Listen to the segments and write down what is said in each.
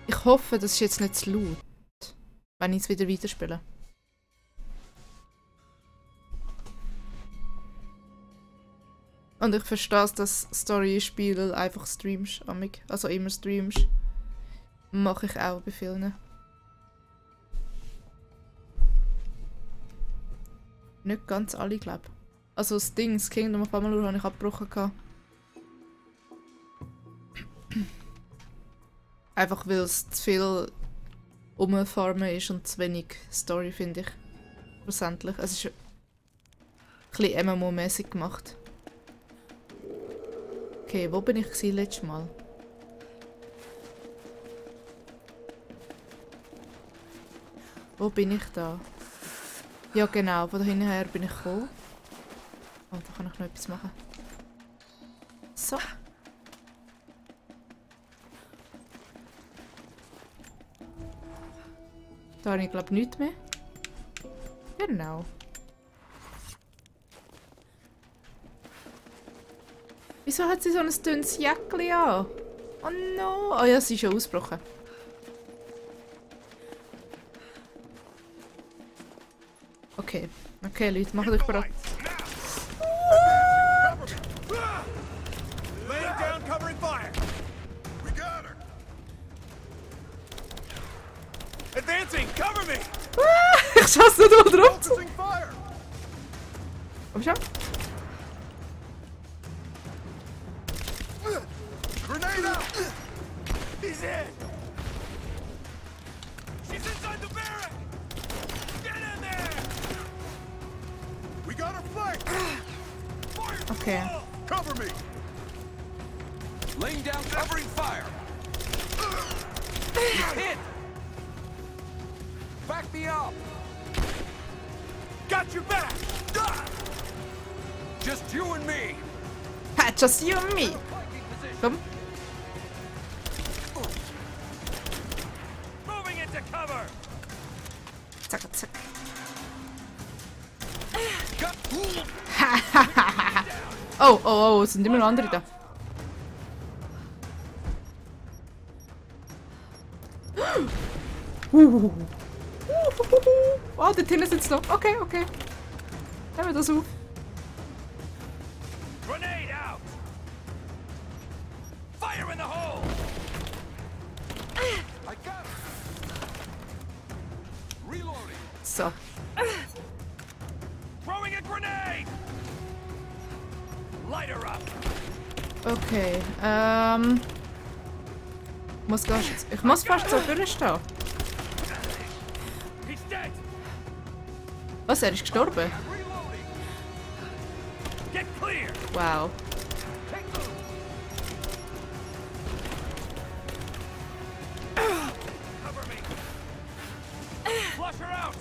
Ich hoffe, das ist jetzt nicht zu laut, wenn ich es wieder weiterspiele. Und ich verstehe, dass Story-Spiele einfach streamst, also immer streamst. Mache ich auch bei vielen. Nicht ganz alle, glaube ich. Also das Ding, das Kingdom of Amalur habe ich abgebrochen gehabt. Einfach weil es zu viel umfarmen ist und zu wenig Story, finde ich. Schlussendlich. Es ist ein bisschen MMO-mäßig gemacht. Okay, wo bin ich letztes Mal? Wo bin ich da? Ja genau, von da hinten her bin ich gekommen. Und da kann ich noch etwas machen. So. Da habe ich glaube nichts mehr. Genau. Wieso hat sie so ein dünnes Jäckchen an? Oh no! Oh ja, sie ist schon ausgebrochen. Okay. Okay, Leute, macht euch bereit. Advancing, cover me! Ich schaue da drauf. Komm schon. Grenade out! He's in! She's inside the barrack! Get in there! We got her flanked! Fire! Okay. Cover me! Laying down covering fire! He's hit! Back me up! Got your back! Just you and me! Ha, just you and me. Komm. Moving into cover! Zack, zack. Got Oh, oh, oh, es sind immer noch andere da. Oh, der Tinne sitzt noch. Okay, okay. Nehmen wir das auf. Grenade out! Fire in the hole! I got it! Reloading! So. Throwing a grenade! Light her up! Okay, ich muss fast so stehen. He's dead! Was, er ist gestorben? Reloading! Get clear! Wow. Take move! Cover me! Flush her out!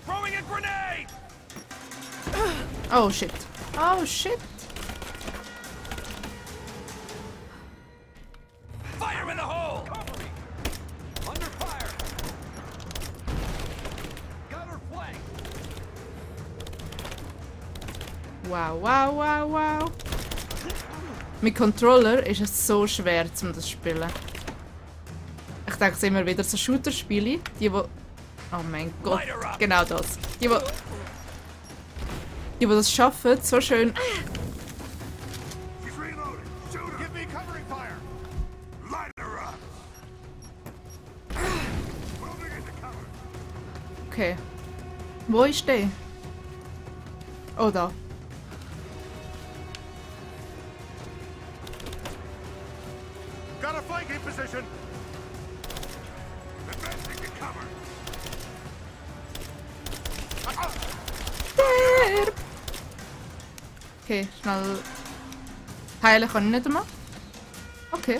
Throwing a grenade! Oh shit. Oh shit. Fire in the hole! Cover me! Under fire! Got her flanked! Wow, wow, wow, wow. Mit Controller ist es so schwer, um das zu spielen. Ich denke es immer wieder, so Shooter-Spiele, die wo... Oh mein Gott, genau das. Die wo das schaffen, so schön... She's reloading! Shoot her! Give me covering fire! Light her up! Moving into cover! Okay. Wo ist der? Oh, da. Got a flanking position! Advancing to cover! Der! Okay, schnell... Heilen kann ich nicht mehr. Okay.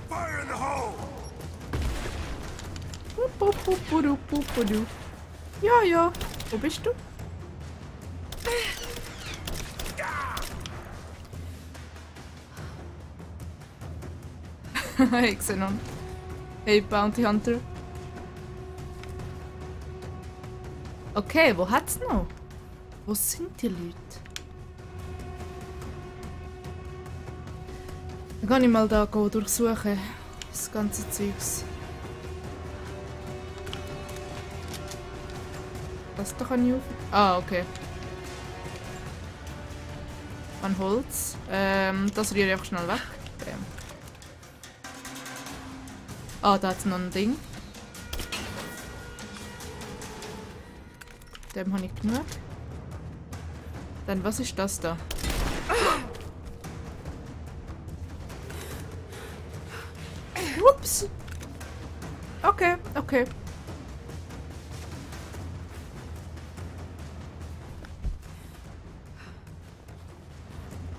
Fire in the hole! Pupupupupupupudu. Ja, ja. Wo bist du? Hey, Xenon. Hey, Bounty Hunter. Okay, wo hat's noch? Wo sind die Leute? Dann kann ich mal da durchsuchen. Das ganze Zeugs. Das da kann ich auf. Ah, okay. An Holz. Das rühre ich einfach schnell weg. Bam. Ah, da hat es noch ein Ding. Dem habe ich genug. Dann, was ist das da? Ups. Okay, okay.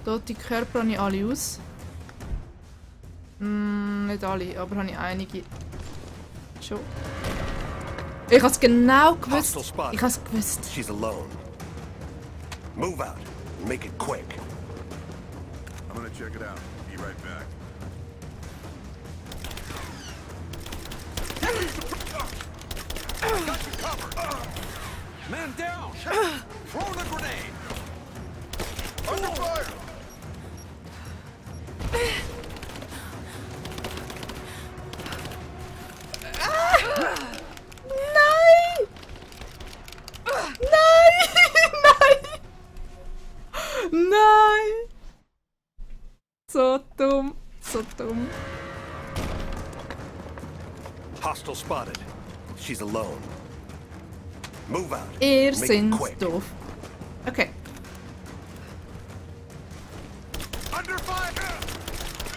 Dort die Körper habe ich alle aus. Nicht alle, aber habe ich einige. Schon. Ich habe es genau gewusst. Ich habe es gewusst. She's alone. Move out and make it quick. I'm gonna check it out. Be right back. Got you covered. Man down. Throw the grenade. Under fire. Nein! Nein! Nein! Nein! So dumm. So dumm. Hostile spotted. She's alone. Move out. Ihr Make it seid quick. doof. Okay. Under fire.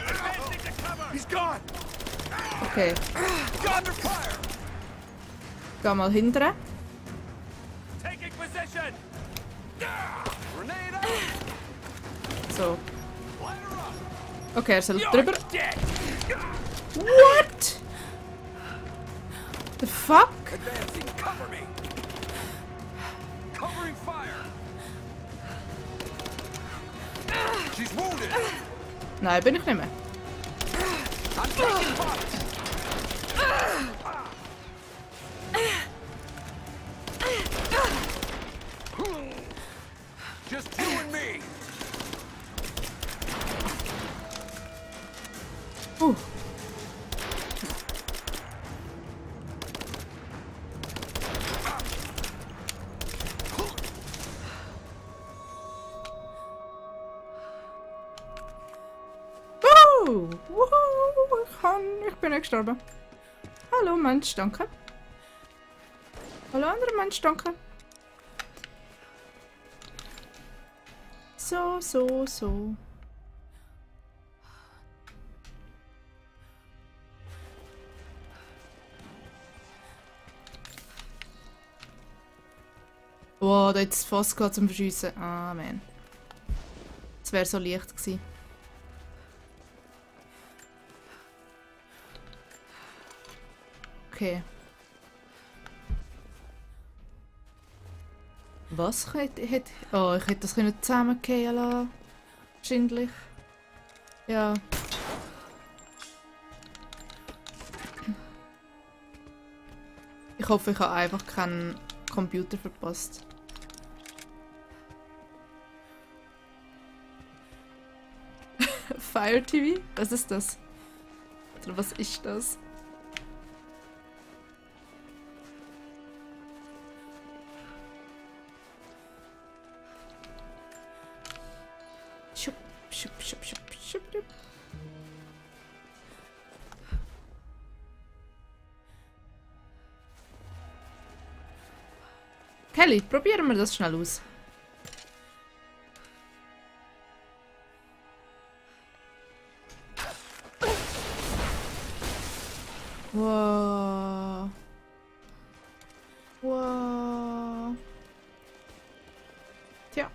Advancing to cover. He's gone. Okay. Under fire. Geh mal hinterher. Taking position. Grenade out. So. Light her up. Okay, er soll You're drüber. dead. What? The fuck? Advancing. Cover me. Covering fire. She's wounded. Nein, bin ich nicht mehr. I'm taking fire. Just you and me. Ich bin nicht gestorben. Hallo Mensch, danke. Hallo andere Mensch, danke. So. Wow, da hat es fast gehabt zum Verschiessen. Ah, man. Es wäre so leicht gewesen. Okay. Was hätte... Oh, ich hätte das zusammengehen lassen. Wahrscheinlich. Ja. Ich hoffe, ich habe einfach keinen Computer verpasst. Fire TV? Was ist das? Oder was ist das? Schupp, schupp, schupp, schupp, schupp, schupp. Kelly, probieren wir das schnell aus. Wow. Wow. Tja.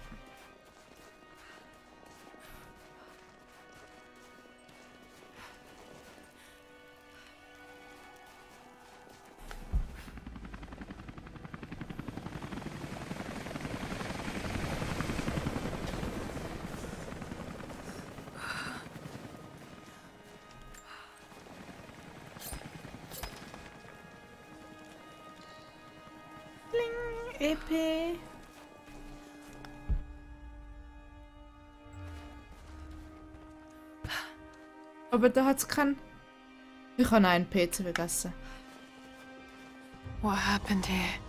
EP. Aber da hat es keinen... Ich habe einen PC vergessen. What happened here?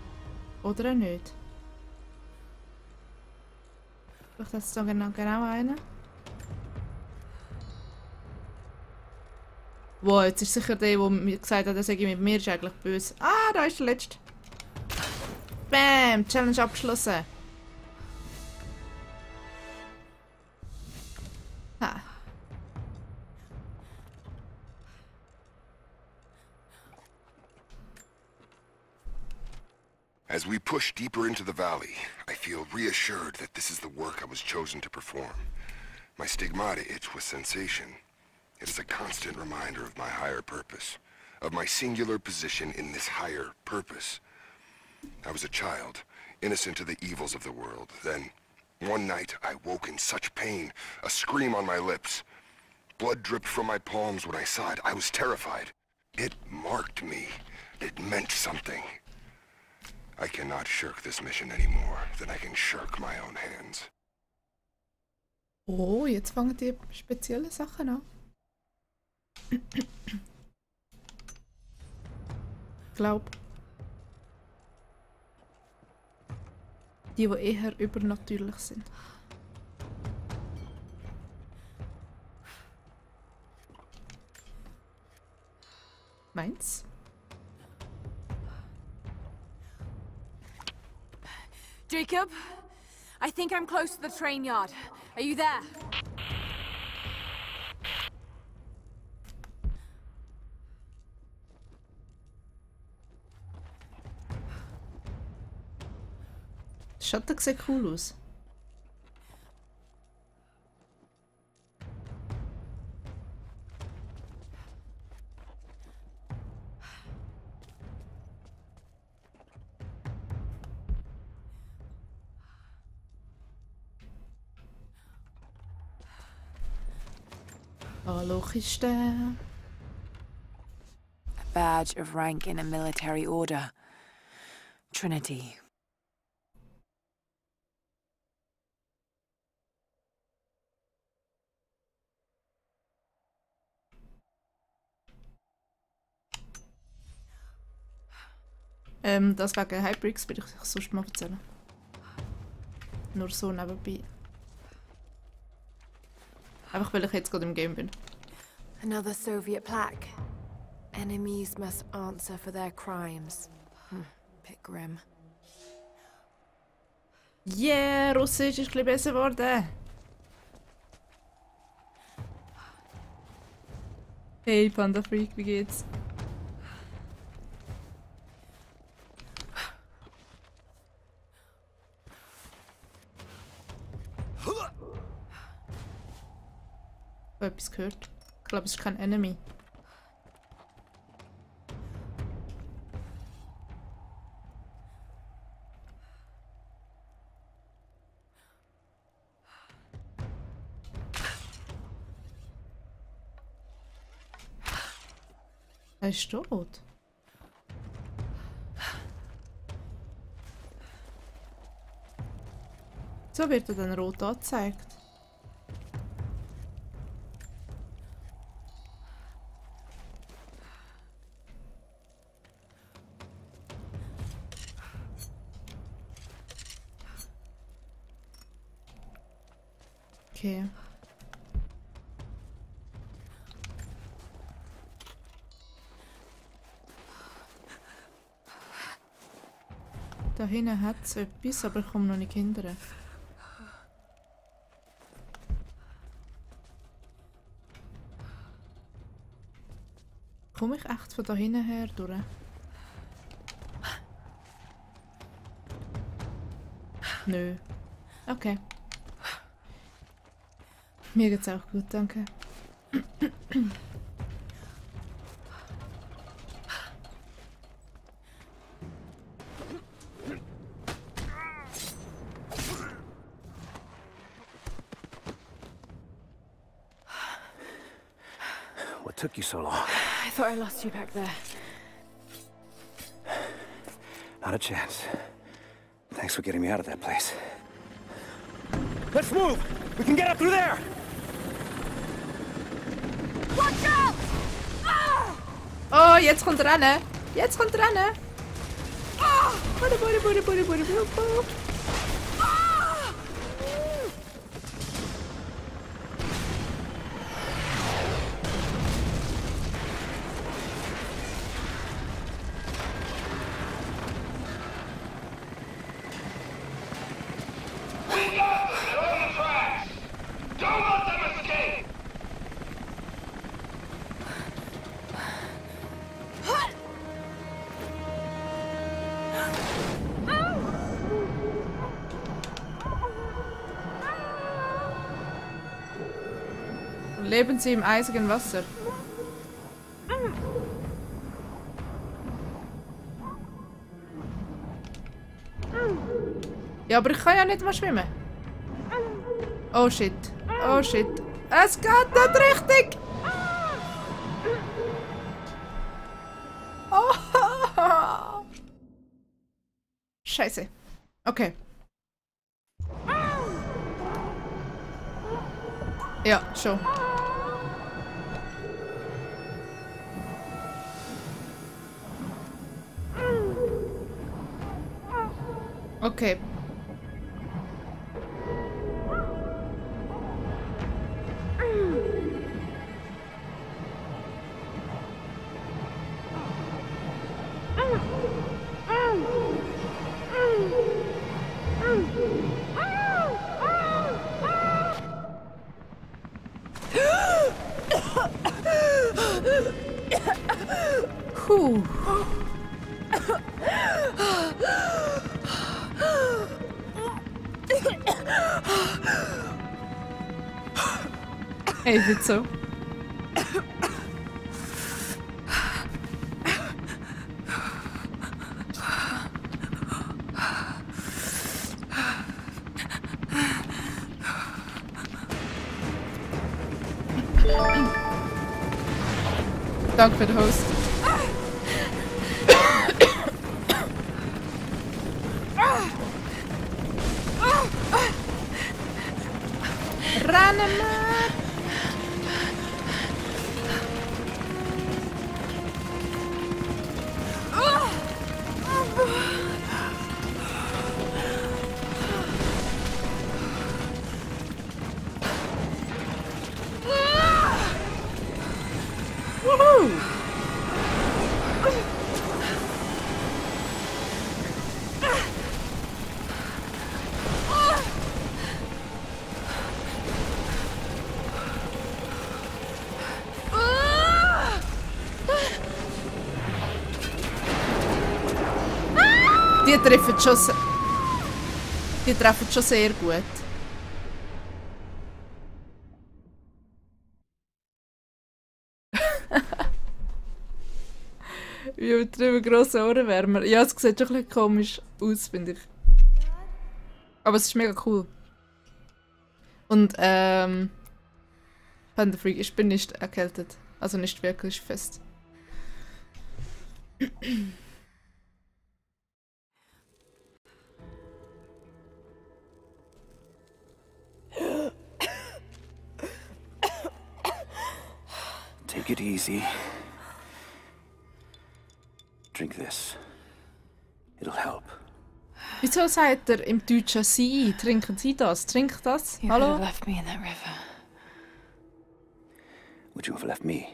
Oder auch nicht. Vielleicht hat es da genau einen. Wow, jetzt ist sicher der, der mir gesagt hat, er sei mit mir, ist eigentlich böse. Ah, da ist der letzte. Bam! Challenge abgeschlossen. Ha. As we push deeper into the valley, I feel reassured that this is the work I was chosen to perform. My stigmata itch with sensation. It is a constant reminder of my higher purpose, of my singular position in this higher purpose. I was a child, innocent to the evils of the world. Then, one night, I woke in such pain, a scream on my lips. Blood dripped from my palms when I saw it. I was terrified. It marked me. It meant something. I cannot shirk this mission any more than I can shirk my own hands. Oh, jetzt fangen die speziellen Sachen an. Glaub. Die eher übernatürlich sind. Meins? Jacob, I think I'm close to the train yard. Are you there? Der Schatten sieht cool aus. Loch ist der. A badge of rank in a military order. Trinity. Das wegen Hybrix will ich euch sonst mal erzählen. Nur so nebenbei. Einfach weil ich jetzt gerade im Game bin. Another Soviet plaque. Enemies must answer for their crimes. Bit grim. Yeah, Russisch ist ein bisschen besser geworden. Hey Panda Freak, wie geht's? Ich habe etwas gehört. Ich glaube, es ist kein Enemy. Er ist tot. So wird er dann rot angezeigt. Okay. Da hinten hat es etwas, aber ich komme noch nicht hindern. Komme ich echt von da hinten her durch? Nö. Okay. Mir geht's auch gut, danke. What took you so long? I thought I lost you back there. Not a chance. Thanks for getting me out of that place. Let's move! We can get up through there! Watch out! Oh, jetzt kommt rennen! Jetzt kommt rennen! Bude, bude, bude, bude, bude, bude. Leben sie im eisigen Wasser. Ja, aber ich kann ja nicht mal schwimmen. Oh shit. Oh shit. Es geht nicht richtig! Oh. Scheiße. Okay. Ja, schon. Okay. Puh. Ey, bitte. Danke für den Host. Rennen wir! Woohoo! Die treffen schon sehr gut. Wie übertrieben grosse Ohrenwärmer. Ja, es sieht schon ein bisschen komisch aus, finde ich. Aber es ist mega cool. Und Panda Freak, ich bin nicht erkältet. Also nicht wirklich fest. Take it easy. Drink this. It'll help. Wieso sagt er im Deutschen Sie? Trinken Sie das? Trink das? You could Hallo? have left me in that river. Would you have left me?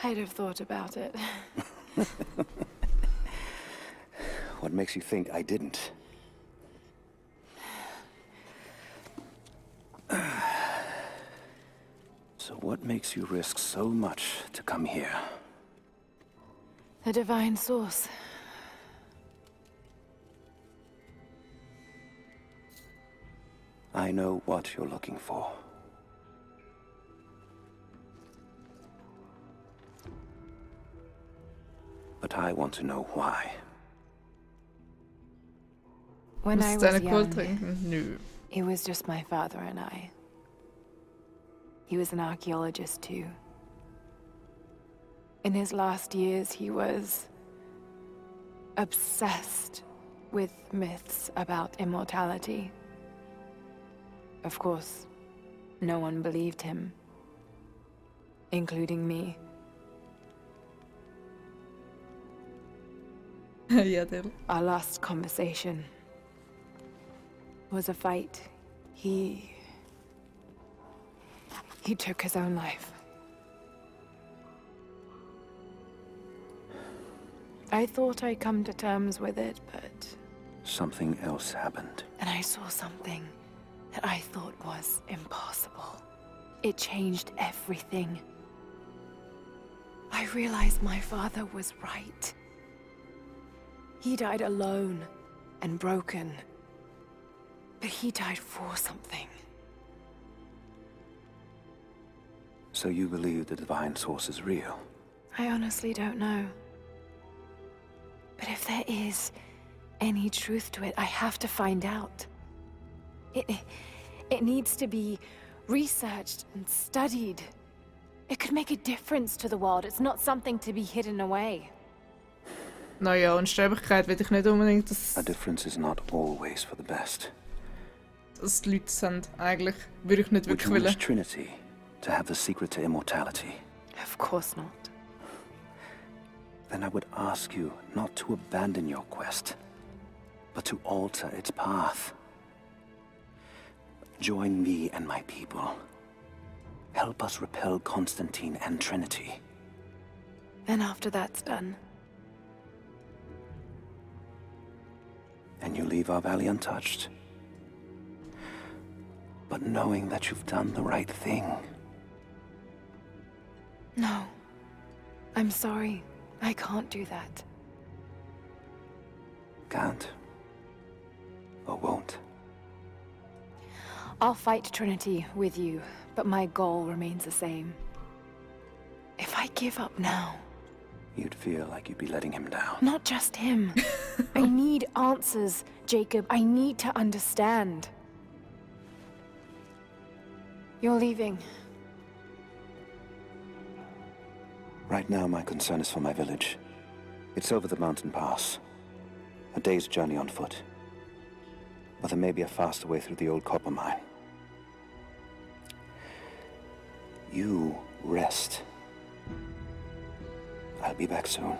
I'd have thought about it. What makes you think I didn't? So what makes you risk so much to come here? The divine source. I know what you're looking for. But I want to know why. When I Musst du was eine Kohl young, trinken? Nö. it was just my father and I. He was an archaeologist too. In his last years, he was obsessed with myths about immortality. Of course, no one believed him, including me. Ja, der. Our last conversation was a fight. He took his own life. I thought I'd come to terms with it, but... Something else happened. And I saw something that I thought was impossible. It changed everything. I realized my father was right. He died alone and broken. But he died for something. So you believe the divine source is real? I honestly don't know. But if there is any truth to it, I have to find out. It needs to be researched and studied. It could make a difference to the world. It's not something to be hidden away. Naja, Unsterblichkeit will ich nicht unbedingt, dass, A difference is not always for the best. dass die Leute sind. Eigentlich würde ich nicht Would wirklich you wollen. wish Trinity to have the secret to immortality? Of course not. Then I would ask you not to abandon your quest, but to alter its path. Join me and my people. Help us repel Constantine and Trinity. Then after that's done, And you leave our valley untouched. But knowing that you've done the right thing. no. I'm sorry. I can't do that. Can't. Or won't. I'll fight Trinity with you, but my goal remains the same. If I give up now, You'd feel like you'd be letting him down. not just him. I need answers, Jacob. I need to understand. You're leaving. Right now, my concern is for my village. It's over the mountain pass. A day's journey on foot. But there may be a faster way through the old copper mine. You rest. I'll be back soon.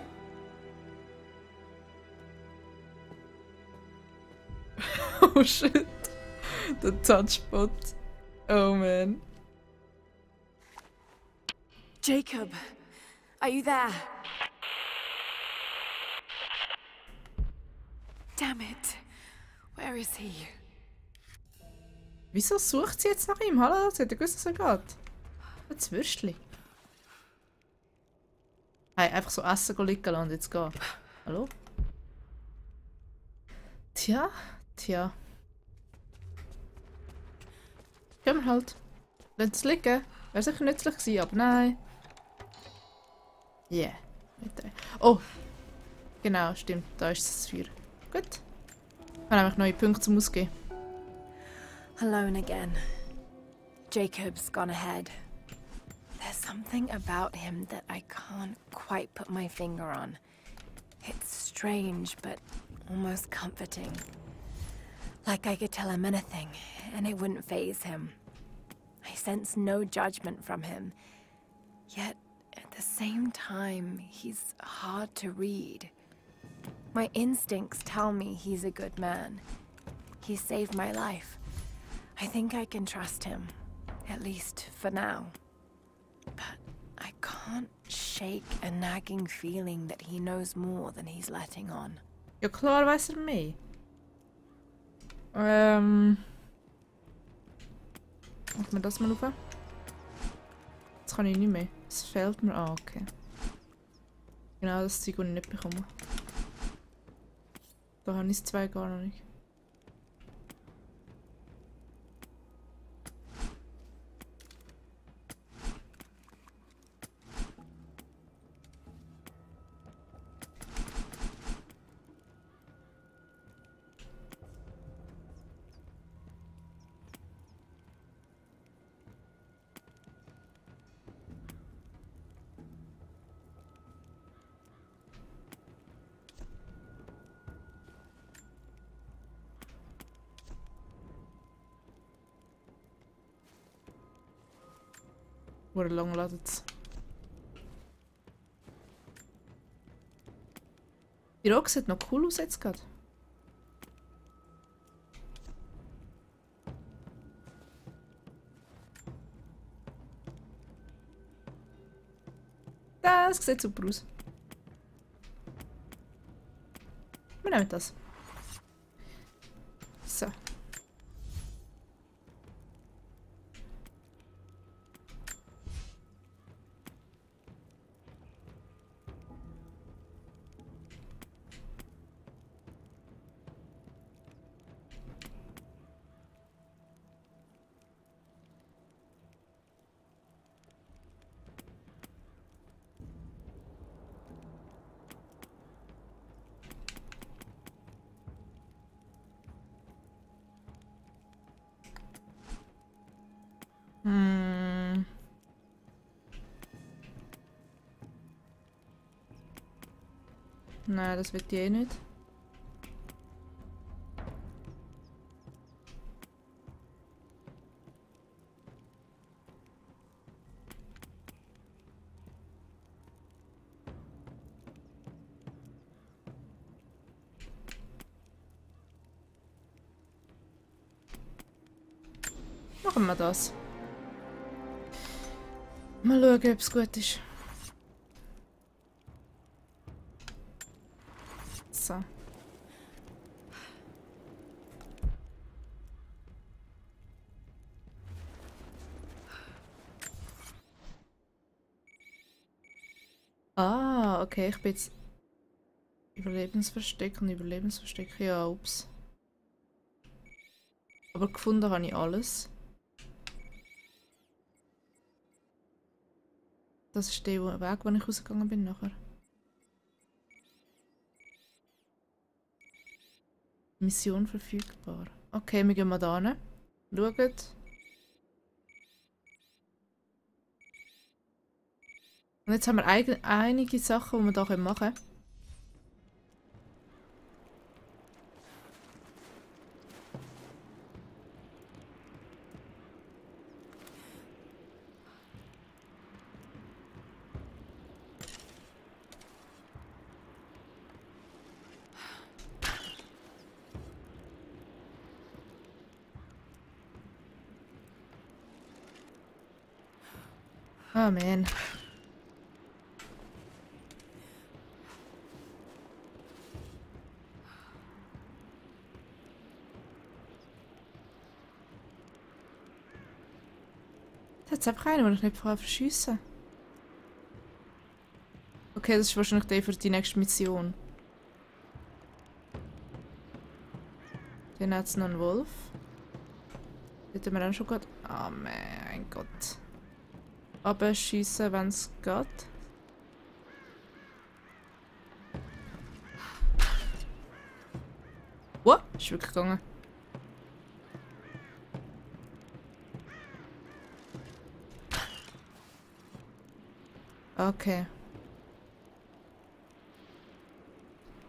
Oh shit. The touchpot. Oh man. Jacob, are you there? Damn it. Where is he? Wieso sucht sie jetzt nach ihm? Hallo, sie hat ja gewusst, dass er geht. Das Würstchen. Hey, einfach so Essen liegen lassen und jetzt gehen. Hallo? Tja. Gehen wir halt. Lass es liegen. Wäre sicher nützlich gewesen, aber nein. Yeah. Oh! Genau, stimmt. Da ist das Feuer. Gut. Wir haben nämlich neue Punkte zum Ausgeben. Alone again. Jacob's gone ahead. There's something about him that I can't quite put my finger on. It's strange, but almost comforting. Like I could tell him anything, and it wouldn't faze him. I sense no judgment from him. Yet, at the same time, he's hard to read. My instincts tell me he's a good man. He saved my life. I think I can trust him, at least for now. But I can't shake a nagging feeling that he knows more than he's letting on. Ja klar weiss er mehr. Machen wir das mal auf. Jetzt kann ich nicht mehr. Es fehlt mir. Ah, okay. Genau das Zeug, das ich nicht bekomme. Da habe ich es zwei gar noch nicht. Hure lang ladet. Die Rock sieht noch cool aus jetzt gerade. Das sieht super aus. Wir nehmen das. So. Nein, das wird die eh nicht. Machen wir das. Mal schauen, ob es gut ist. So. Ah, okay, ich bin jetzt... Überlebensversteck und Überlebensversteck, ja, ups. Aber gefunden habe ich alles. Das ist der Weg, wo ich rausgegangen bin nachher. Mission verfügbar. Okay, wir gehen mal da hin. Schauen. Und jetzt haben wir einige Sachen, die wir hier machen können. Oh man. Da hat es einfach einen, den ich nicht vorher verschiessen. Okay, das ist wahrscheinlich der für die nächste Mission. Dann hat es noch einen Wolf. Hätten wir dann schon gerade. Oh mein Gott. Abschießen, wenn es geht. What? Ist wirklich gegangen. Okay.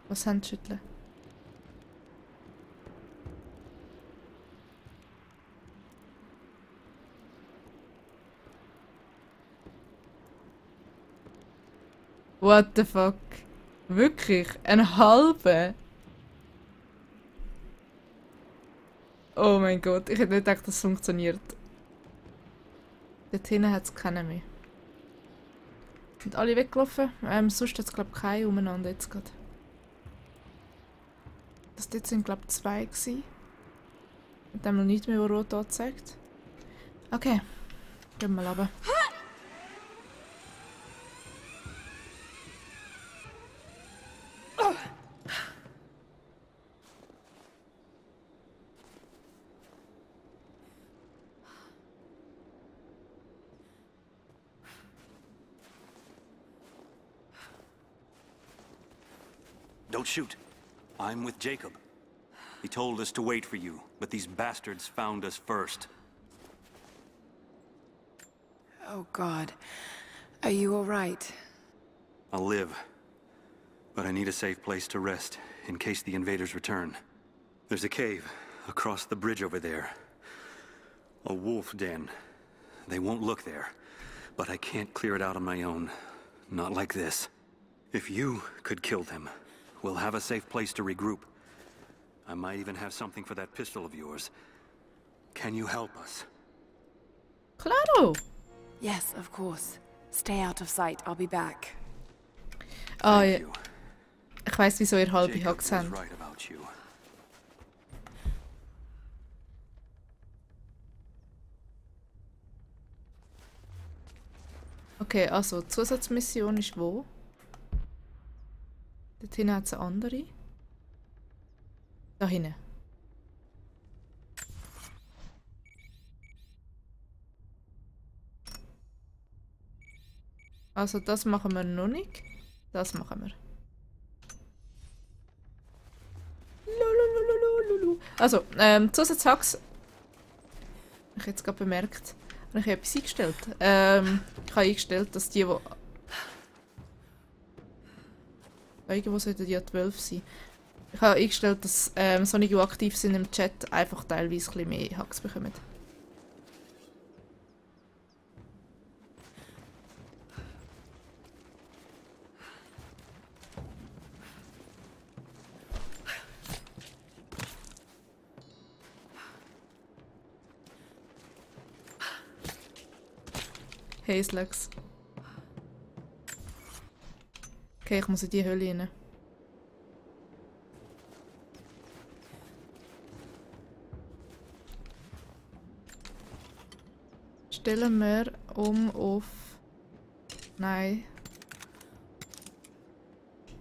Was Handschütteln? What the fuck? Wirklich? Ein halber? Oh mein Gott, ich hätte nicht gedacht, dass es funktioniert. Dort hinten hat es keinen mehr. Sind alle weggelaufen? Sonst hat es glaube ich keinen umeinander jetzt gerade. Das dort sind glaube ich 2 gewesen. Und dann noch nicht mehr, wo rot anzeigt. Okay, gehen wir mal runter. Don't shoot. I'm with Jacob. He told us to wait for you, but these bastards found us first. Oh, God. Are you all right? I'll live. But I need a safe place to rest, in case the invaders return. There's a cave across the bridge over there. A wolf den. They won't look there. But I can't clear it out on my own. Not like this. If you could kill them, we'll have a safe place to regroup. I might even have something for that pistol of yours. Can you help us? Claro! Yes, of course. Stay out of sight. I'll be back. Ah, Thank ja. you. Ich weiss, wieso ihr halbe Jacob Hacks was habt. right about you. Okay, also, die Zusatzmission ist wo? Dort hinten hat es eine andere. Da hinten. Also, das machen wir noch nicht. Das machen wir. Lulululululu. Also, Zusatzhacks. Ich habe jetzt gerade bemerkt, habe ich etwas eingestellt. Ich habe eingestellt, dass die irgendwo sollten die ja 12 sein. Ich habe eingestellt, dass solche, die aktiv sind im Chat, einfach teilweise ein bisschen mehr Hacks bekommen. Hey Slugs. Okay, ich muss in die Höhle rein. Stellen wir um auf... Nein.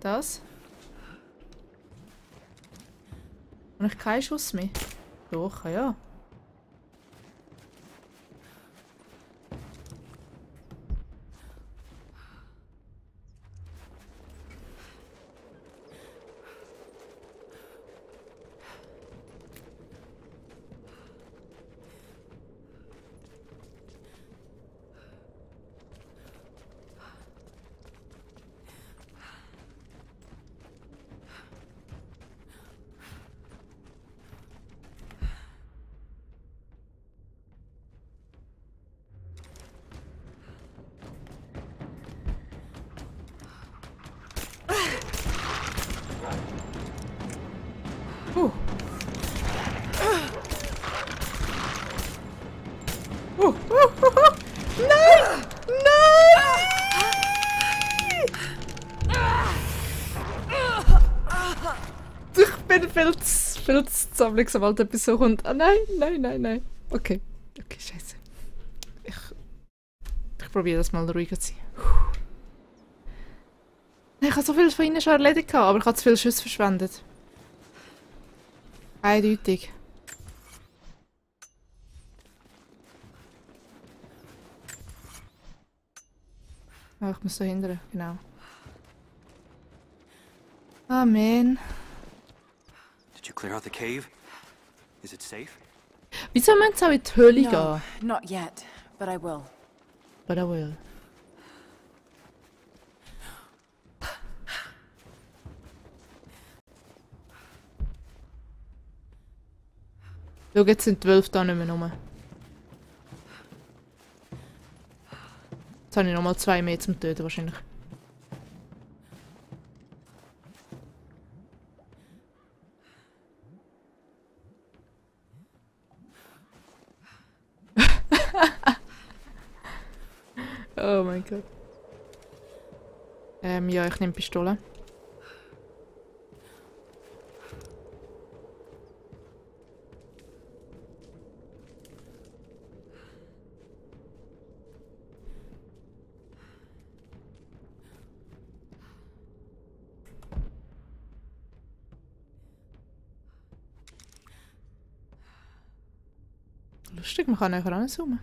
Das. Und ich keinen Schuss mehr. Doch, ja. Nein! Nein! Ich bin viel zu zappelig, sobald etwas so kommt. Ah nein, nein, nein, nein. Okay. Okay, scheiße. Ich probiere das mal ruhiger zu sein. Ich habe so viel von ihnen schon erledigt, aber ich habe zu viele Schüsse verschwendet. Eindeutig. Ah, ich muss da hindern, genau. Ah, man. Did you clear out the cave? Is it safe? Wieso müssen sie auch in die Höhle No, gehen? not yet, but I will. But I will. Schau, jetzt sind 12 da nicht mehr rum. Jetzt habe ich nochmal 2 mehr zum Töten wahrscheinlich. Oh mein Gott. Ja, ich nehme Pistole. Lustig, man kann nachher ranzoomen.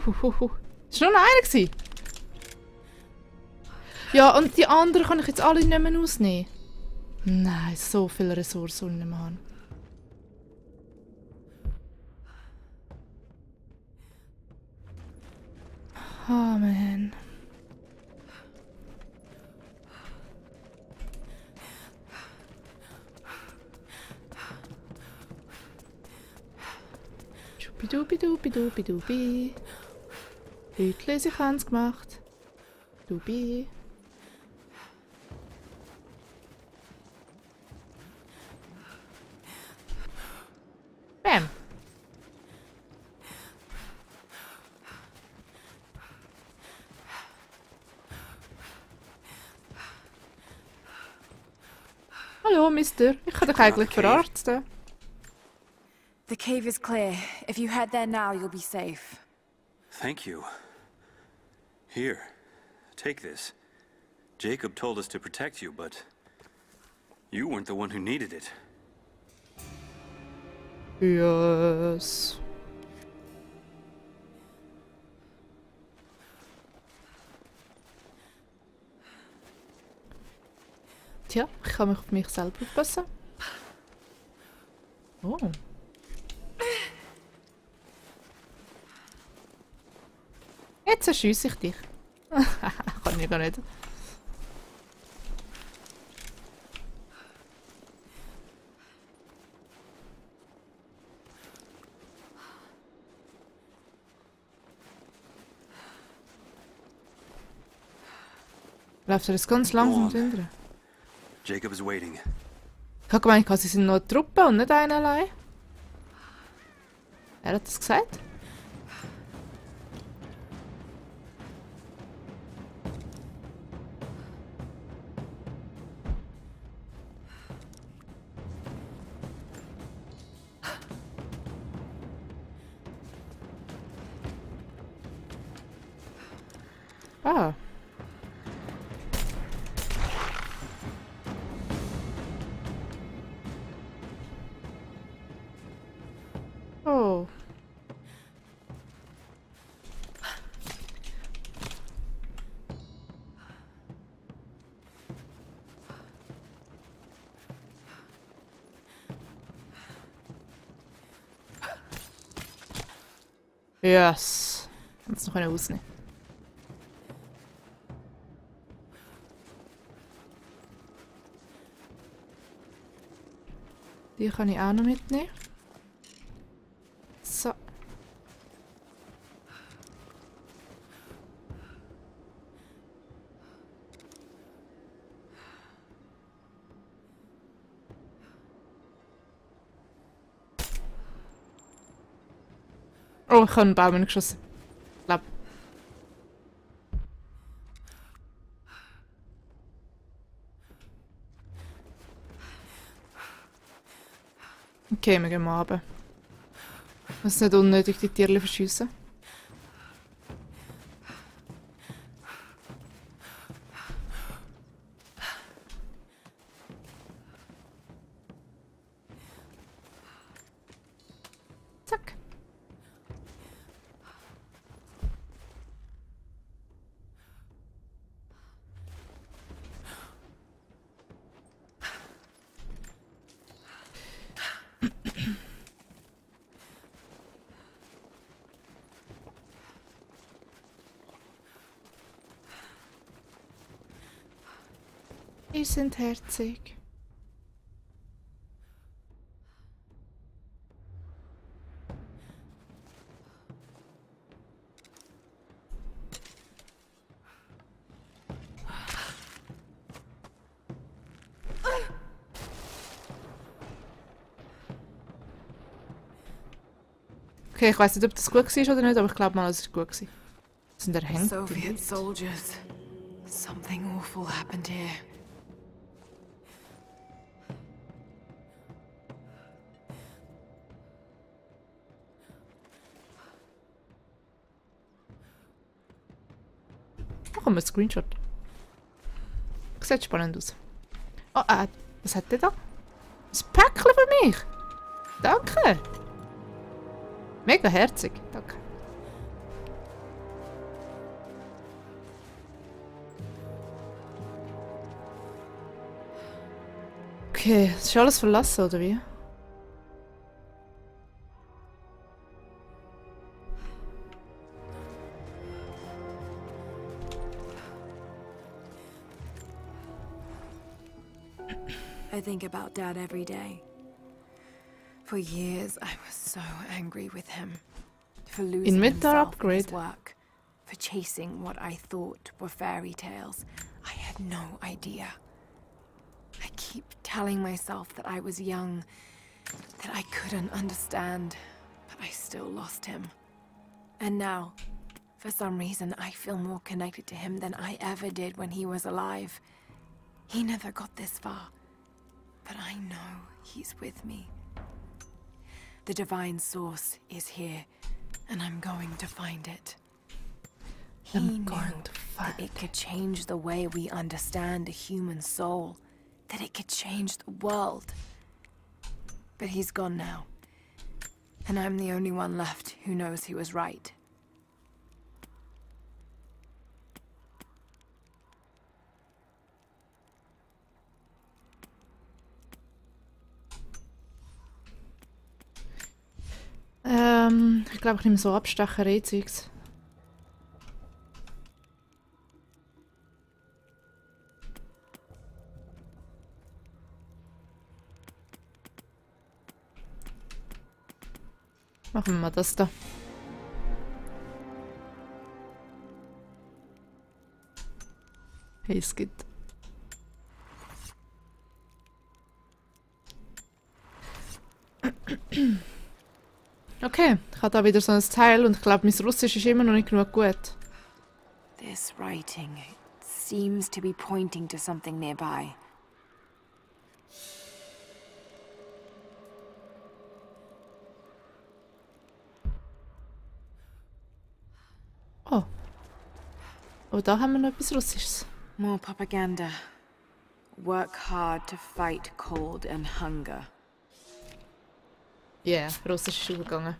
Das war nur noch einer gewesen. Ja, und die anderen kann ich jetzt alle nicht mehr ausnehmen. Nein, so viele Ressourcen, die ich nicht mehr habe. Oh man. Dubi. Heute ich habe es gemacht. Dubi. Bam. Hallo, Mister. Ich kann dich eigentlich verarzten. The cave is clear. If you head there now, you'll be safe. Thank you. Here, take this. Jacob told us to protect you, but you weren't the one who needed it. Yes. Tja, ich kann mich auf mich selber aufpassen. Oh. Jetzt erschiesse ich dich. Kann ich gar nicht. Läuft er das ganz langsam hinterher? Jacob is waiting. Ich habe gemeint, sie sind nur eine Truppe und nicht einer allein. Wer hat das gesagt? Ah. Oh. Yes. Jetzt noch eine ausnehmen. Die kann ich auch noch mitnehmen. So. Oh, ich habe einen Baum geschossen. Glaub. Okay, wir gehen mal runter. Das ist nicht unnötig, die Tiere verschiessen. Zack. Ihr sind herzig. Okay, ich weiß nicht, ob das gut war oder nicht, aber ich glaube mal, es war gut. Das sind erhängt. Soviet soldiers. Something awful happened here. Da kommt ein Screenshot. Sieht spannend aus. Oh, was hat der da? Ein Päckchen für mich! Danke! Mega herzig, danke. Okay, ist alles verlassen, oder wie? I think about Dad every day. For years, I was so angry with him. For losing Inventor himself in his upgrade. work. For chasing what I thought were fairy tales. I had no idea. I keep telling myself that I was young, that I couldn't understand, but I still lost him. And now, for some reason, I feel more connected to him than I ever did when he was alive. He never got this far, but I know he's with me. The divine source is here, and I'm going to find it. He knew that it could change the way we understand a human soul, that it could change the world. But he's gone now, and I'm the only one left who knows he was right. Ich glaube, ich nehme so Abstecherei-Zeugs. Machen wir mal das da. Hey, es gibt. Okay, ich habe da wieder so ein Teil und ich glaube, mein Russisch ist immer noch nicht genug gut. This writing seems to be pointing to something nearby. Oh. Oh, da haben wir noch etwas Russisches. More propaganda. Work hard to fight cold and hunger. Ja, yeah, Russisch ist übergegangen.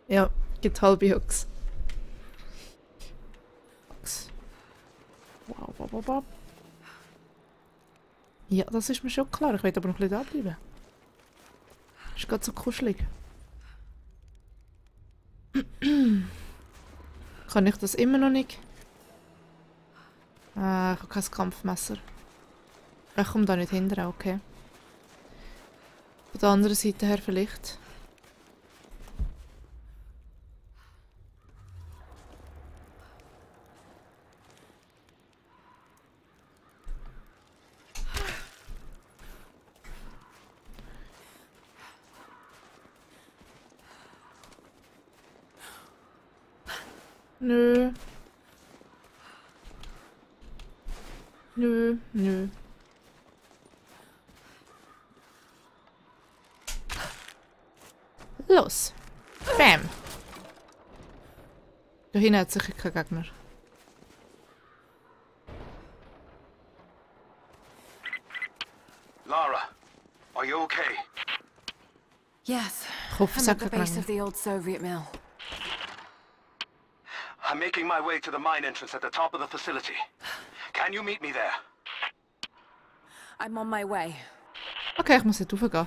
Ja, gibt halbe Hooks. Wow, wow, wow, wow. Ja, das ist mir schon klar. Ich will aber noch ein bisschen da bleiben. Ist gerade so kuschelig. Kann ich das immer noch nicht? Ah, ich habe kein Kampfmesser. Ich komme da nicht hinterher, okay. Von der anderen Seite her vielleicht. Nö. Nö, nö. Los. Bam. Da hinten hat sicher kein Gegner. Lara, are you okay? Yes, Ich hoffe, es I'm hat at the kein base Gegner. of the old Soviet mill. I'm making my way to the mine entrance at the top of the facility. Can you meet me there? I'm on my way. Okay, ich muss nicht raufgehen.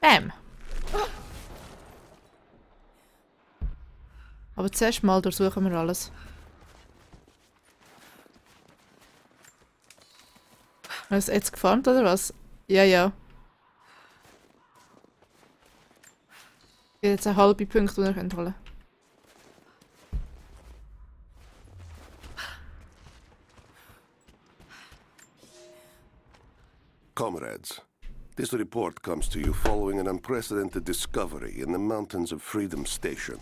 Bam. Aber zuerst mal durchsuchen wir alles. Hast du jetzt gefarmt oder was? Ja, ja. Jetzt eine halbe Punkt, die ihr holen könnt. Comrades, this report comes to you following an unprecedented discovery in the mountains of Freedom Station.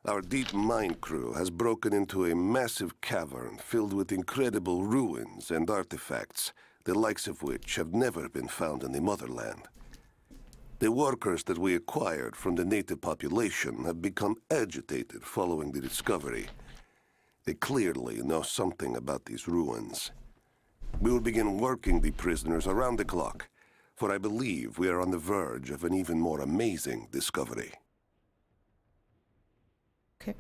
Our deep mine crew has broken into a massive cavern filled with incredible ruins and artifacts, the likes of which have never been found in the motherland. The workers that we acquired from the native population have become agitated following the discovery, They clearly know something about these ruins. We will begin working the prisoners around the clock, for I believe we are on the verge of an even more amazing discovery. Okay.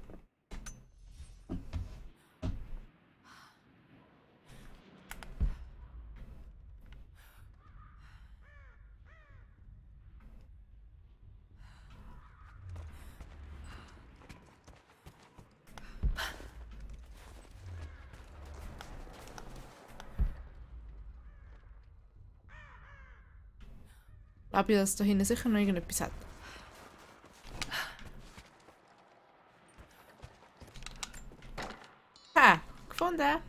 Ich glaube, dass da hinten sicher noch irgendetwas hat. Ha! Gefunden!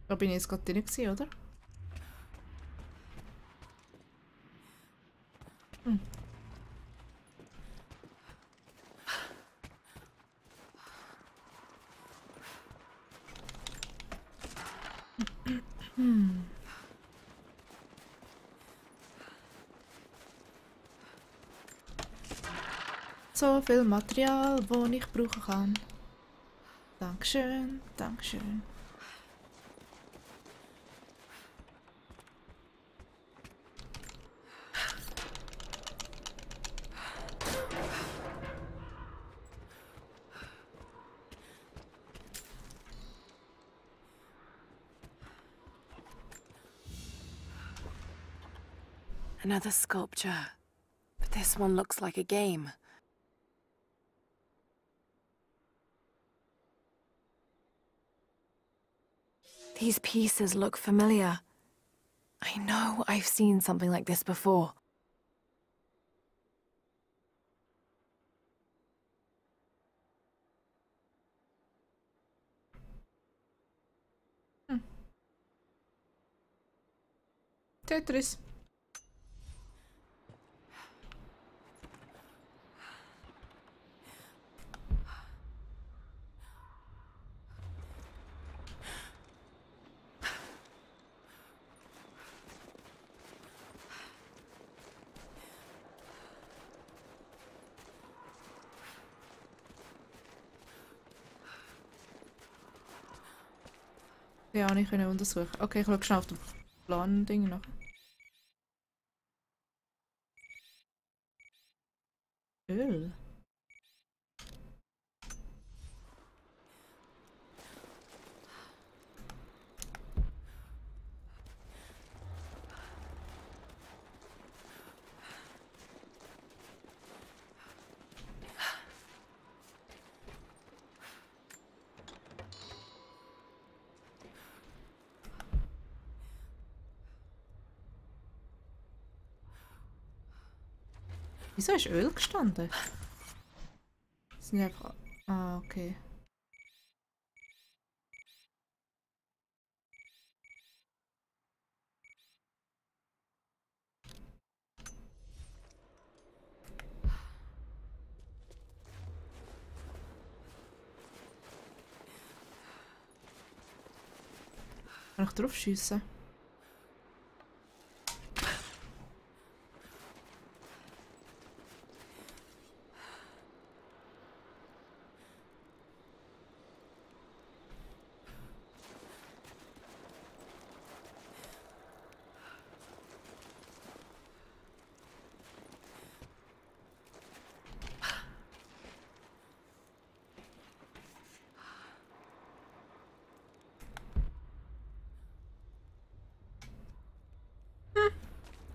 Da bin ich jetzt gerade drin gewesen, oder? So viel Material, das ich brauchen kann. Dankeschön, Dankeschön. Another sculpture. But this one looks like a game. These pieces look familiar. I know I've seen something like this before. Tetris. Ja, ich kann untersuchen. Okay, ich schaue schnell auf den Plan-Ding nach. Öl. Wieso ist Öl gestanden? Das sind einfach... Ah, okay. Kann ich drauf schiessen?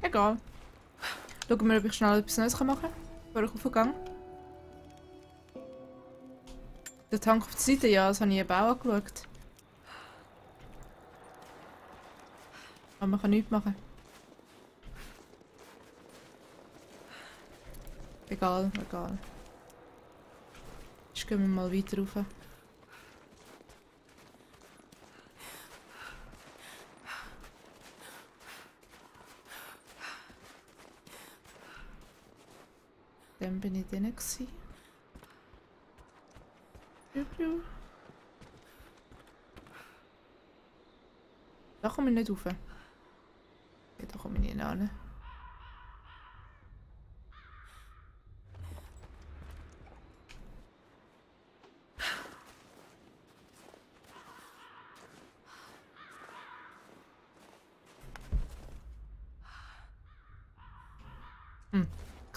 Egal. Schauen wir, ob ich schnell etwas Neues machen kann, bevor ich aufgehe. Der Tank auf der Seite, ja, das habe ich eben auch angeschaut. Aber man kann nichts machen. Egal, egal. Jetzt gehen wir mal weiter rauf. Dann bin ich drin gewesen. Da komme ich nicht rauf. Okay, da komme ich nicht hin.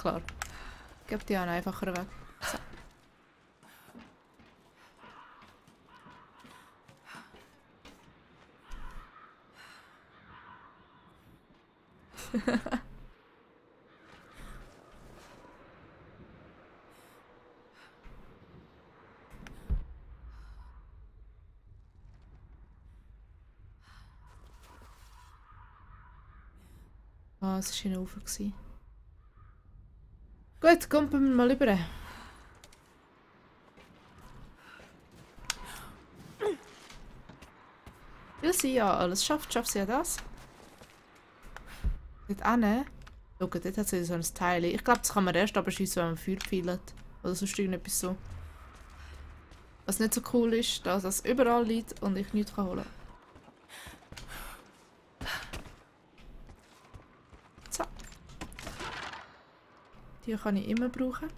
klar. Gib dir einen einfacheren Weg. So. Ah, es war hinüber. Gut, kommen wir mal rüber. Weil sie ja alles schafft sie ja das. Dort hinten. Schau, dort hat sie so ein Teil. Ich glaube, das kann man erst abschiessen, wenn man Feuer pfeilt. Oder sonst irgendetwas so. Was nicht so cool ist, dass es überall liegt und ich nichts holen kann. So. Die kann ich immer brauchen.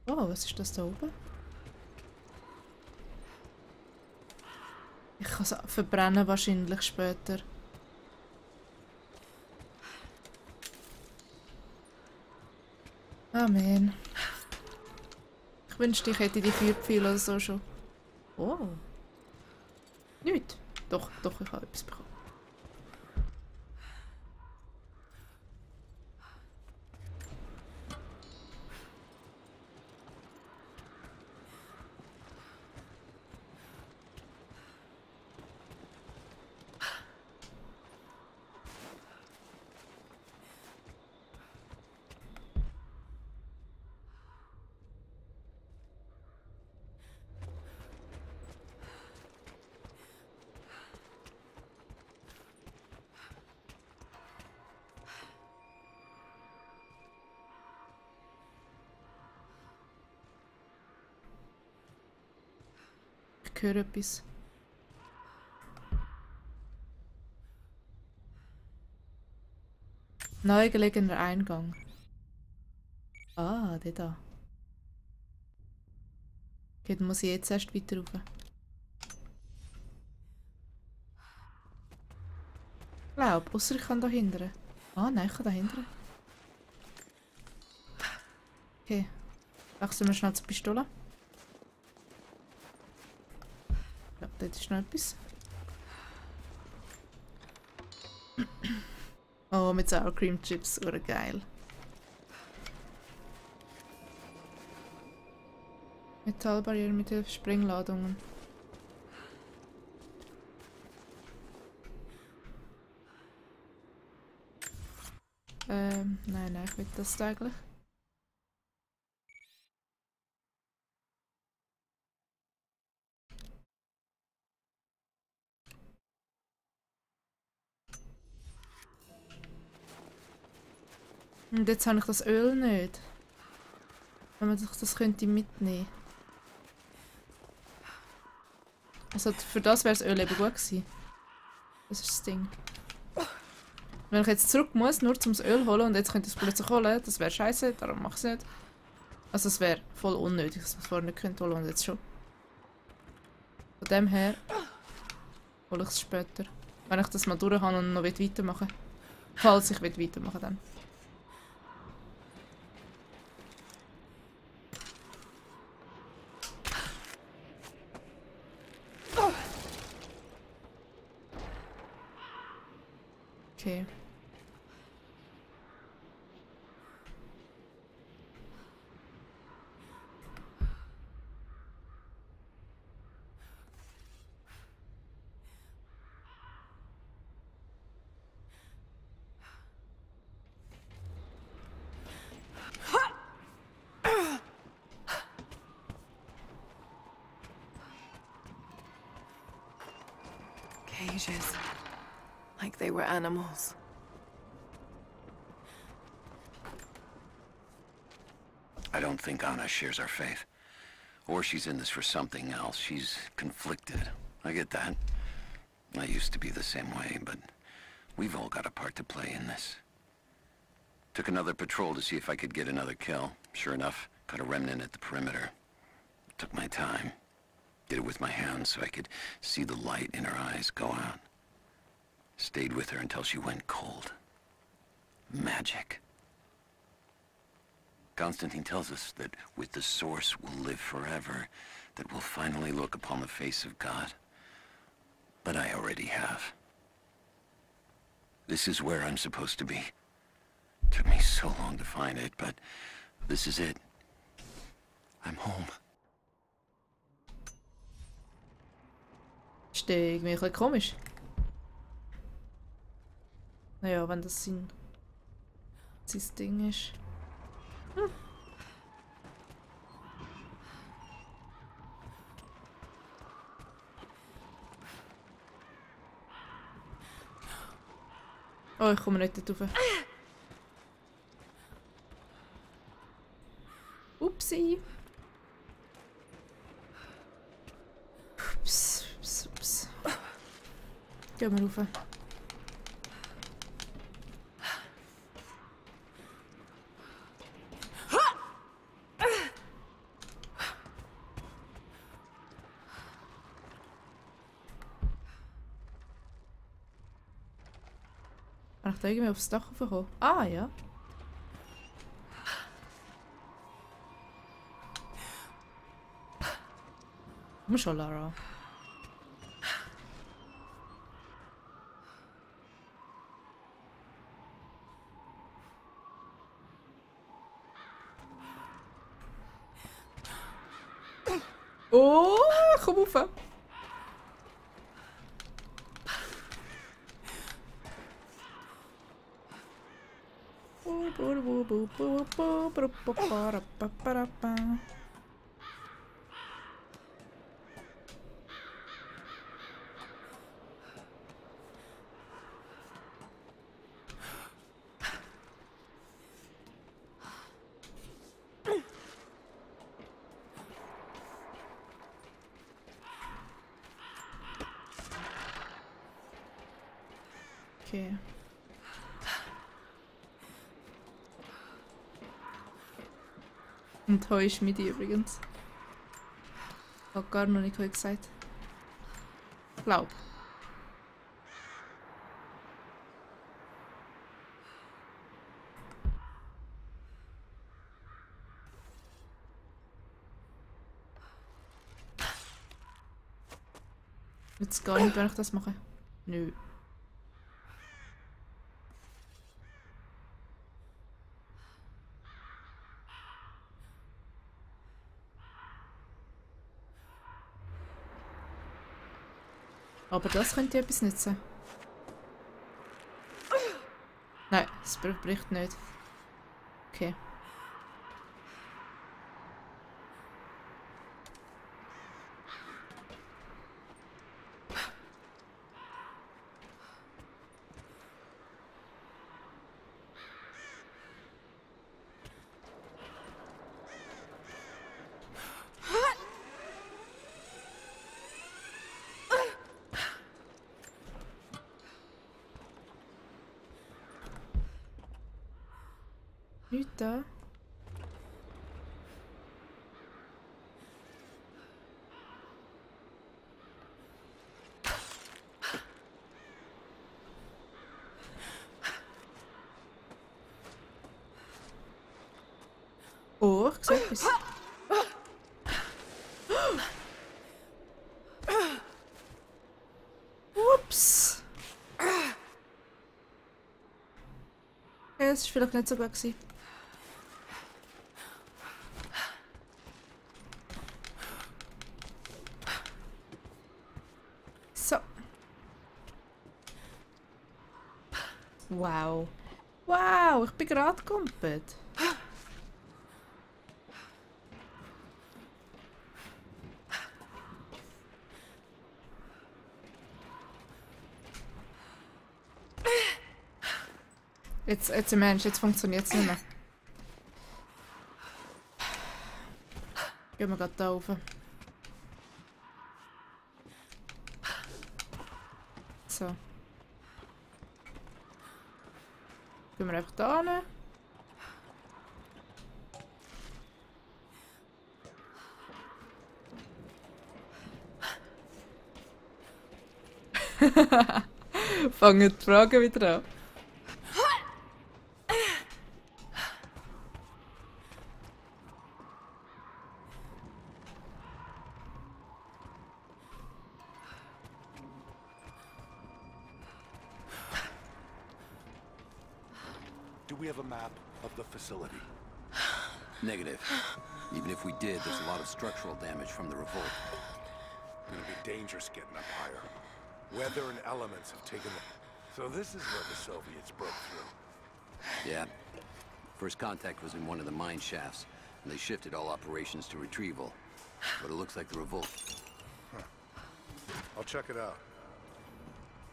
Oh, was ist das da oben? Ich kann es verbrennen wahrscheinlich später. Ah, man. Ich wünschte, ich hätte die Feuerpfeile oder so schon. Oh. Nicht. Doch, ich habe etwas bekommen. Ich höre etwas. Neu gelegener Eingang. Ah, der da. Okay, dann muss ich jetzt erst weiter rauf. Ich glaube, ausser ich kann da hindern. Ah, nein, ich kann da hindern. Okay. Wechseln wir schnell zur Pistole. Ja, dort ist noch etwas. Oh, mit Sour Cream Chips, geil. Metallbarriere mit Hilfe Sprengladungen. Nein, ich will das eigentlich. Und jetzt habe ich das Öl nicht. Wenn man sich das könnte mitnehmen. Also für das wäre das Öl eben gut gewesen. Das ist das Ding. Wenn ich jetzt zurück muss, nur zum Öl holen und jetzt könnte ich es plötzlich holen, das wäre scheiße, darum mache ich es nicht. Also es wäre voll unnötig, dass man es vorher nicht könnte holen und jetzt schon. Von dem her hole ich es später. Wenn ich das mal durch habe und noch weitermachen will. Falls ich weitermachen will, dann. Okay. Cages. Like they were animals. I don't think Anna shares our faith. Or she's in this for something else. She's conflicted. I get that. I used to be the same way, but we've all got a part to play in this. Took another patrol to see if I could get another kill. Sure enough, got a remnant at the perimeter. Took my time. Did it with my hands so I could see the light in her eyes go out. Stayed with her until she went cold. Magic. Constantine tells us that with the Source we'll live forever, that we'll finally look upon the face of God. But I already have. This is where I'm supposed to be. Took me so long to find it, but this is it. I'm home. Ist irgendwie ein bisschen komisch. Naja, wenn das sein Ding ist. Hm. Oh, ich komme nicht dort rauf. Upsi. Ups, ups, ups. Gehen wir rauf. Kann ich da irgendwie aufs Dach raufkommen? Ah, ja. Komm schon, Lara. Oh, komm rauf. Okay. Und Heu ist Midi übrigens. Hat gar noch nicht Heu gesagt. Glaub. Jetzt gar nicht, wenn ich das mache. Nö. Aber das könnte etwas nützen. Nein, es bricht nicht. Okay. Nichts da. Oh, ich sehe etwas. Ups. Ja, es war vielleicht nicht so gut gewesen. So. Wow. Wow, ich bin gerade gekommen. Jetzt Mensch, jetzt funktioniert es nicht mehr. Gehen wir gerade da rauf. So. Gehen wir einfach da hin. Fangen die Fragen wieder an. Do we have a map of the facility? Negative. Even if we did, there's a lot of structural damage from the revolt. It'll be dangerous getting up higher. Weather and elements have taken the... So this is where the Soviets broke through. Yeah. First contact was in one of the mine shafts, and they shifted all operations to retrieval. But it looks like the revolt. Huh. I'll check it out.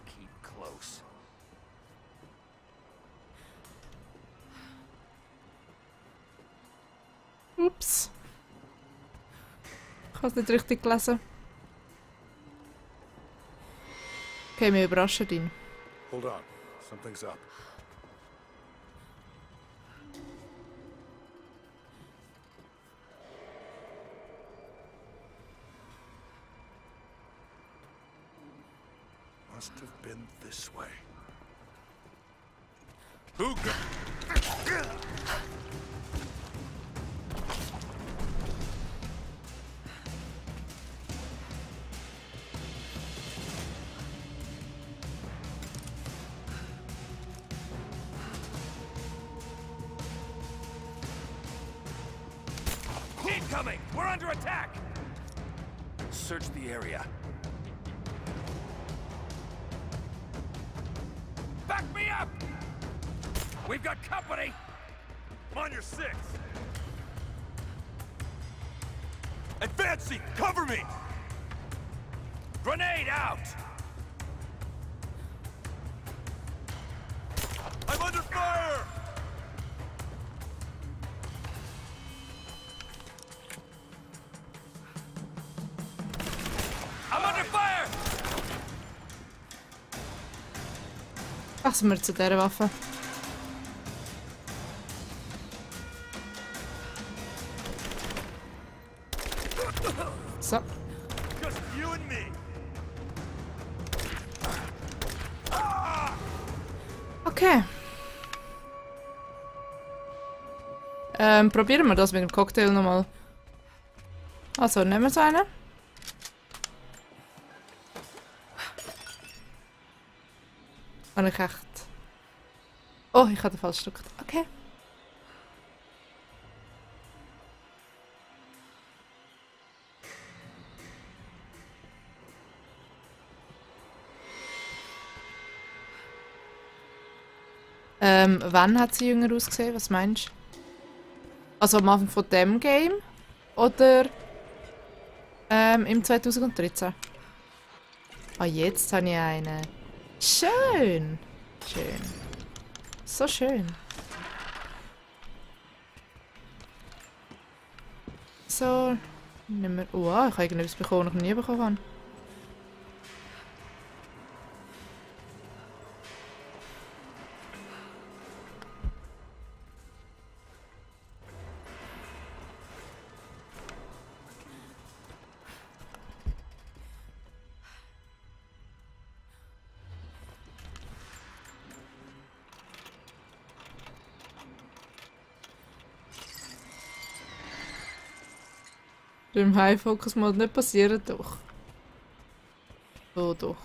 Keep close. Ups. Ich habe es nicht richtig gelesen. Okay, wir überraschen ihn. Hold on. Something's up. Must have been this way. Who got... Incoming! We're under attack! Search the area. Back me up! We've got company! On your six! Advancing! Cover me! Grenade out! I'm under fire! I'm under fire! Passen wir zu dieser Waffe. So. Just you and me. Okay. Probieren wir das mit dem Cocktail nochmal. Also, nehmen wir so einen. Habe ich echt... Oh, ich habe den falsch gedrückt. Okay. Wann hat sie jünger ausgesehen? Was meinst du? Also am Anfang von dem Game? Oder im 2013? Ah, jetzt habe ich einen. Schön! Schön. So schön. So. Nehmen wir... Oh, ich habe irgendetwas bekommen, das ich noch nie bekommen habe. Im High-Focus-Mode nicht passieren, doch. Oh, doch.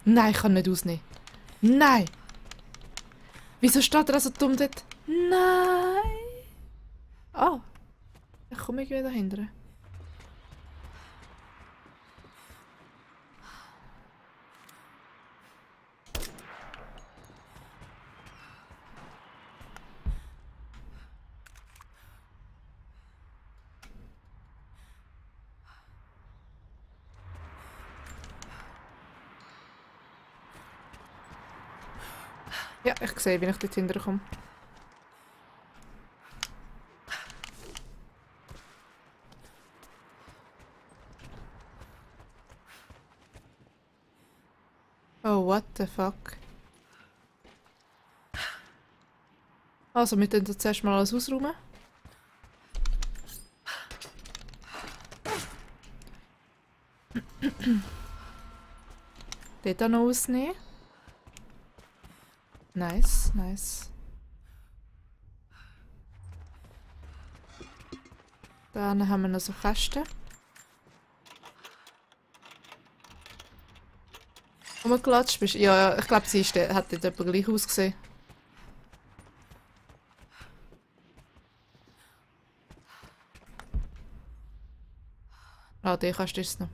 Nein, ich kann nicht ausnehmen. Nein! Wieso steht er so dumm dort? Nein! Oh. Ich komme irgendwie dahinter. Ja, ich sehe, wie ich dort hinterher komme. Oh, what the fuck? Also, wir tun jetzt erstmal alles ausräumen. Dort auch noch ausnehmen. Nice, nice. Dann haben wir noch so Kästen. Rumgelatscht bist? Ja, ich glaube, sie hat dort etwa gleich ausgesehen. Ah, den kannst du jetzt noch.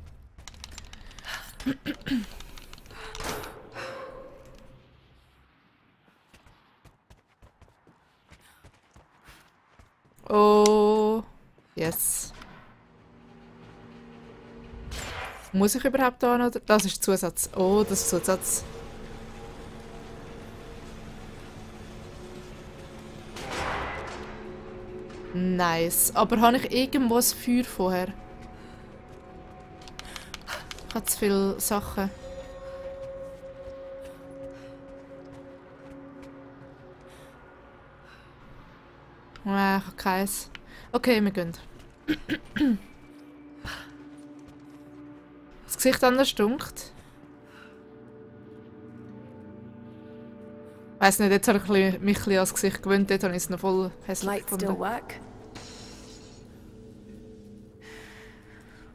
Oh, yes. Muss ich überhaupt da noch? Das ist Zusatz. Oh, das ist Zusatz. Nice. Aber habe ich irgendwo ein Feuer vorher? Ich habe zu viele Sachen. Ich habe keins. Okay, wir gehen. Das Gesicht anders dunkt. Ich weiss nicht, jetzt habe ich mich ein bisschen ans Gesicht gewöhnt, dort habe ich es noch voll hässlich Light still work?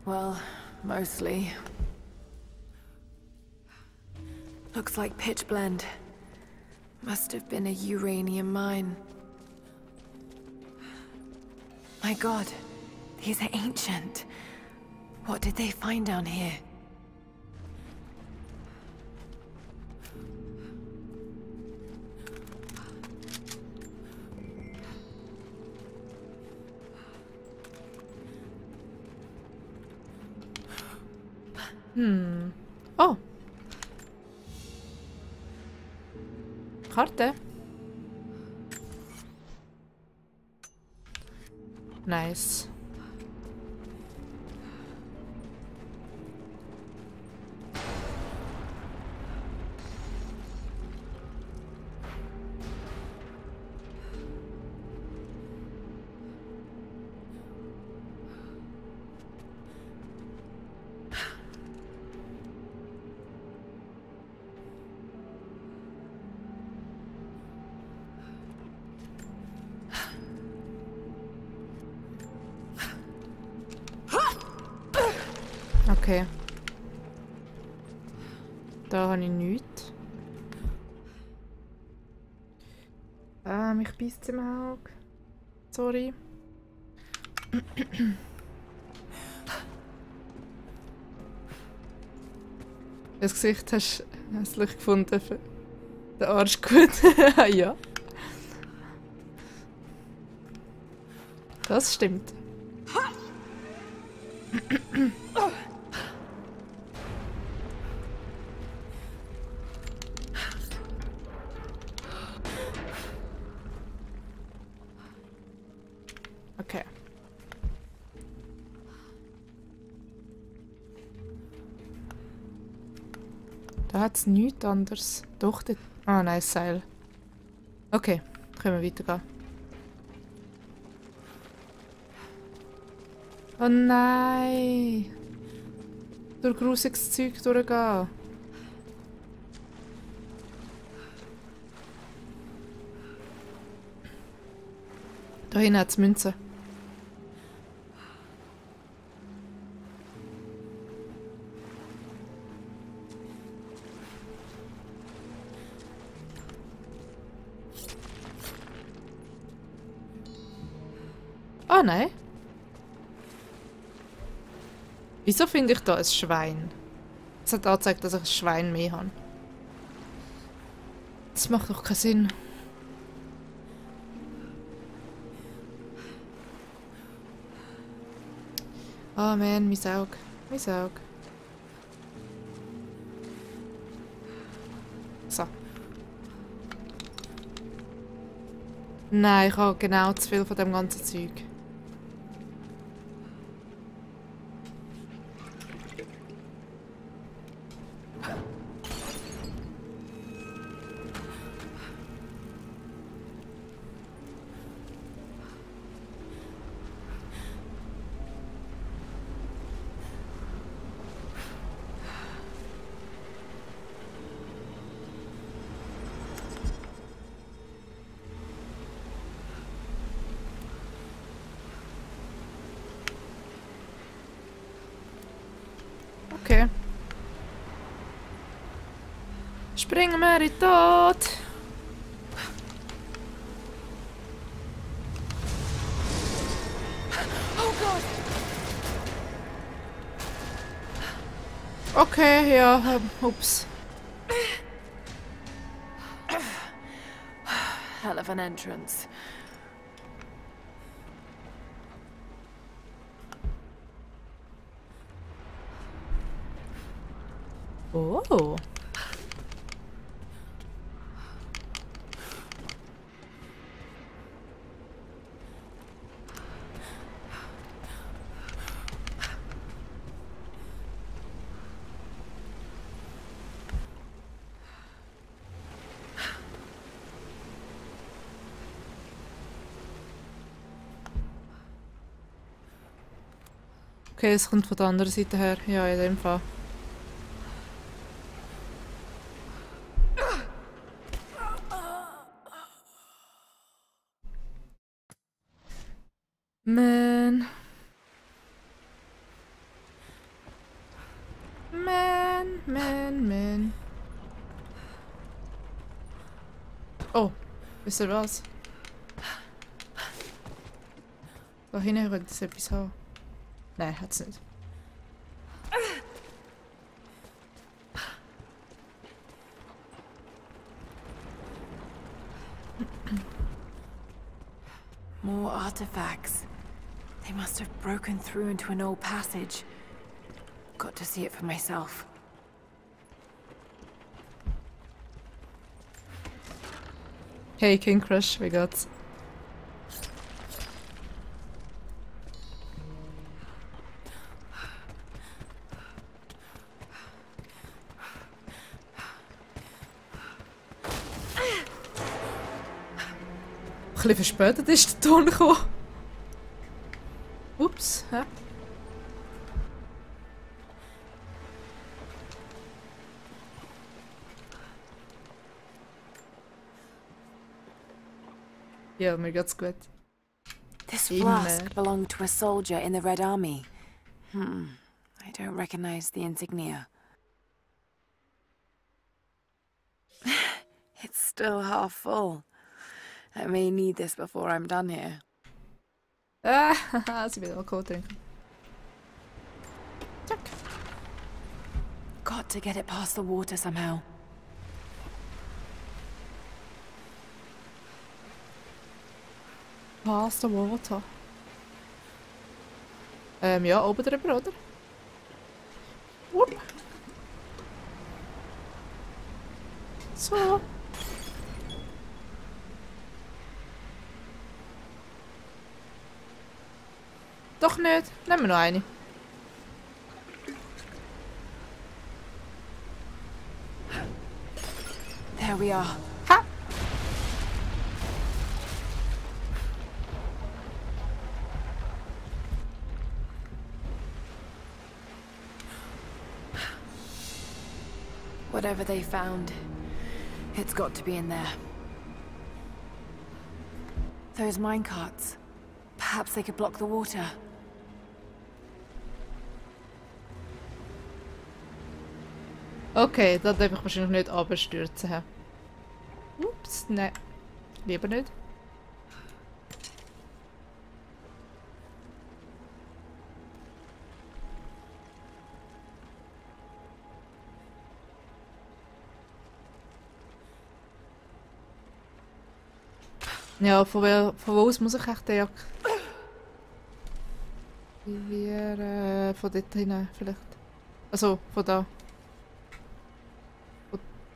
Well, mostly. Looks like pitch blende. Must have been a uranium mine. My God, these are ancient. What did they find down here? Oh. Karte. Nice. Okay. Da habe ich nichts. Mich beißt im Auge. Sorry. Das Gesicht hast du hässlich gefunden. Der Arsch gut. Ja. Das stimmt. Okay. Da hat es nichts anderes. Doch, dort. Ah, nein, Seil. Okay, können wir weitergehen. Oh nein! Durch grusiges Zeug durchgehen. Da hinten hat es Münzen. Ah nein. Wieso finde ich da ein Schwein? Es hat angezeigt, dass ich ein Schwein mehr habe. Das macht doch keinen Sinn. Oh man, mein Auge. Mein Auge. So. Nein, ich habe genau zu viel von dem ganzen Zeug. Okay. Springen wir in den Tod. Okay, ja, ups. Hell of an entrance. Oh. Okay, es kommt von der anderen Seite her. Ja, in dem Fall. Man. Man. Oh, wisst ihr was? Da hinten könnte es etwas haben. Nein, hat's nicht. More artifacts. They must have broken through into an old passage. Got to see it for myself. Hey, King Crush, wie geht's? Ein bisschen verspätet ist der Ton gekommen. Ups, hä? Ja, mir geht's gut. This flask belonged to a soldier in the Red Army. I don't recognize the insignia. It's still half full. I may need this before I'm done here. Ah, sie will Alkohol trinken. Zack. Got to get it past the water somehow. Past the water. Ja, oben drüber, oder? Wupp. So. Doch nicht. Nehmen wir noch eine. There we are. Ha! Whatever they found, it's got to be in there. Those minecarts. Perhaps they could block the water. Okay, das darf ich wahrscheinlich nicht abstürzen. Ups, nein. Lieber nicht. Ja, von wo aus muss ich echt den Jack? Von dort hinein vielleicht. Also, von da.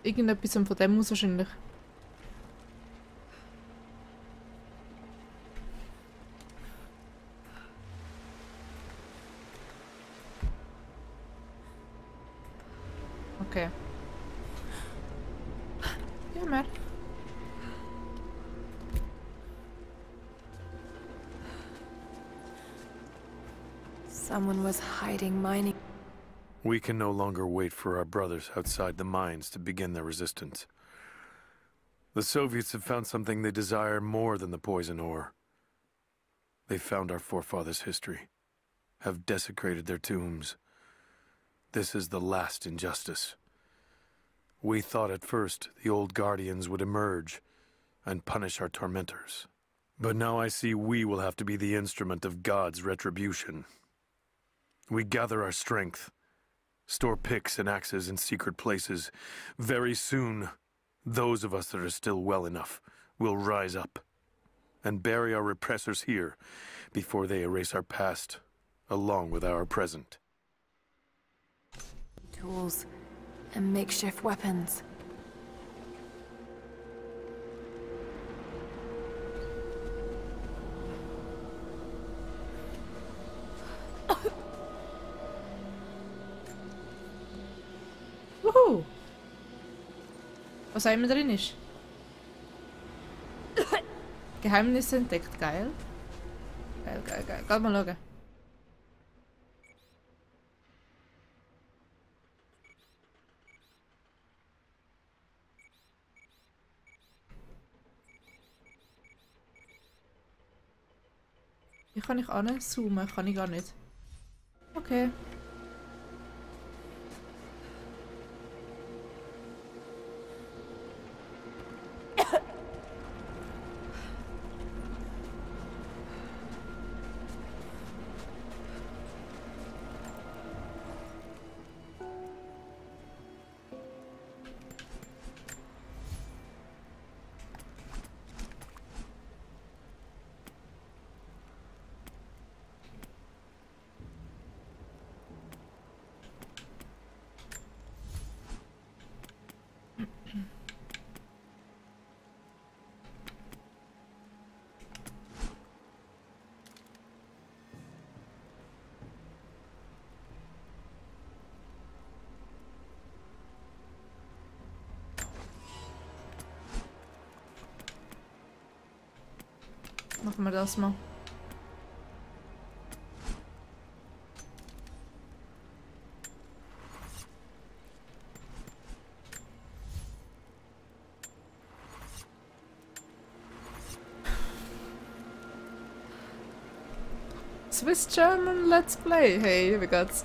Irgendetwas von dem aus wahrscheinlich. Okay. Ja, mehr. Someone was hiding mining. We can no longer wait for our brothers outside the mines to begin their resistance. The Soviets have found something they desire more than the poison ore. They've found our forefathers' history, have desecrated their tombs. this is the last injustice. We thought at first the old Guardians would emerge and punish our tormentors. But now I see we will have to be the instrument of God's retribution. We gather our strength, store picks and axes in secret places. Very soon, those of us that are still well enough will rise up and bury our repressors here before they erase our past along with our present. Tools and makeshift weapons. Wuhu! Was auch immer drin ist. Geheimnisse entdeckt, geil. Geil, geil, geil. Geh mal schauen. Wie kann ich anzoomen? Kann ich gar nicht. Okay. Machen wir das mal. Swiss German Let's Play. Hey, wie geht's?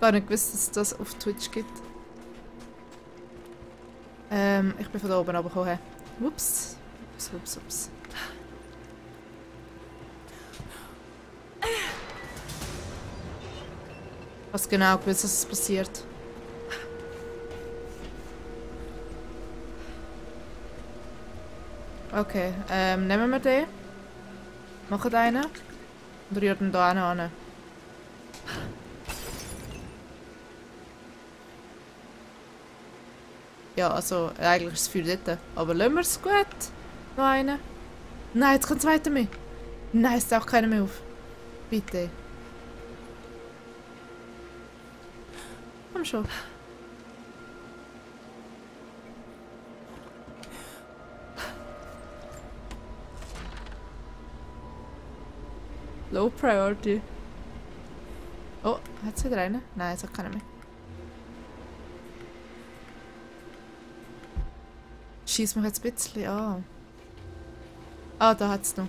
Gar nicht gewusst, dass es das auf Twitch gibt. Ich bin von da oben runtergekommen. Ups. Ups. Was genau gewusst, dass es passiert? Okay, nehmen wir den. Machen einen. Und rühren da hin. Ja, also eigentlich ist es für dort. Aber lassen wir es gut. Noch einen. Nein, jetzt kommt es weiter mehr. Nein, es taucht keiner mehr auf. Bitte. Komm schon. Low Priority. Oh, hat es wieder einen? Nein, es hat keinen mehr. Schieß mich jetzt ein bisschen an. Ah, da hat es noch.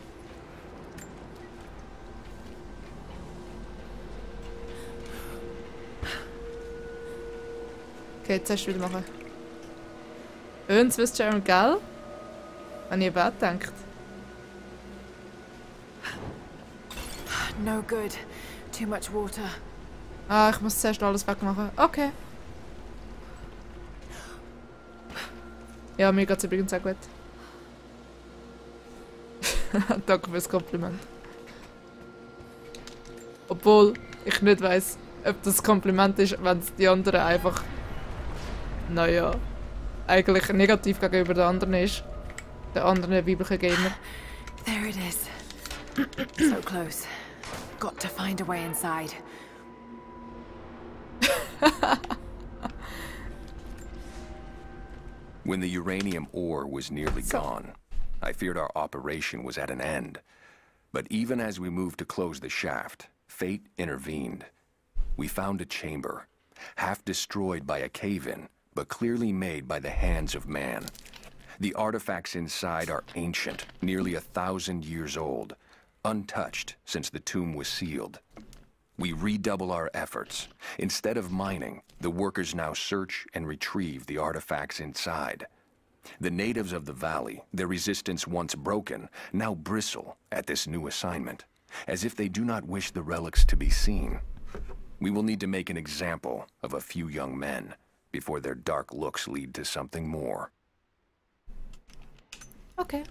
Okay, jetzt hast du wieder machen. Und Swiss German, gell? Habe ich eben auch gedacht. No good. Too much water. Ah, ich muss zuerst alles wegmachen. Okay. Ja, mir geht's übrigens auch gut. Danke fürs Kompliment. Obwohl ich nicht weiss, ob das Kompliment ist, wenn es die anderen einfach, naja, eigentlich negativ gegenüber den anderen ist. Den anderen weiblichen Gamer. There it is. So close. Got to find a way inside. When the uranium ore was nearly gone, I feared our operation was at an end. But even as we moved to close the shaft, fate intervened. We found a chamber, half destroyed by a cave-in, but clearly made by the hands of man. The artifacts inside are ancient, nearly 1,000 years old. untouched since the tomb was sealed. We redouble our efforts. Instead of mining, the workers now search and retrieve the artifacts inside. The natives of the valley, their resistance once broken, now bristle at this new assignment, as if they do not wish the relics to be seen. We will need to make an example of a few young men before their dark looks lead to something more. Okay.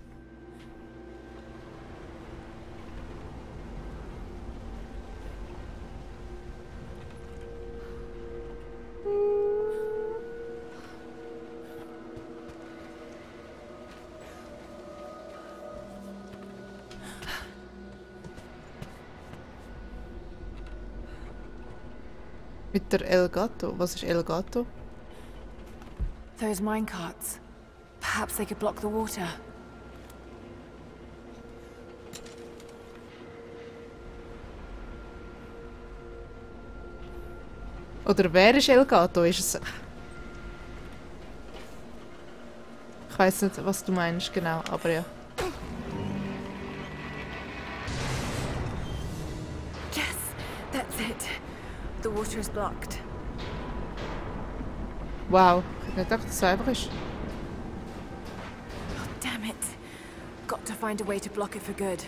Mit der Elgato. Was ist Elgato? Those minecarts. Perhaps they could block the water. Oder wer ist Elgato? Ist es... Ich weiss nicht, was du meinst, genau, aber ja. Yes, that's it. The water is blocked. Wow, ich hätte nicht gedacht, dass es so einfach ist. Oh, damn it. Got to find a way to block it for good.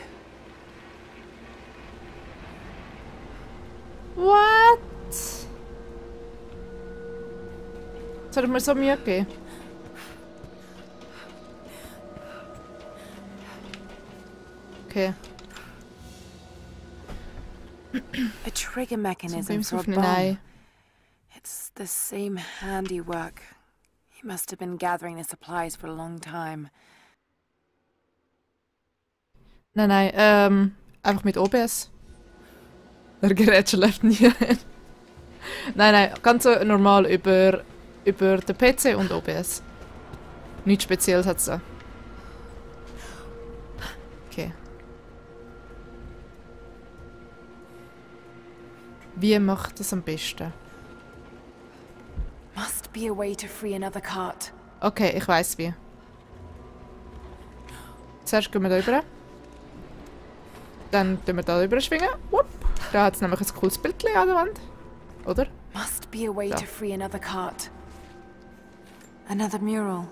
What? Das hat mir so Mühe gegeben. Okay. A trigger mechanism for a bomb. It's the same handiwork. He must have been gathering the supplies for a long time. Nein, einfach mit OBS. Der Gerät läuft nie. Nein, ganz so normal über den PC und OBS. Nichts Spezielles hat es da. Okay. Wie macht das am besten? Must be a way to free another cart. Okay, ich weiss wie. Zuerst gehen wir da rüber. Dann tun wir da rüber schwingen. Da hat es nämlich ein cooles Bild an der Wand. Oder? Must be a way to free another cart. Another mural.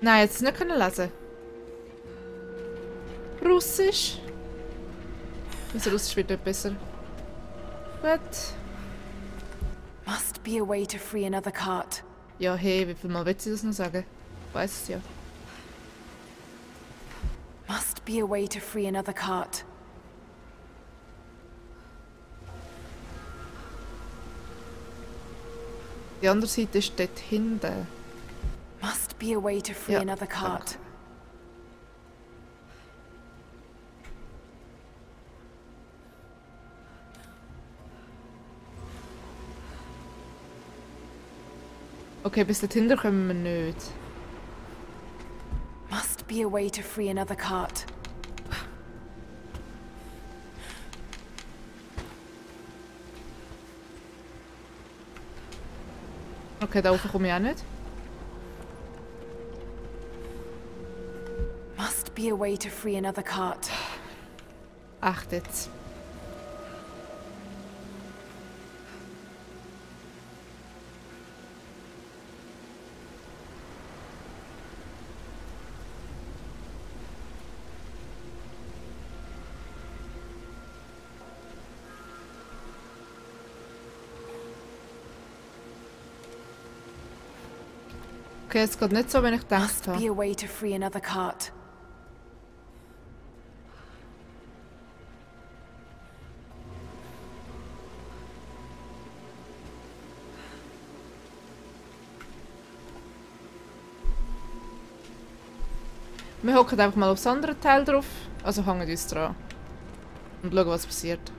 Nein, jetzt nicht können lesen. Russisch. Also Russisch wird nicht besser. Gut. Must be a way to free another cart. Ja, hey, wie viel Mal will sie das noch sagen? Ich weiss es ja. Must be a way to free another cart. Die andere Seite ist dort hinten. Must be a way to free another cart. Okay, bis dorthin kommen wir nicht. Must be a way to free another cart. Okay, da oben komme ich auch nicht. Must be a way to free another cart. Ach, jetzt. Okay, es geht nicht so, wenn ich gedacht Must be habe. a way to free another cart. Wir hocken einfach mal aufs andere Teil drauf, also hängen uns dran. Und schauen, was passiert.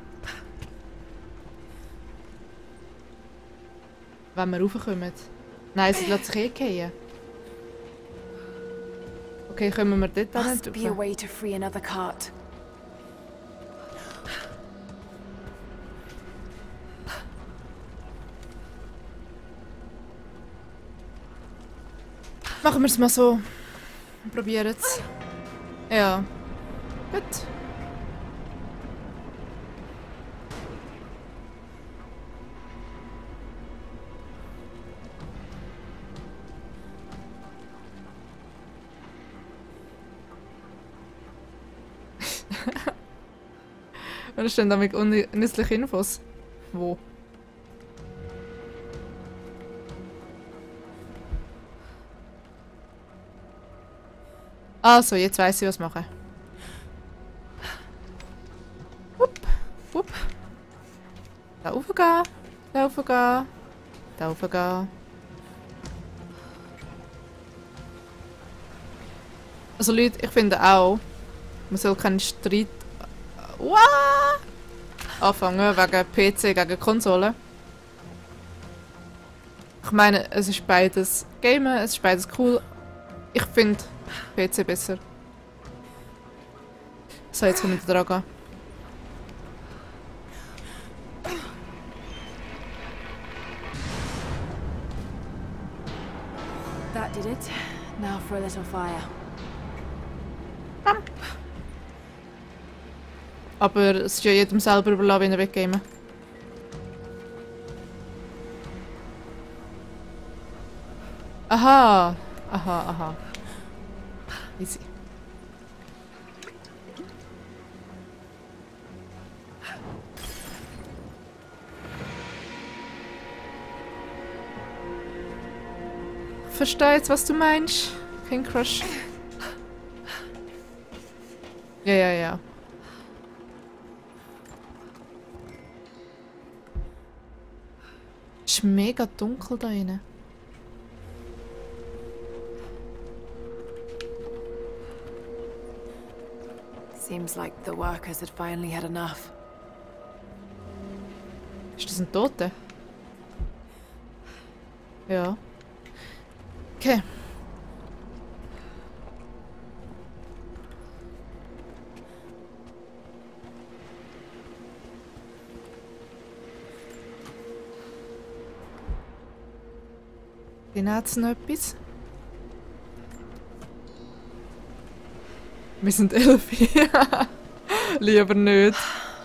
Wenn wir raufkommen. Nein, sie lässt sich eh fallen. Okay, kommen wir dort an. Must be a way to free another cart. Machen wir es mal so. Probieren es. Ja. Gut. Und es stehen damit unnützliche Infos. Wo? Also, jetzt weiss ich, was machen. Wupp, wupp. Da raufgehen, da raufgehen, da raufgehen. Also Leute, ich finde auch, man soll keinen Streit anfangen wegen PC gegen Konsole. Ich meine, es ist beides Gamen, es ist beides cool. Ich finde PC besser. So, jetzt können wir da dran gehen. That did it. Now for a little fire. Aber es ist ja jedem selber überlassen, wenn er weggamen. Aha. Aha, aha. Easy. Ich verstehe jetzt, was du meinst. Kein Crush. Ja, ja, ja. Es ist mega dunkel da drinnen. Seems like the workers had finally had enough. Ist das ein Toter? Ja. Okay. Dann hat es noch etwas. Wir sind 11. Lieber nicht.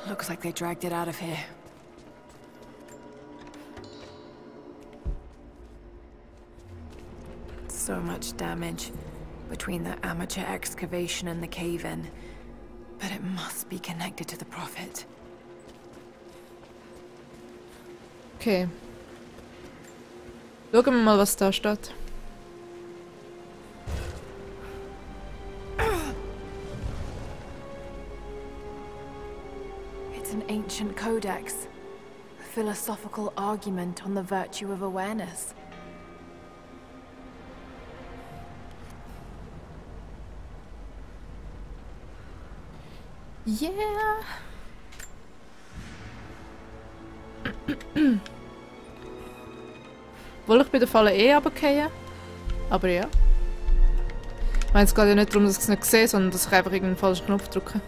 Looks like they dragged it out of here. So much damage between the amateur excavation and the cave-in. But it must be connected to the Prophet. Okay. Schauen wir mal, was da steht. It's an ancient codex. A philosophical argument on the virtue of awareness. Yeah. Wohl ich bei der Falle runterfallen. Aber ja. Ich meine, es geht ja nicht darum, dass ich es nicht sehe, sondern dass ich einfach irgendeinen falschen Knopf drücke.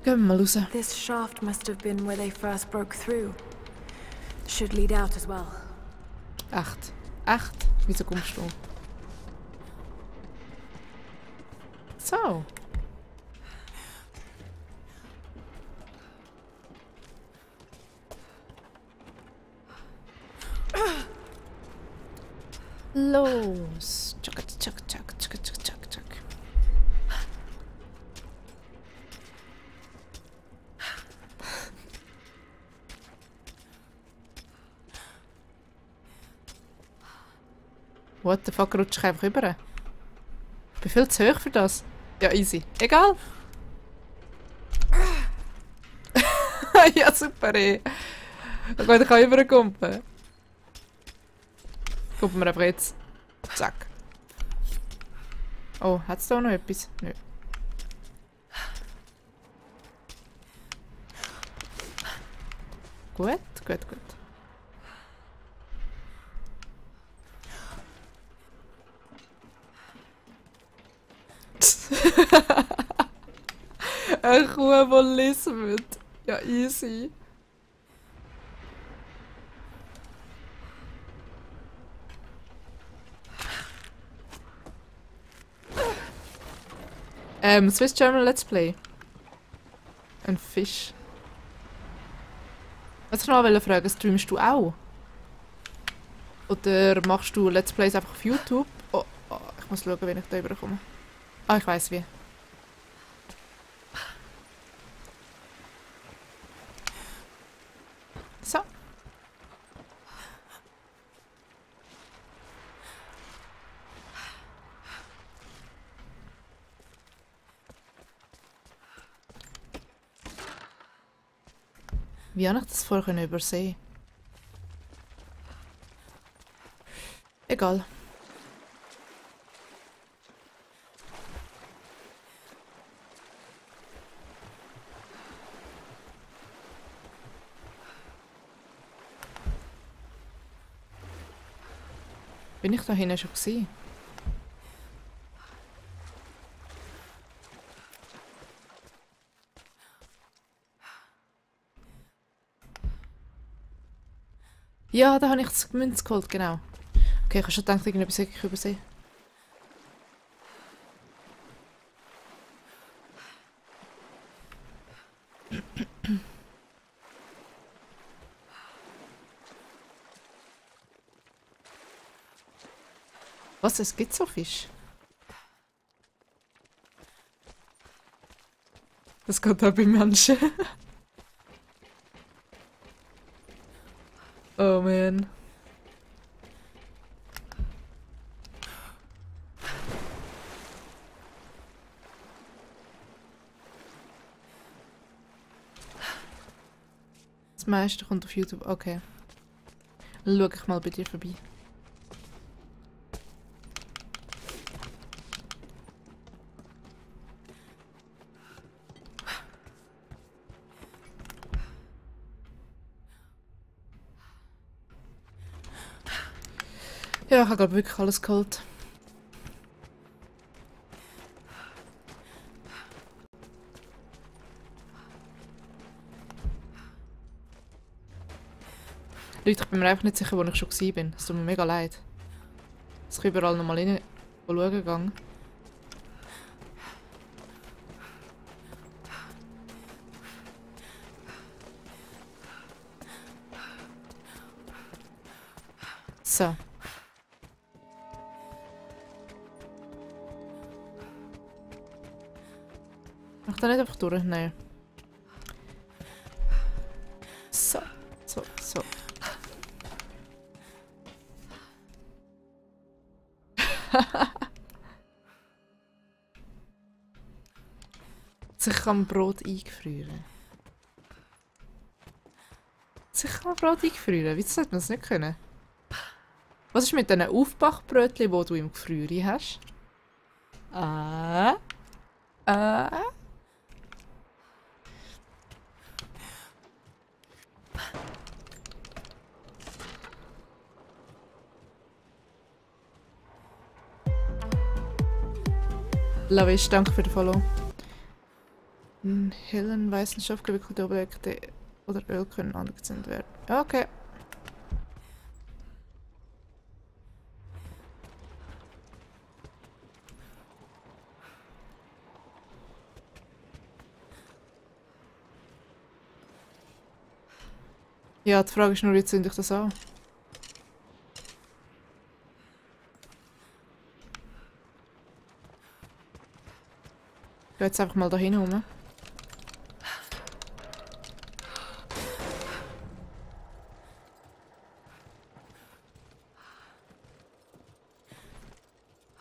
Gehen wir mal raus. This shaft must have been where they first broke through. Should lead out as well. Echt? Echt? Wieso kommst du? So. Los. Tschak, tschak, tschak, tschak, tschak, tschak, tschak. What the fuck, rutsche ich einfach rüber? Ich bin viel zu hoch für das. Ja, easy. Egal. Ja, super, ey. Dann kann ich rüberkumpen. Gucken wir einfach jetzt. Zack. Oh, hat es da noch etwas? Nö. Gut, gut, gut. Eine Kuh, die lismet. Ja, easy. Swiss German Let's Play. Ein Fisch. Was ich noch fragen, streamst du auch? Oder machst du Let's Plays einfach auf YouTube? Oh, ich muss schauen, wenn ich da überkomme. Ah, ich weiss wie. So. Wie habe ich das vorher übersehen? Egal. Bin ich da hinten schon gewesen? Ja, da habe ich das Münz geholt, genau. Okay, ich habe schon gedacht, irgendetwas hätte ich übersehen. Was? Es gibt so Fisch? Das geht auch bei Menschen. Oh man. Das meiste kommt auf YouTube. Okay. Dann schaue ich mal bei dir vorbei. Ja, ich habe glaube wirklich alles geholt. Leute, ich bin mir einfach nicht sicher, wo ich schon war. Es tut mir mega leid. Dass ich überall nochmal rein schauen gegangen. So. Mach da nicht einfach durch, nein. So, so, so. Sich kann Brot eingefrieren. Sich kann Brot eingefrieren? Wieso sollte man das nicht können? Was ist mit diesen Aufbackbrötchen, die du im Gefrier hast? Lavish, danke für den Follow. In hellen weißen Stoff gewickelte Objekte oder Öl können angezündet werden. Okay. Ja, die Frage ist nur, wie zünde ich das an? Ich gehe jetzt einfach mal da hin rum.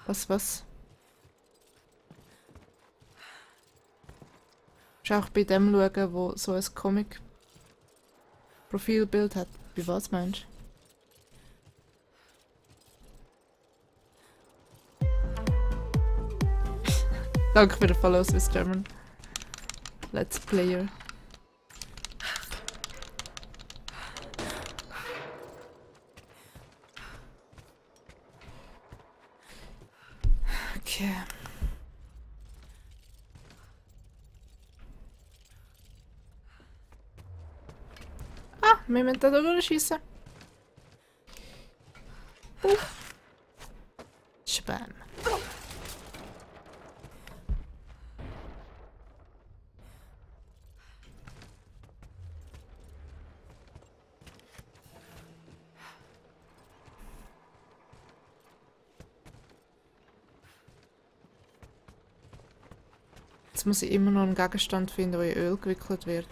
Was? Ich muss auch bei dem schauen, wo so ein Comic-Profilbild hat. Bei was meinst du? Danke für den Follow, Swiss German. Let's Player. Okay. Ah, wir müssen da durchschiessen. Spam. Jetzt muss ich immer noch einen Gegenstand finden, der in Öl gewickelt wird.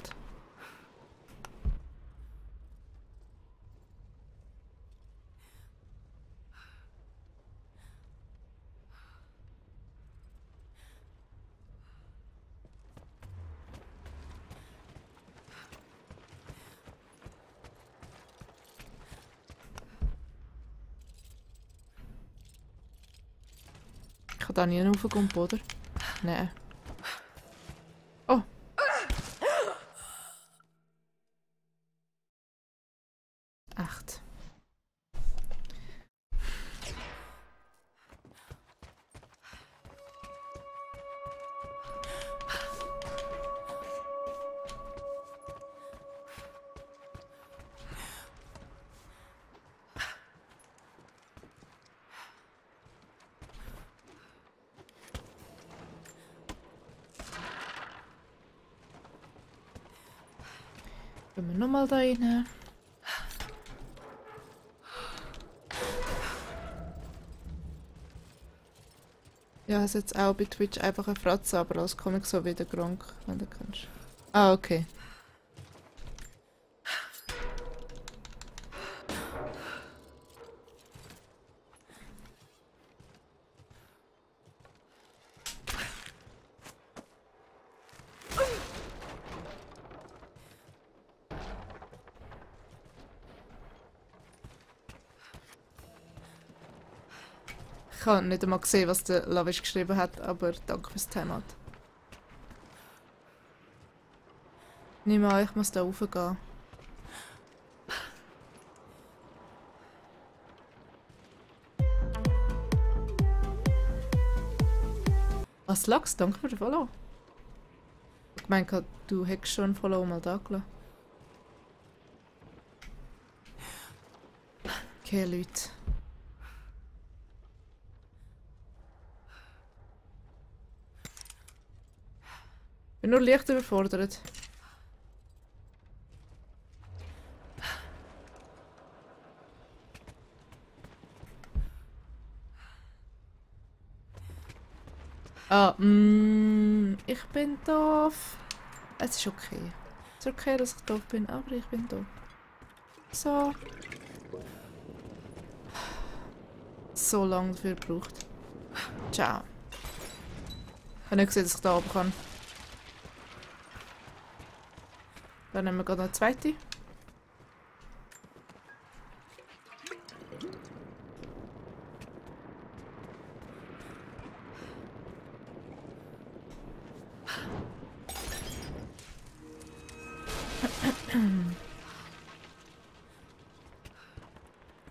Ich kann da nie raufkommen, oder? Nein. Oh! Echt. Gehen wir nochmal da rein. Ja, es jetzt auch bei Twitch einfach eine Fratze, aber als Comic so wie der Gronk, wenn du kannst. Ah, okay. Ich habe nicht einmal gesehen, was der Lavish geschrieben hat, aber danke fürs Timeout. Ich nehme an, ich muss da raufgehen. Was lag's? Danke für den Follow. Ich meine, du hättest schon einen Follow mal da gelassen. Okay, Leute. Ich bin nur leicht überfordert. Ah, ich bin doof. Es ist okay. Es ist okay, dass ich doof bin, aber ich bin doof. So. So lange dafür gebraucht. Ciao. Ich habe nicht gesehen, dass ich da oben kann. Dann nehmen wir gerade noch eine zweite.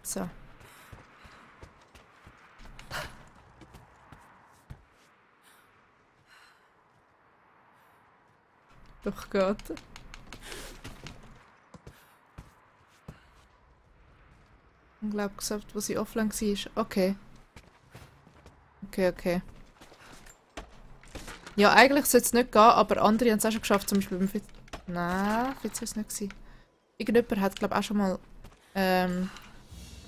So. Doch geht. Ich glaube gesagt, wo sie offline war. Okay. Okay. Ja, eigentlich sollte es nicht gehen, aber andere haben es auch schon geschafft, zum Beispiel beim Fitz. Nein, Fitz war es nicht gewesen. Irgendjemand hat, glaube ich, auch schon mal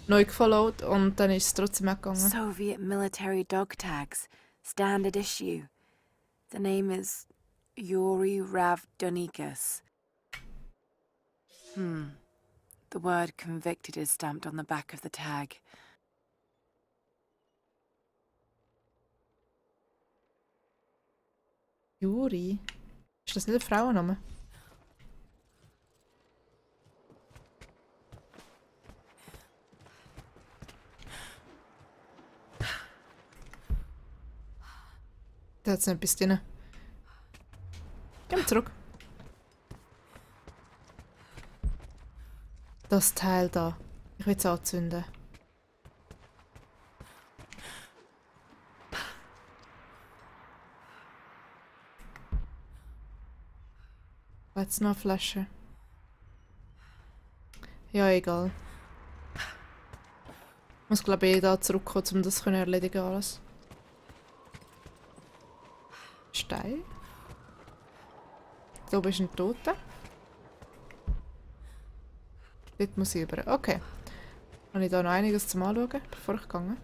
neu gefollowt und dann ist es trotzdem weggegangen. Soviet military dog tags. Standard issue. The name is Yuri Ravdonikas. The word convicted is stamped on the back of the tag. Juri? Ist das nicht ein Frauenname? Da hat es noch etwas drin. Gehen wir zurück. Das Teil da. Ich will es anzünden. Jetzt noch eine Flasche. Ja, egal. Ich muss glaube ich da zurückkommen, um das zu erledigen alles. Stein. Da oben ist ein Toter. Dort muss ich über. Okay. Habe ich da noch einiges zum Anschauen, bevor ich gehe?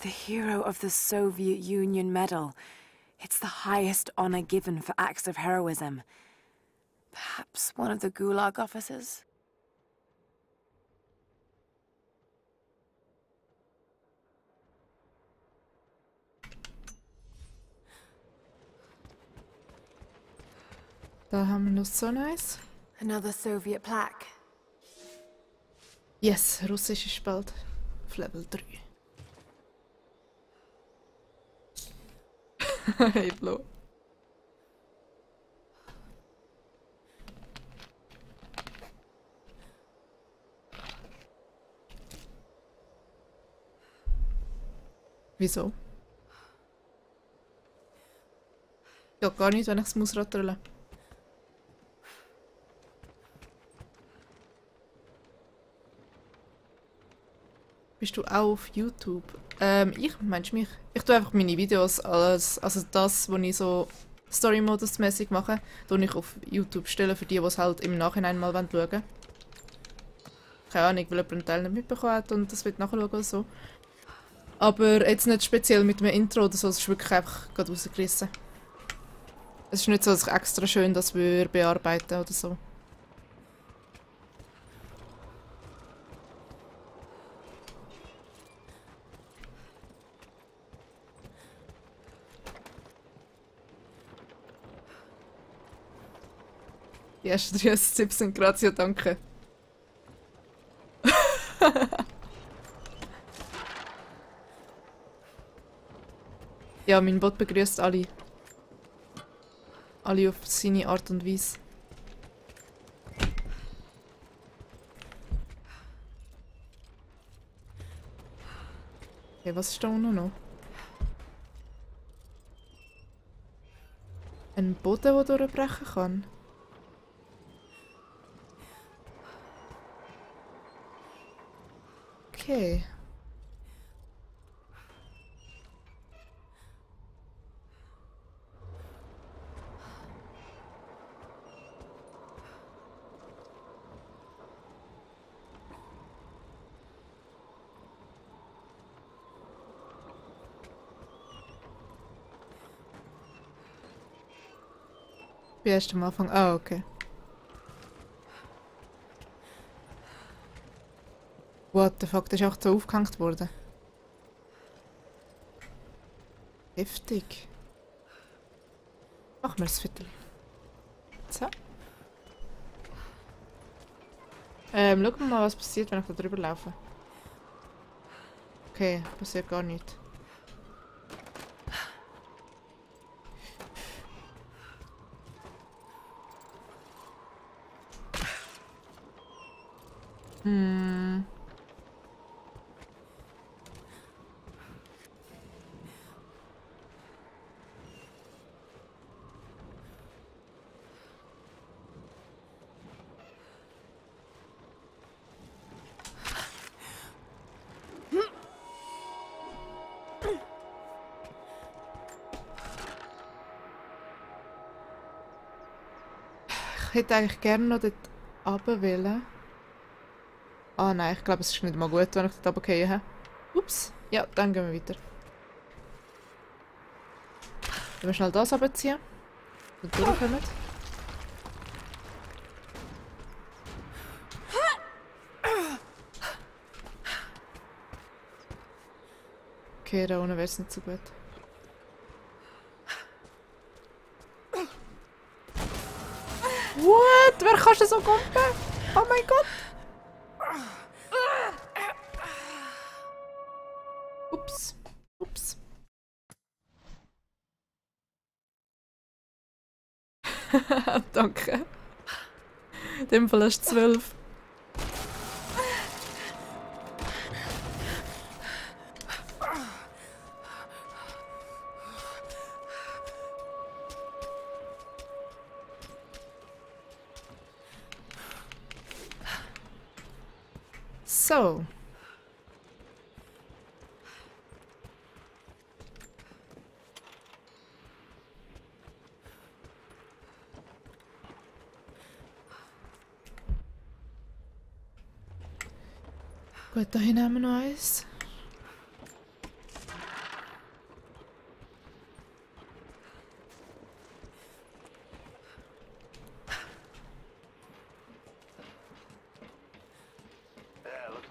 The Hero of the Soviet Union Medal. It's the highest honor given for acts of heroism. Perhaps one of the Gulag officers? Da haben wir noch so nice. Another Soviet plaque. Yes, Russisch ist bald auf Level 3. Hey, Flo. Wieso? Ja, gar nicht, wenn ich das Mausrad drücke. Bist du auch auf YouTube? Meinst du mich? Ich tue einfach meine Videos als, also das, was ich so Story-Modus-mäßig mache, tue ich auf YouTube stellen für die es halt im Nachhinein mal schauen wollen. Keine Ahnung, weil jemand einen Teil nicht mitbekommen hat und das wird nachschauen oder so. Aber jetzt nicht speziell mit einem Intro oder so, es ist wirklich einfach gerade rausgerissen. Es ist nicht so, dass ich extra schön das bearbeiten oder so. Die ersten 30 Tipps sind gratis, ja, danke. Ja, mein Bot begrüßt alle. Alle auf seine Art und Weise. Okay, was ist da unten noch? Ein Boden, der durchbrechen kann? Okay. Wie erst am Anfang? Ah, okay. What the fuck, das ist auch so aufgehängt worden. Heftig. Machen wir das Viertel. So. Schauen wir mal, was passiert, wenn ich da drüber laufe. Okay, passiert gar nichts. Ich hätte eigentlich gerne noch dort runter wollen. Ah nein, ich glaube, es ist nicht mal gut, wenn ich dort runtergehe. Ups. Ja, dann gehen wir weiter. Wenn wir schnell das runterziehen. Und durchkommen. Okay, da unten wäre es nicht so gut. What? Wer kannst du so kumpen? Oh mein Gott! Ups. Ups. Danke. In dem Fall hast du 12. So. Gut, da hinten haben wir noch eins.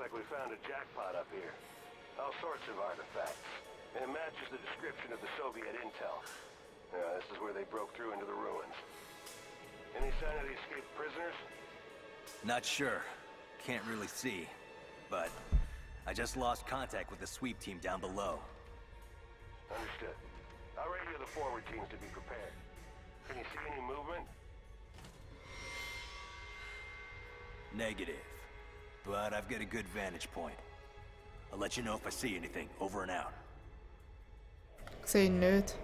like we found a jackpot up here. All sorts of artifacts. And it matches the description of the Soviet intel. This is where they broke through into the ruins. Any sign of the escaped prisoners? Not sure. Can't really see. But I just lost contact with the sweep team down below. Understood. I'll radio the forward teams to be prepared. Can you see any movement? Negative. But I've got a good vantage point. I'll let you know if I see anything. Over and out. Ich sehe ihn nicht.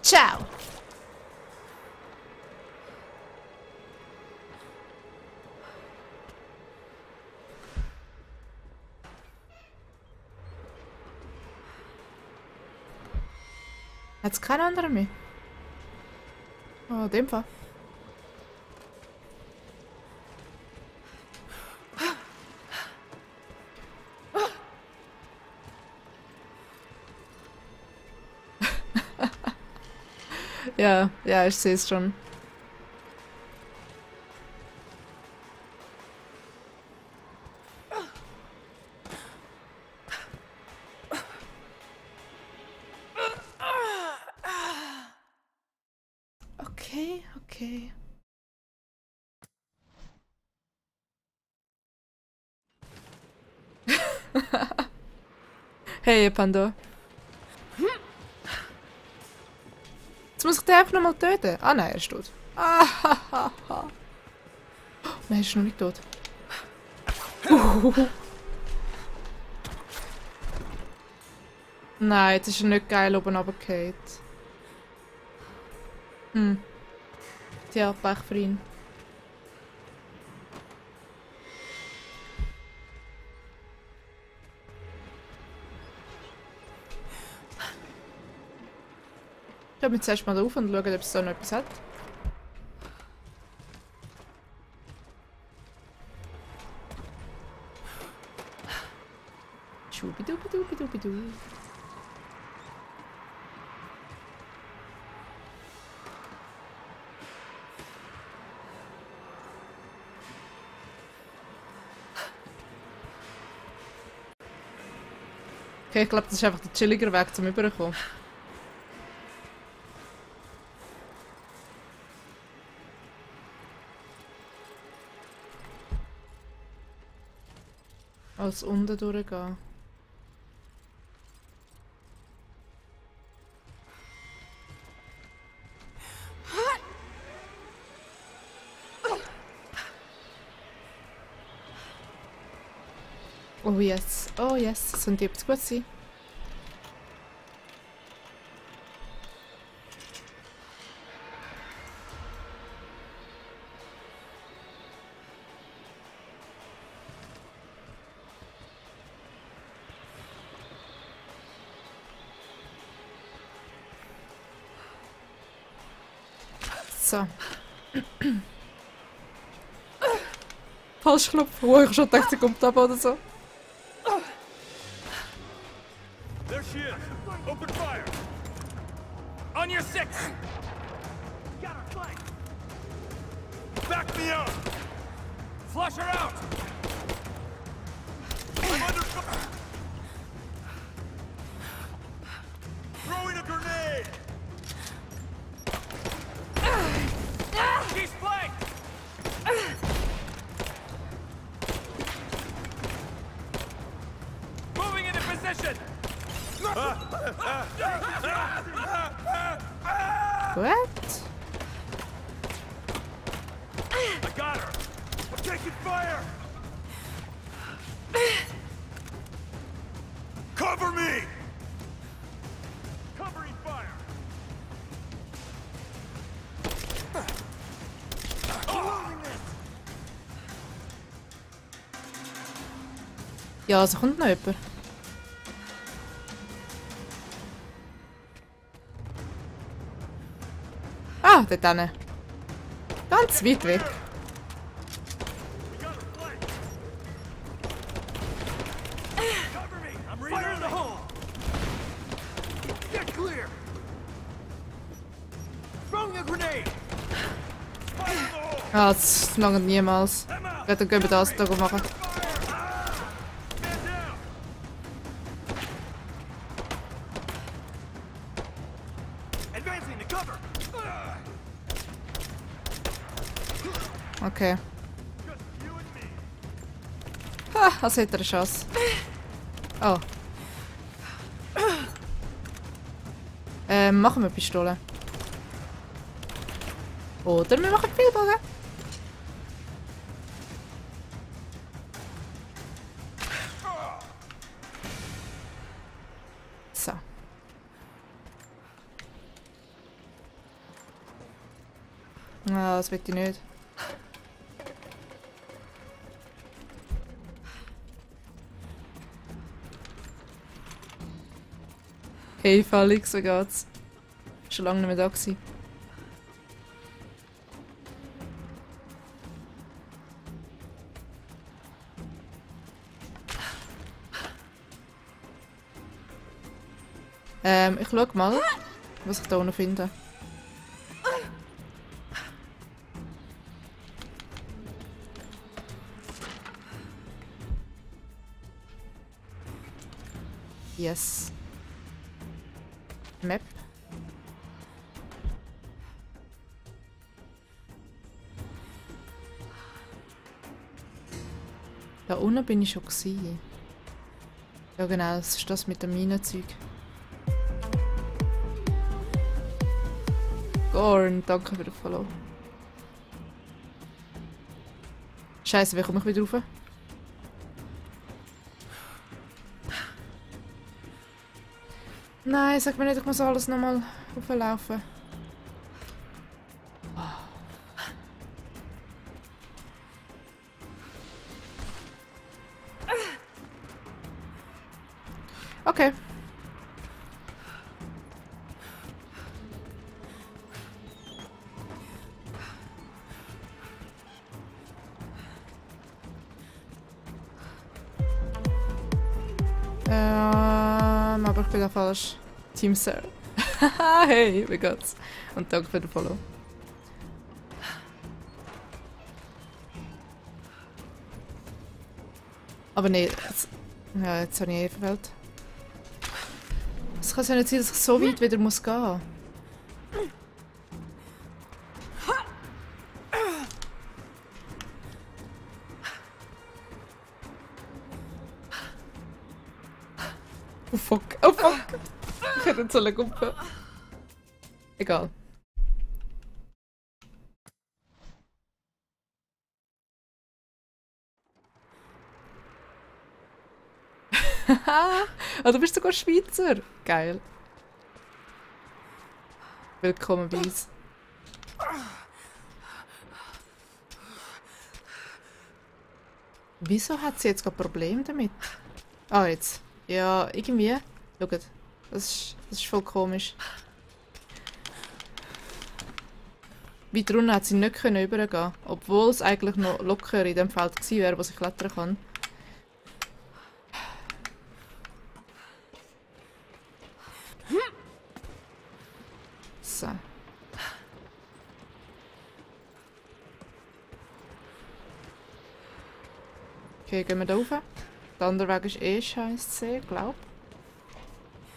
Ciao. Hat's kein anderer mehr? Oh, in dem Fall. Ja, ich sehe es schon. Okay. Hey, Pandora. Jetzt muss ich den einfach nochmal töten. Ah nein, er ist tot. Nein, er ist noch nicht tot. Nein, jetzt ist er nicht geil oben runtergefallen. Tja, Pech für ihn. Ich habe mich zuerst mal drauf und schauen, ob es da noch etwas hat. Schubidubidubidubidu. Okay, ich glaube, das ist einfach der chilliger Weg zum Überkommen. Als unten durchgehen. Oh yes, das könnte etwas gut sein. So. Falsch Knopf. Oh, ich schon gedacht, sie kommt ab oder so. There she is. Open fire. On your six. Got her flanked. Back me up. Flush her out. I'm under fire. Throwing a grenade. She's flanked. Moving into position. What? I got her. I'm taking fire. Cover me. Covering fire. Ja, also kommt noch jemand. Ah, dort hinten. Ganz weit weg. Ah, das langt niemals. Ja, dann gehen wir das da machen. Okay. Ah, also hat er eine Chance. Oh. Machen wir Pistole. Oder wir machen Pfeilbogen. So. Ah, das will ich nicht. Hey Felix, wie geht's? Schon lange nicht mehr da gewesen. Ich schau mal, was ich da unten finde. Yes. Map. Da unten bin ich schon gewesen. Ja genau, das ist das mit dem Minenzeug. Gorn, danke für den Follow. Scheiße, wie komme ich wieder rauf? Nein, sag mir nicht, ich muss alles nochmal hochlaufen. Okay. Aber ich bin da falsch. Team Sir. Hey, wie geht's? Und danke für den Follow. Aber nee, ja, jetzt habe ich verfehlt. Es kann ja nicht sein, dass ich so weit wieder muss gehen. Oh fuck, oh fuck! Ich hätte jetzt sollen gucken. Egal. Oh, du bist sogar Schweizer! Geil. Willkommen bei uns. Wieso hat sie jetzt gerade Probleme damit? Ah, jetzt. Ja, irgendwie. Schaut. Das ist voll komisch. Weiter unten hat sie nicht übergehen, obwohl es eigentlich noch locker in dem Feld gewesen wäre, wo sie klettern kann. So. Okay, gehen wir da rauf. Der andere Weg ist eh scheiße, glaub.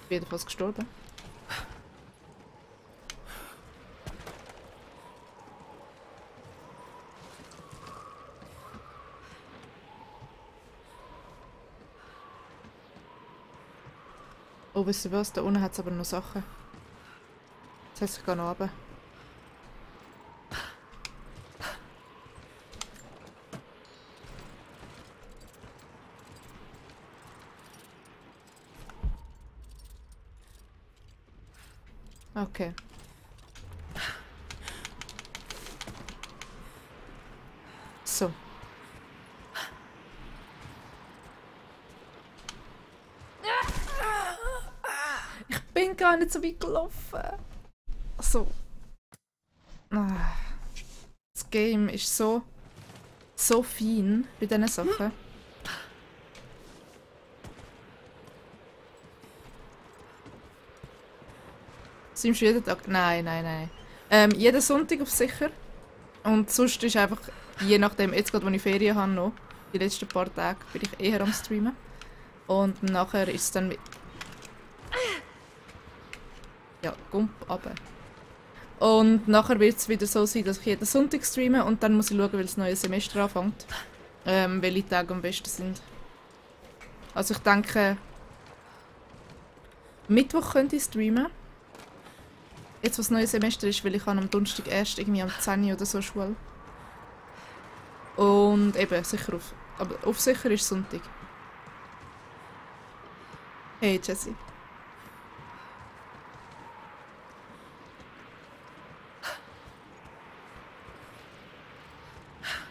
Ich bin jedenfalls gestorben. Oh, wisst ihr was? Da unten hat es aber noch Sachen. Das heißt, ich gehe noch runter. Okay. So. Ich bin gar nicht so weit gelaufen. So. Das Game ist so fein bei diesen Sachen. Streamst du jeden Tag? Nein. Jeden Sonntag auf sicher. Und sonst ist einfach, je nachdem, jetzt gerade, wo ich Ferien habe noch, die letzten paar Tage, bin ich eher am Streamen. Und nachher ist es dann mit... Ja, Gump runter. Und nachher wird es wieder so sein, dass ich jeden Sonntag streame und dann muss ich schauen, weil das neue Semester anfängt, welche Tage am besten sind. Also ich denke, Mittwoch könnte ich streamen. Jetzt, was das neue Semester ist, weil ich am Donnerstag erst irgendwie am 10 Uhr oder so Schule. Und eben, sicher auf sicher ist Sonntag. Hey Jessie.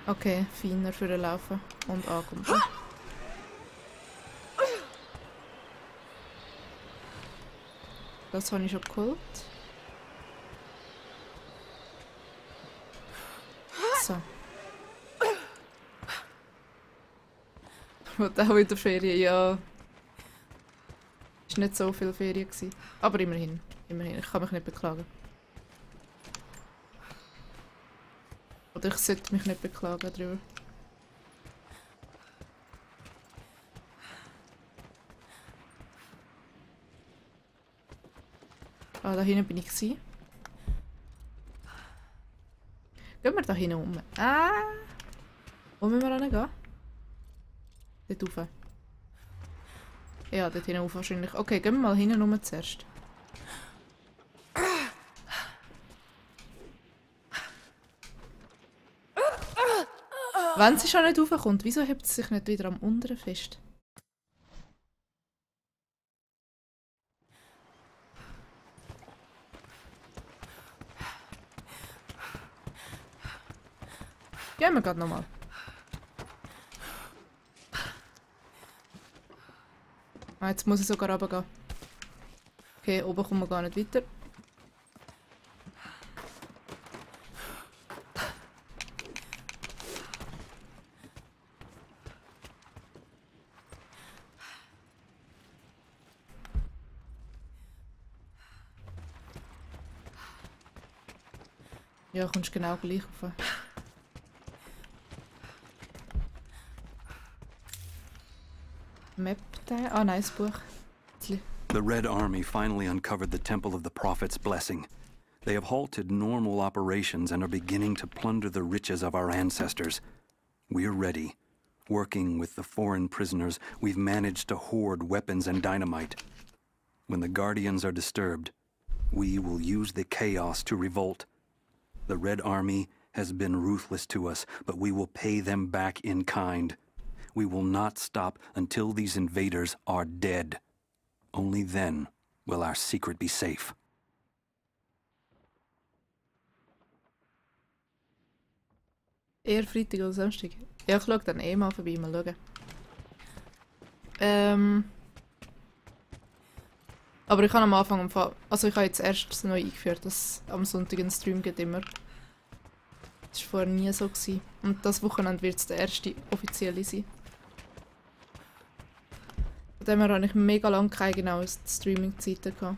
Okay, feiner für den Laufen und ankommen. Das habe ich schon geholt. So. Und auch in der Ferien, ja. Es war nicht so viel Ferien gewesen. Aber immerhin. Ich kann mich nicht beklagen. Oder ich sollte mich nicht beklagen darüber. Ah, da hinten bin ich gewesen. Gehen wir da hinten rum. Wo müssen wir hingehen? Dort rauf. Ja, dort hinten rauf wahrscheinlich. Okay, gehen wir mal hinten rum zuerst. Wenn sie schon nicht raufkommt, wieso hebt sie sich nicht wieder am unteren fest? Gehen wir gerade nochmal. Jetzt muss ich sogar runtergehen. Okay, oben kommen wir gar nicht weiter. Ja, kommst genau gleich rauf. Map da? Ah, nice Buch. The Red Army finally uncovered the Temple of the Prophet's Blessing. They have halted normal operations and are beginning to plunder the riches of our ancestors. We're ready. Working with the foreign prisoners, we've managed to hoard weapons and dynamite. When the Guardians are disturbed, we will use the chaos to revolt. The Red Army has been ruthless to us, but we will pay them back in kind. We will not stop until these invaders are dead. Only then will our secret be safe. Eher Freitag oder Samstag? Ja, ich schaue dann eh mal vorbei, mal schauen. Aber ich habe am Anfang, also ich habe jetzt erst neu eingeführt, dass am Sonntag ein Stream geht immer. Das war vorher nie so gewesen. Und das Wochenende wird es der erste offizielle sein. Von dem her habe ich mega lange keine genauen Streaming-Zeiten gehabt.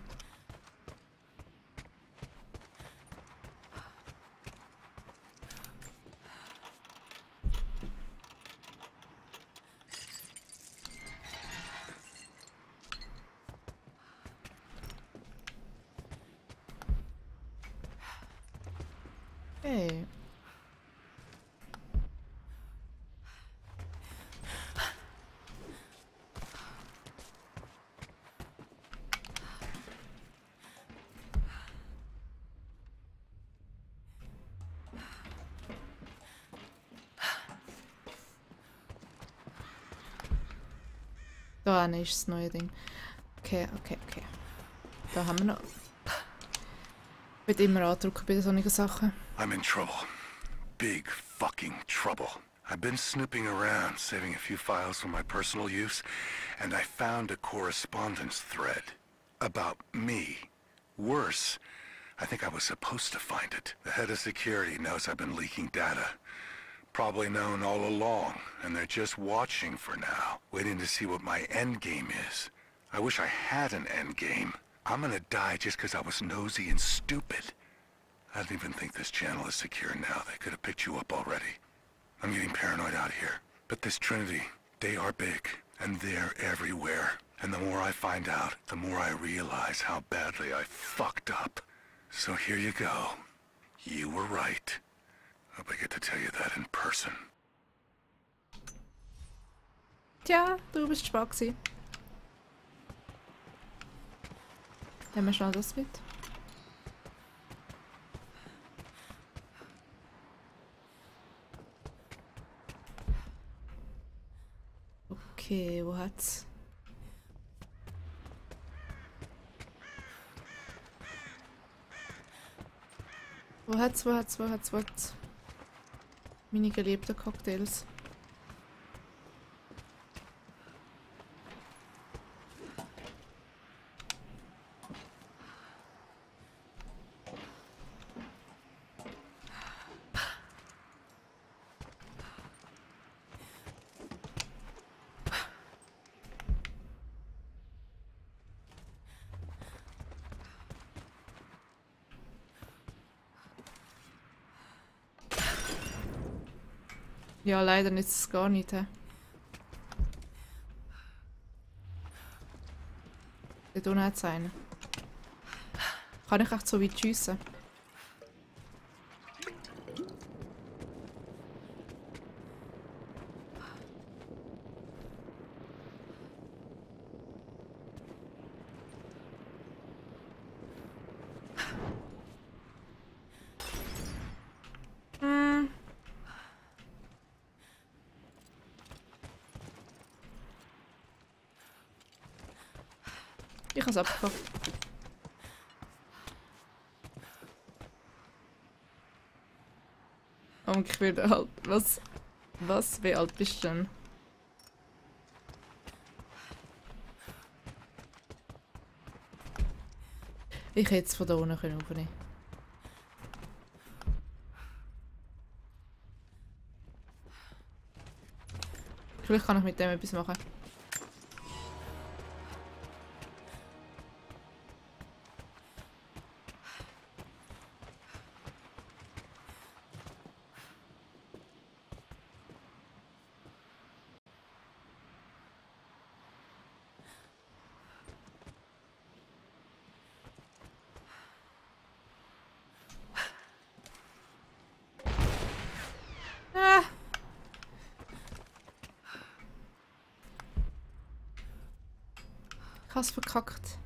Hey. Da ist das neue Ding. Okay. Da haben wir noch. Ich will immer andrücken bei solchen Sachen. I'm in trouble. Big fucking trouble. I've been snooping around, saving a few files for my personal use, and I found a correspondence thread about me. Worse, I think I was supposed to find it. The head of security knows I've been leaking data. Probably known all along, and they're just watching for now, waiting to see what my end game is. I wish I had an end game. I'm gonna die just because I was nosy and stupid. I don't even think this channel is secure now. They could have picked you up already. I'm getting paranoid out here. But this Trinity, they are big, and they're everywhere. And the more I find out, the more I realize how badly I fucked up. So here you go. You were right. Hope I get to tell you that in person. Tja, du bist schwach gewesen. Nehmen wir schnell das mit. Okay, wo hat's? Wo hat's? Meine geliebten Cocktails. Ja, leider nützt es gar nicht. He. Dort unten hat es einen. Kann ich echt so weit schiessen? Ich habe es abgekauft. Und ich werde halt... Was? Wie alt bist du denn? Ich hätte es von da unten aufnehmen. Vielleicht kann ich mit dem etwas machen. Ich hab's verkackt.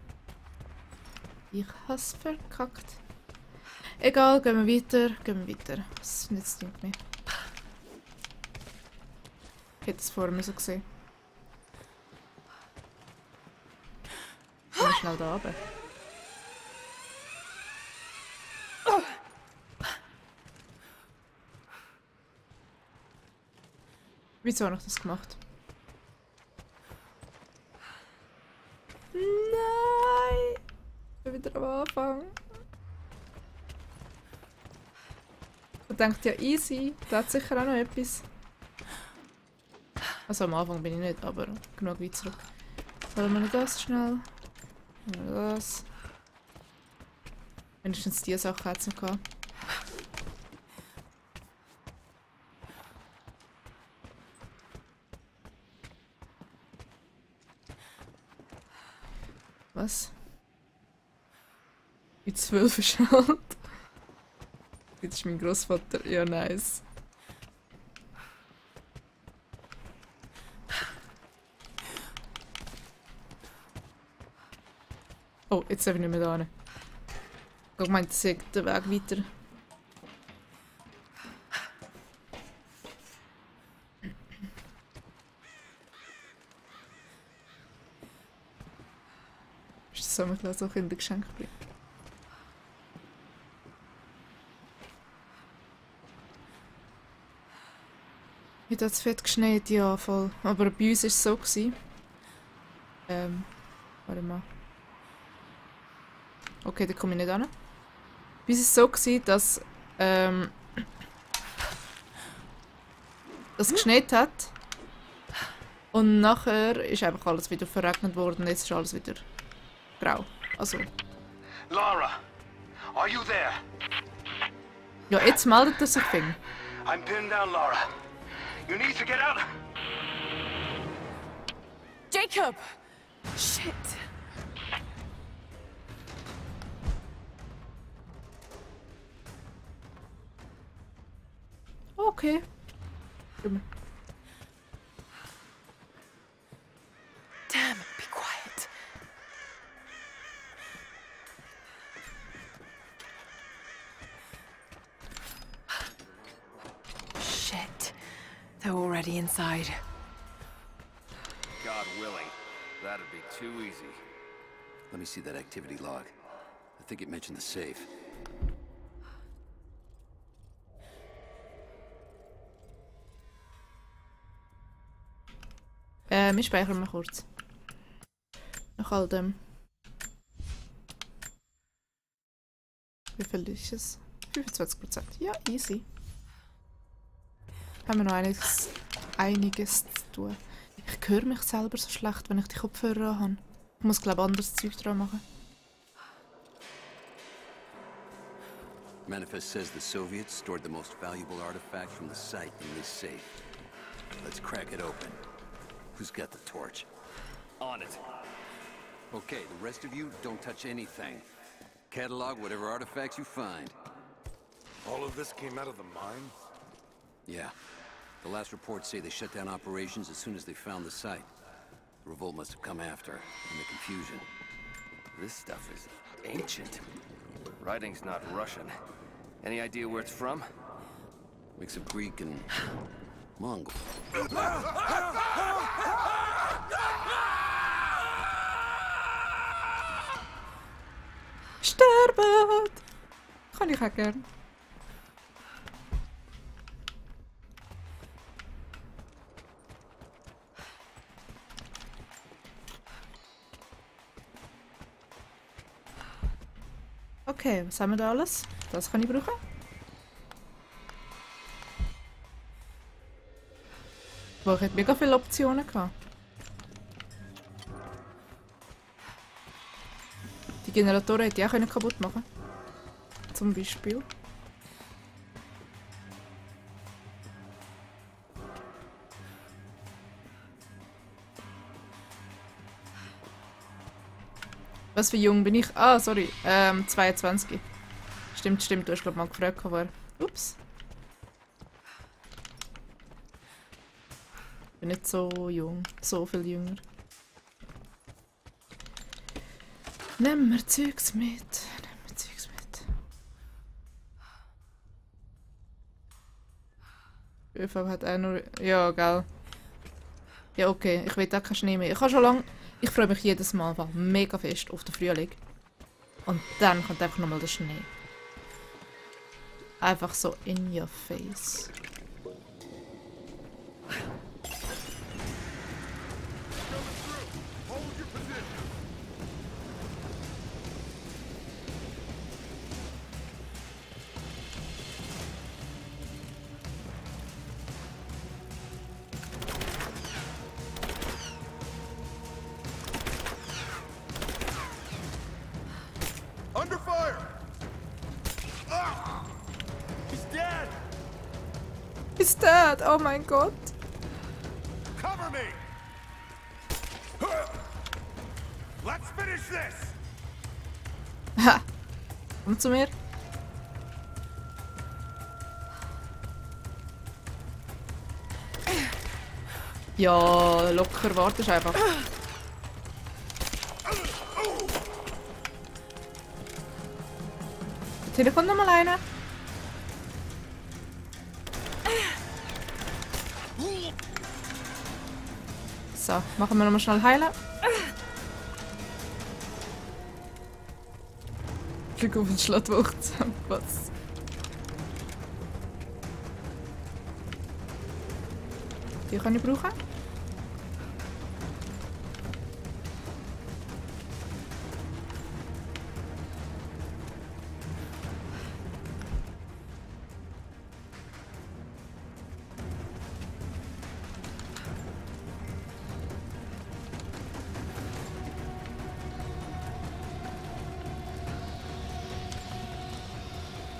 Ich hab's verkackt. Egal, gehen wir weiter. Das nützt nicht mehr. Ich hätte es vorher so gesehen. Mal schnell da runter. Wieso habe ich das gemacht? Nein! Ich bin wieder am Anfang. Ich dachte ja easy, da hat sicher auch noch etwas. Also am Anfang bin ich nicht, aber genug weit zurück. Holen wir noch das schnell. Holen wir das. Wenigstens diese Sache hat es noch gehabt. Was? Wie 12 ist alt. Jetzt ist mein Großvater. Ja, nice. Oh, jetzt sind wir nicht mehr da. Ich meinte, es ist der Weg weiter. Sommerglas auch in der Geschenk bleiben. Heute hat es fett geschneit, ja voll. Aber bei uns war es so gewesen. Warte mal. Okay, da komme ich nicht hin. Bis es so war, dass es geschneit hat. Und nachher ist einfach alles wieder verregnet worden. Jetzt ist alles wieder grau. Also. Lara, are you there? Ja, jetzt meldet er sich Fing. I'm pinned down, Lara. You need to get out. Jacob! Shit. Okay. Damn, be quiet. Shit. They're already inside. God willing, that'd be too easy. Let me see that activity log. I think it mentioned the safe. Wir speichern mal kurz. Nach all dem. Wie viel ist es? 25%. Ja, easy. Haben wir noch einiges zu tun. Ich höre mich selber so schlecht, wenn ich die Kopfhörer habe. Ich muss, glaube ich, anderes Zeug dran machen. Manifest says the Soviets stored the most valuable artifacts from the site in this safe. Let's crack it open. Who's got the torch? On it. Okay, the rest of you don't touch anything. Catalog whatever artifacts you find. All of this came out of the mine? Yeah. The last reports say they shut down operations as soon as they found the site. The revolt must have come after, in the confusion. This stuff is ancient. Writing's not Russian. Any idea where it's from? Mix of Greek and Mongol. Sterben! Kann ich auch gern. Okay, was haben wir da alles? Das kann ich brauchen. Boah, ich hätte mega viele Optionen gehabt. Die Generatoren hätte ich auch kaputt machen können. Zum Beispiel. Was für jung bin ich? Ah, sorry. 22. Stimmt, du hast glaube mal gefragt, aber... Ups. Ich bin nicht so jung. So viel jünger. Nehmen wir Zeugs mit. ÖV hat auch nur... Ja, gell. Ja, okay. Ich will auch keinen Schnee mehr. Ich habe schon lange... Ich freue mich jedes Mal mega fest auf den Frühling. Und dann kommt einfach nochmal der Schnee. Einfach so in your face. Under fire! He's dead! He's dead! Oh mein Gott! Cover me! Let's finish this! Ha! Komm zu mir! Ja, locker wartest einfach. Hier kommt noch mal einer. So, machen wir noch mal schnell heilen. Glück auf den Schlattwoch zusammenpasst. Die kann ich brauchen.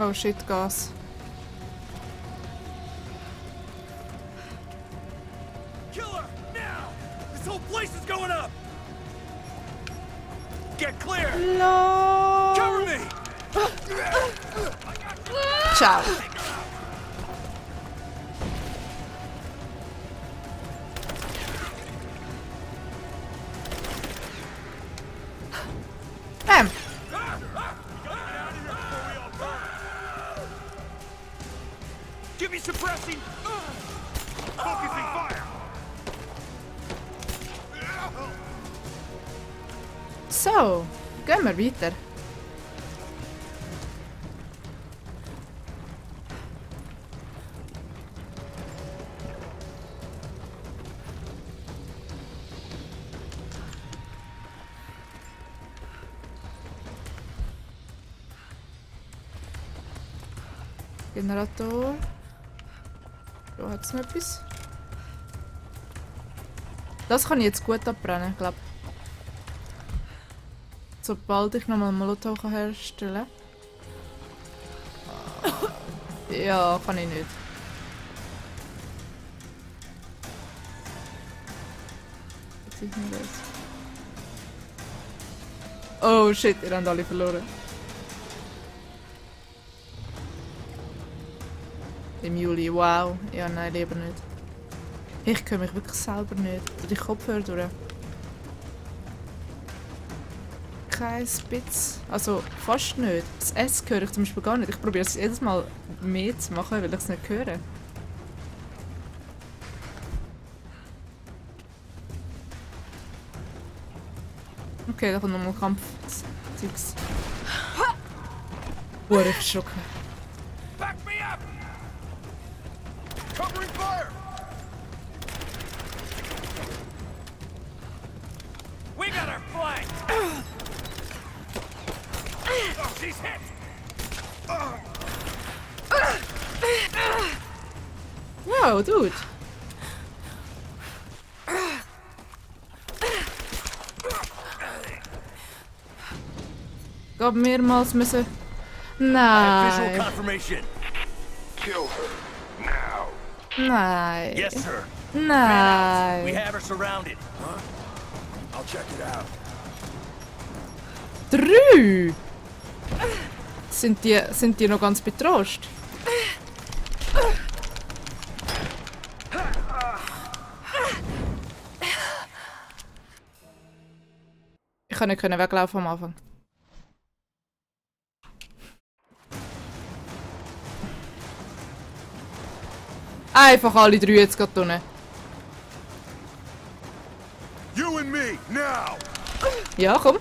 Oh shit, Gas. Killer! Now! This whole place is going up! Get clear! No! Cover me! Ciao. Bam! Give me suppressing! Focusing fire! So, gehen wir weiter. Generator. Da hat es noch etwas. Das kann ich jetzt gut abbrennen, glaube ich. Sobald ich nochmal Molotov herstellen kann. Ja, kann ich nicht. Jetzt ist nicht das. Oh shit, ihr habt alle verloren. Im Juli, wow. Ja, nein, lieber nicht. Ich höre mich wirklich selber nicht. Durch die Kopfhörer durch. Kein Spitz. Also fast nicht. Das S höre ich zum Beispiel gar nicht. Ich probiere es jedes Mal mehr zu machen, weil ich es nicht höre. Okay, da kommt nochmal Kampf-Zeugs. Oh, ich verschrocken. Back me up! Covering fire! We got our flank! Oh, she's hit! Wow, dude. Ich habe mehrmals müssen... Nein. Visual confirmation. Kill her. Now. Nein. Yes, sir. Nein. We have her surrounded. Huh? I'll check it out. 3! Sind die noch ganz betrost? Ich kann nicht weglaufen am Anfang. Einfach alle 3 jetzt gerade unten. You and me, now! Ja, komm.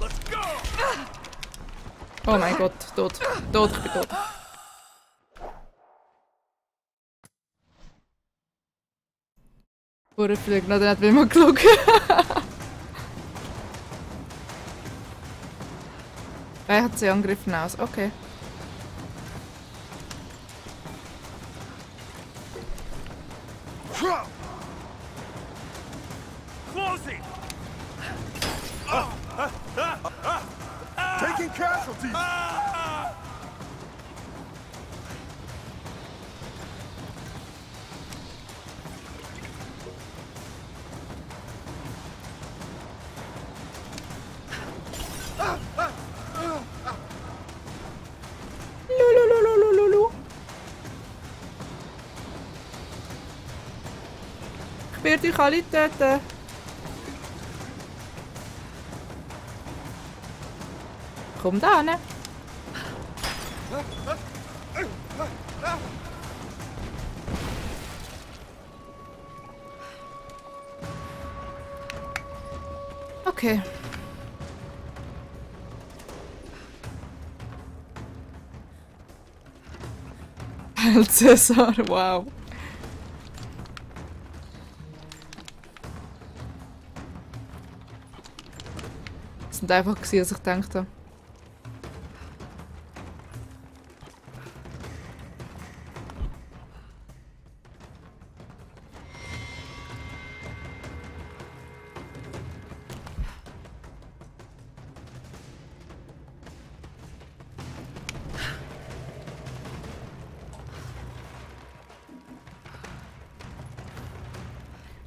Let's go! Oh mein Gott, tot. Tot, ich bin tot. Vorher fliegt noch, der hat wie mal geschaut. Er hat sie angegriffen aus, okay. Closing! Taking casualties! Lulululululu. Ich werde euch alle töten. Komm da hin. Okay. Cäsar, wow. Das sind einfach gewesen, als ich gedacht habe.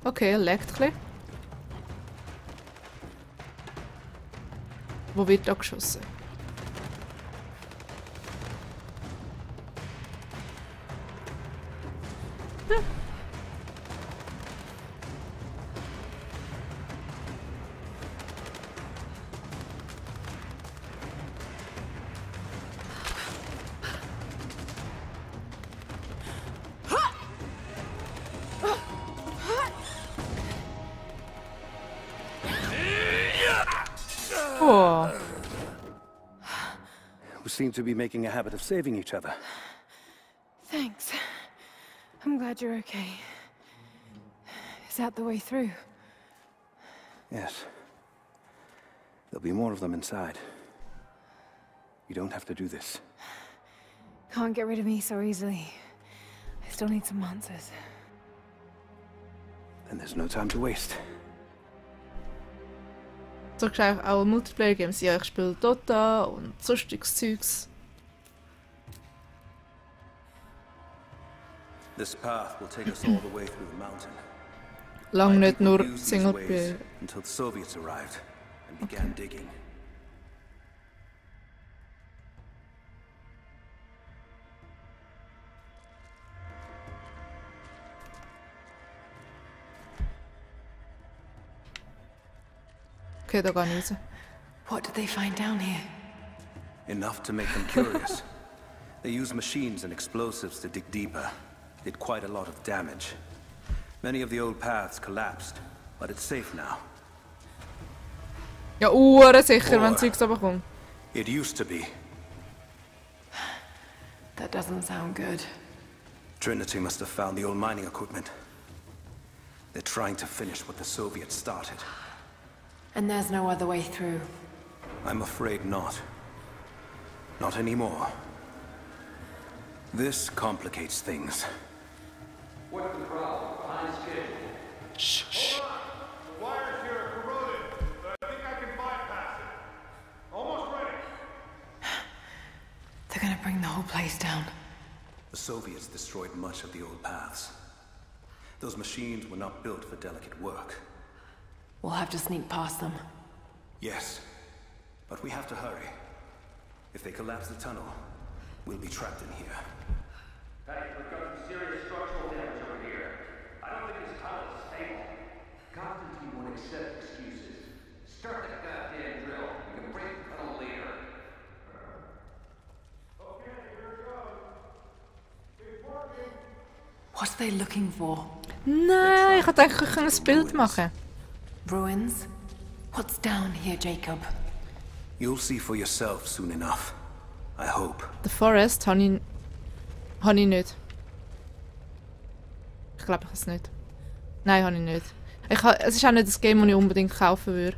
Okay, er leckt ein bisschen. Wo wird da geschossen? Ja. Oh. We seem to be making a habit of saving each other. Thanks. I'm glad you're okay. Is that the way through? Yes. There'll be more of them inside. You don't have to do this. Can't get rid of me so easily. I still need some answers. Then there's no time to waste. So gesagt, auch Multiplayer-Games. Ja, ich spiele Dota und sonstiges Zeugs. This path will take us all the way through the mountain. Lang nicht nur Used these Singleplayer. ways until the Soviets arrived and began digging. Okay, da gehe ich raus. What did they find down here? Enough to make them curious. They used machines and explosives to dig deeper. Did quite a lot of damage. Many of the old paths collapsed, but it's safe now. Ja, sicher, wenn Zeugs runterkommt. It used to be. That doesn't sound good. Trinity must have found the old mining equipment. They're trying to finish what the Soviets started. And there's no other way through. I'm afraid not. Not anymore. This complicates things. What's the problem? Behind schedule. Shh. Hold on. The wires here are corroded, but I think I can bypass it. Almost ready. They're gonna bring the whole place down. The Soviets destroyed much of the old paths. Those machines were not built for delicate work. We'll have to sneak past them. Yes, but we have to hurry. If they collapse the tunnel, we'll be trapped in here. Hey, we've got some serious structural damage over here. I don't think this tunnel is stable. Constantine won't accept excuses. Start that goddamn drill. We can break the tunnel later. Okay, here it goes. It's working. What are they looking for? Nein, ich dachte, ich kann ein Bild machen. Ruins? What's down here, Jacob? You'll see for yourself soon enough. I hope. The Forest habe ich nicht. Ich glaube, ich habe es nicht. Nein, habe ich nicht. Es ist auch nicht das Game, das ich unbedingt kaufen würde.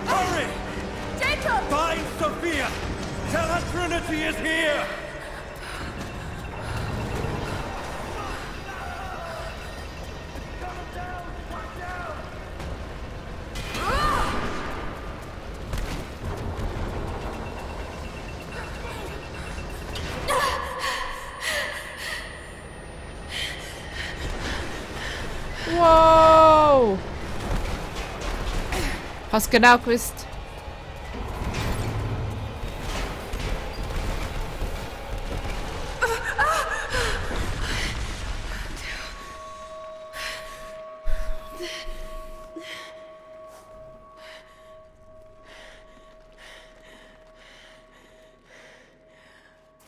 Hurry! Jacob! Find Sophia! Tell her Trinity is here! Wow! Hast genau gewusst.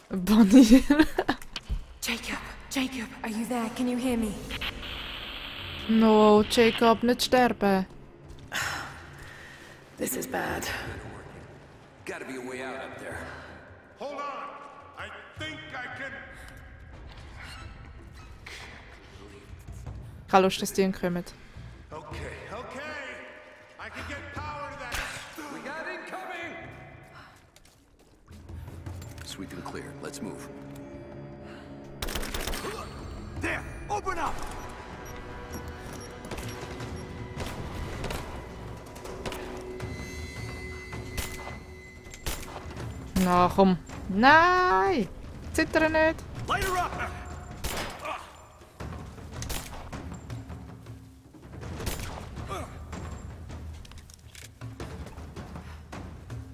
Bonnie. Jacob, are you there? Can you hear me? No, Jacob, nicht sterben. This is bad. Gotta be a way out up there. Hold on! I think I can... Ich habe Lust, dass die kommen. Okay. I can get power to that... We got incoming! Sweet and clear. Let's move. There! Open up! Na komm. Nein! Zitter nicht! Light her up!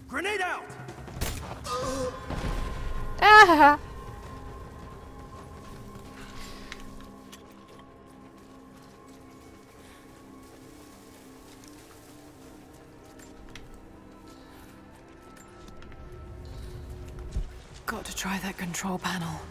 Grenade out! Ah! Got to try that control panel.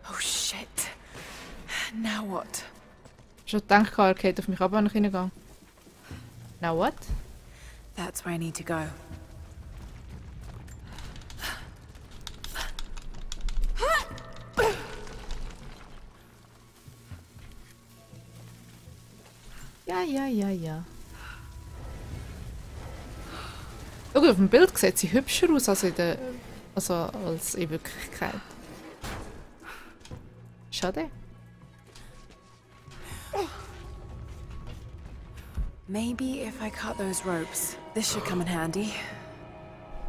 Oh shit. Now what? Schon gedacht, er geht auf mich ab, wenn ich reingehe. Now what? That's where I need to go. Ja. Oh gut, auf dem Bild sieht sie hübscher aus als als in Wirklichkeit. Schade. Maybe if I cut those ropes, this should come in handy.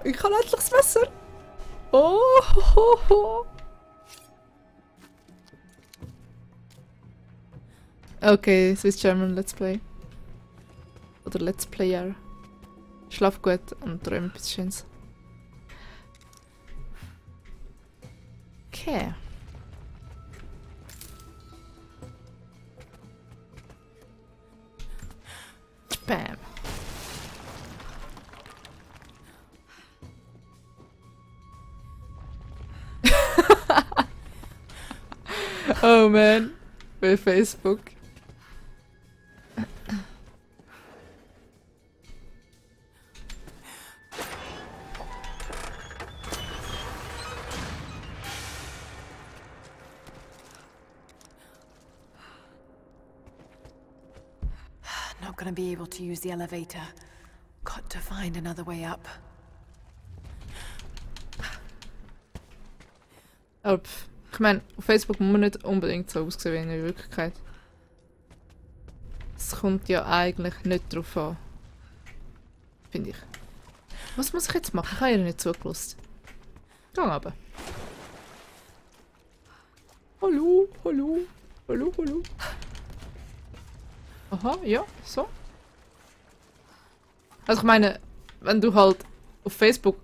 Ich habe endlich das Messer. Oh. Okay, Swiss German Let's Play. Oder Let's Player. Schlaf gut und träum etwas Schönes. Okay. Bam. Oh man. Bei Facebook. Not gonna be able to use the elevator. Got to find another way up. Aber ich meine, auf Facebook muss man nicht unbedingt so aussehen wie in der Wirklichkeit. Es kommt ja eigentlich nicht drauf an. Finde ich. Was muss ich jetzt machen? Ich habe ihr nicht zugelassen. Geh runter. Hallo. Aha, ja, so. Also ich meine, wenn du halt auf Facebook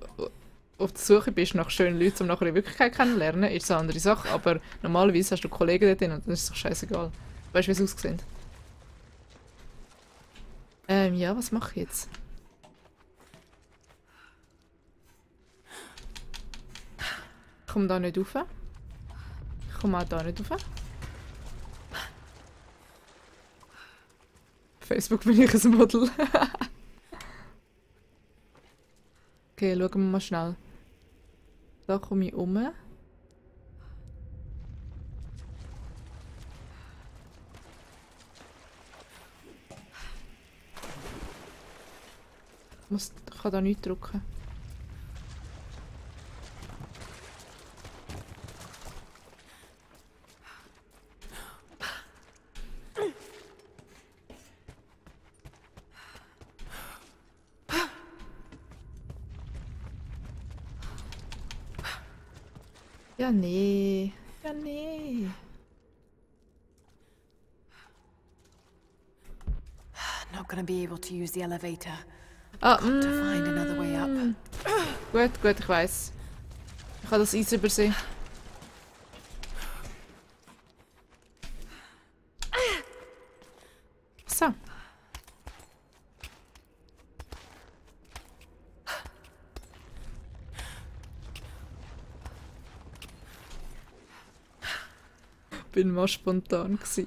auf der Suche bist nach schönen Leuten, um nachher in Wirklichkeit kennenzulernen, ist es eine andere Sache. Aber normalerweise hast du Kollegen dort drin und dann ist es doch scheißegal. Weißt du, wie es aussieht? Ja, was mache ich jetzt? Ich komme da nicht rauf. Ich komme auch da nicht rauf. Facebook bin ich ein Model. Okay, schauen wir mal schnell. Da komme ich um. Ich kann da nichts drücken. Ja, nee. Not gonna be able to use the elevator. Ah, Got to find another way up. Gut, ich weiss. Ich habe das Eis übersehen. So. Bin mal spontan gsi.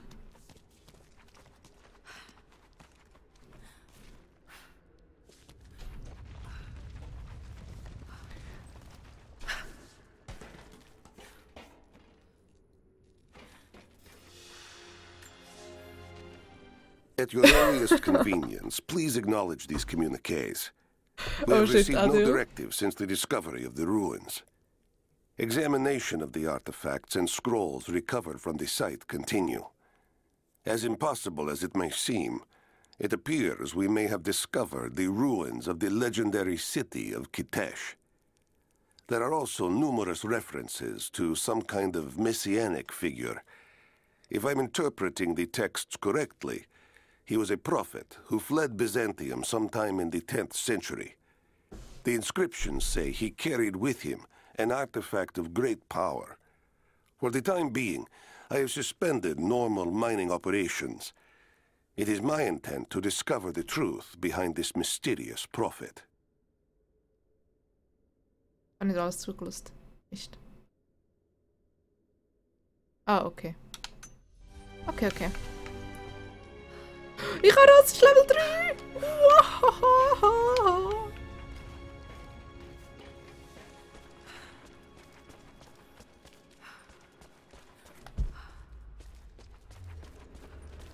At your earliest convenience, please acknowledge these communiques. We Oh have shit, received no Adil. directive since the discovery of the ruins. Examination of the artifacts and scrolls recovered from the site continue. As impossible as it may seem, it appears we may have discovered the ruins of the legendary city of Kitezh. There are also numerous references to some kind of messianic figure. If I'm interpreting the texts correctly, he was a prophet who fled Byzantium sometime in the 10th century. The inscriptions say he carried with him an artifact of great power. For the time being, I have suspended normal mining operations. It is my intent to discover the truth behind this mysterious prophet. Ich habe nicht alles zugelassen. Mist. Ah, okay. Okay. Ich habe das ist Level 3!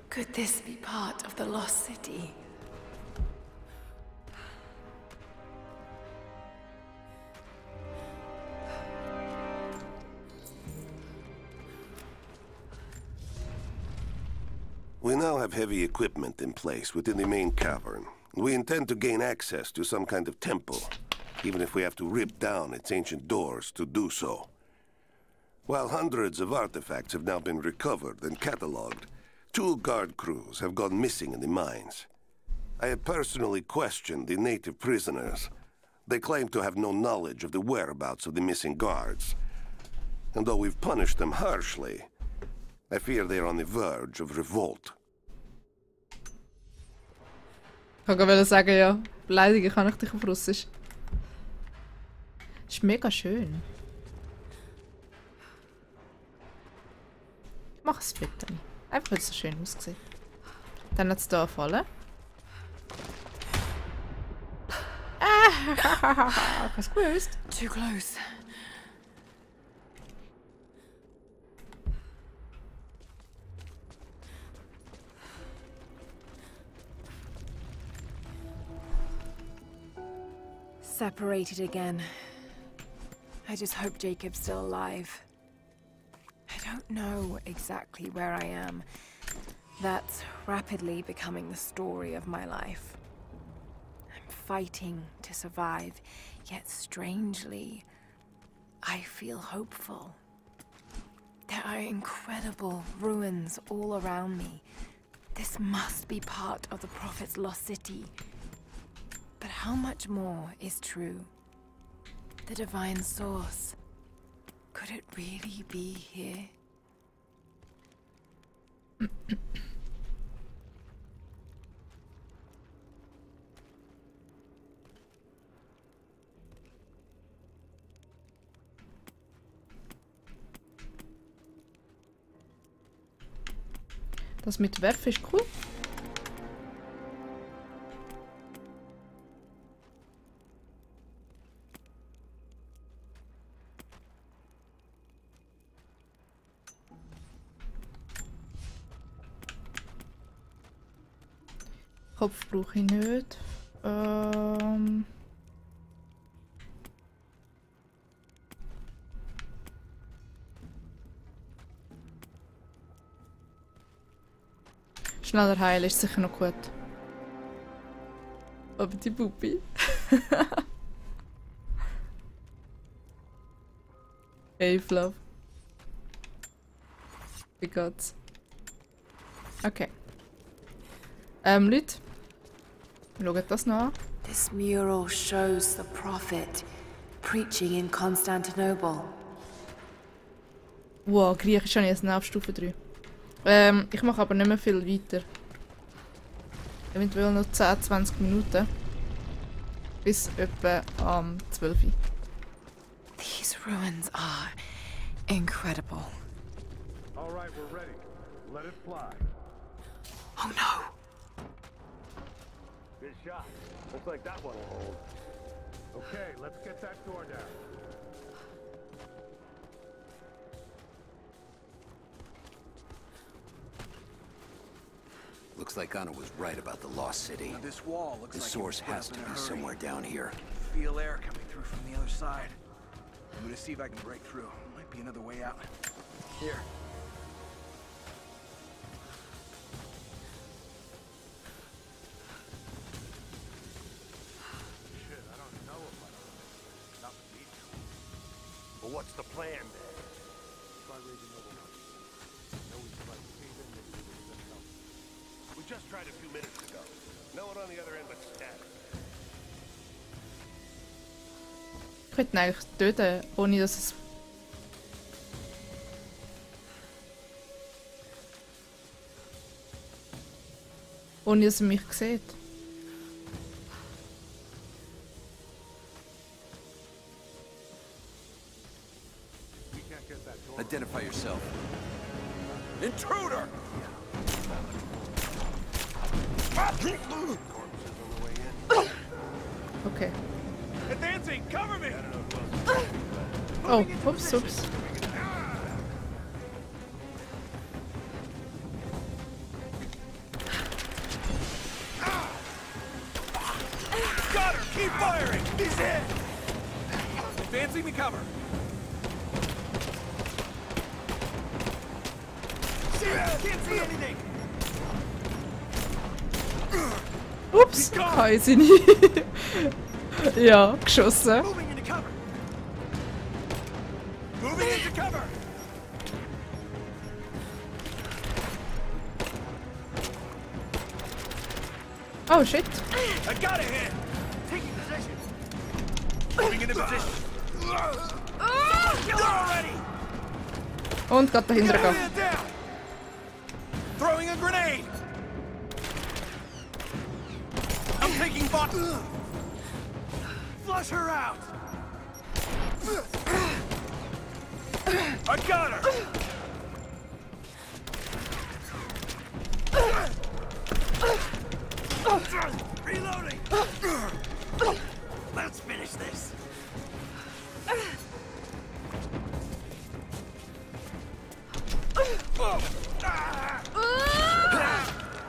Could this be part of the lost city? We now have heavy equipment in place within the main cavern. We intend to gain access to some kind of temple, even if we have to rip down its ancient doors to do so. While hundreds of artifacts have now been recovered and catalogued, 2 guard crews have gone missing in the mines. I have personally questioned the native prisoners. They claim to have no knowledge of the whereabouts of the missing guards. And though we've punished them harshly, I fear they are on the verge of revolt. Ich wollte sagen, ja, beleidigen kann ich dich auf Russisch. Ist mega schön. Ich mache es Foto. Einfach weil es so schön aussieht. Dann hat es hier fallen. Ich habe es gewusst. Too close. Separated again. I just hope Jacob's still alive. I don't know exactly where I am. That's rapidly becoming the story of my life. I'm fighting to survive, yet strangely, I feel hopeful. There are incredible ruins all around me. This must be part of the Prophet's lost city. But how much more is true? The divine source. Could it really be here? Das mit Werfen ist cool. Kopf brauche ich nicht. Schneller heilen ist sicher noch gut. Aber die Puppe. Hey, Fluff. Wie geht's? Okay. Leute. Schaut das noch an. This mural shows the prophet preaching in Constantinople. Wow, Griechisch habe ich jetzt auf Stufe 3. Ich mache aber nicht mehr viel weiter. Eventuell noch 10-20 Minuten. Bis etwa 12 Uhr. These ruins are incredible. All right, we're ready. Let it fly. Oh no! Good shot. Looks like that one will hold. Okay, let's get that door down. Looks like Anna was right about the lost city. Now, this wall looks The like source it was has put to up in be a hurry. somewhere down here. Feel air coming through from the other side. I'm gonna see if I can break through. Might be another way out. Here. Shit, I don't know if I don't. Not with these two. But what's the plan then? Try raising overrun. No, we tried to save him, maybe we will help. We just tried a few minutes ago. No one on the other end but static. Ich könnte ihn eigentlich töten, ohne dass es... ohne dass er mich sieht. Identify yourself. Intruder! Okay. Advancing! Cover me! Oh, ups, ups. Got her! Keep firing! He's in! Advancing to cover. Can't see anything! Ups, kann ich nicht. Ja, geschossen. Moving into cover! Moving into cover! Oh shit. I got a hit! Taking position! Moving into position! Kill her already! Und gerade dahinter gehen. Man down! Throwing a grenade! I'm taking bot. Flush her out! I got her! Reloading! Let's finish this!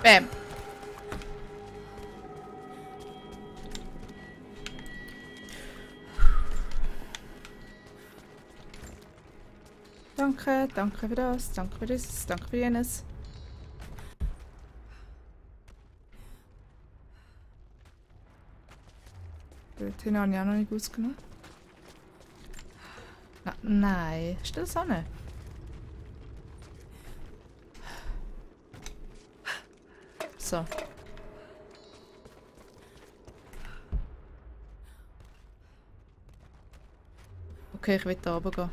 Bam. Danke, danke für das, danke für das, danke für jenes. Den habe ich auch noch nicht ausgenommen. Nein, ist das auch nicht? So. Okay, ich will da oben gehen.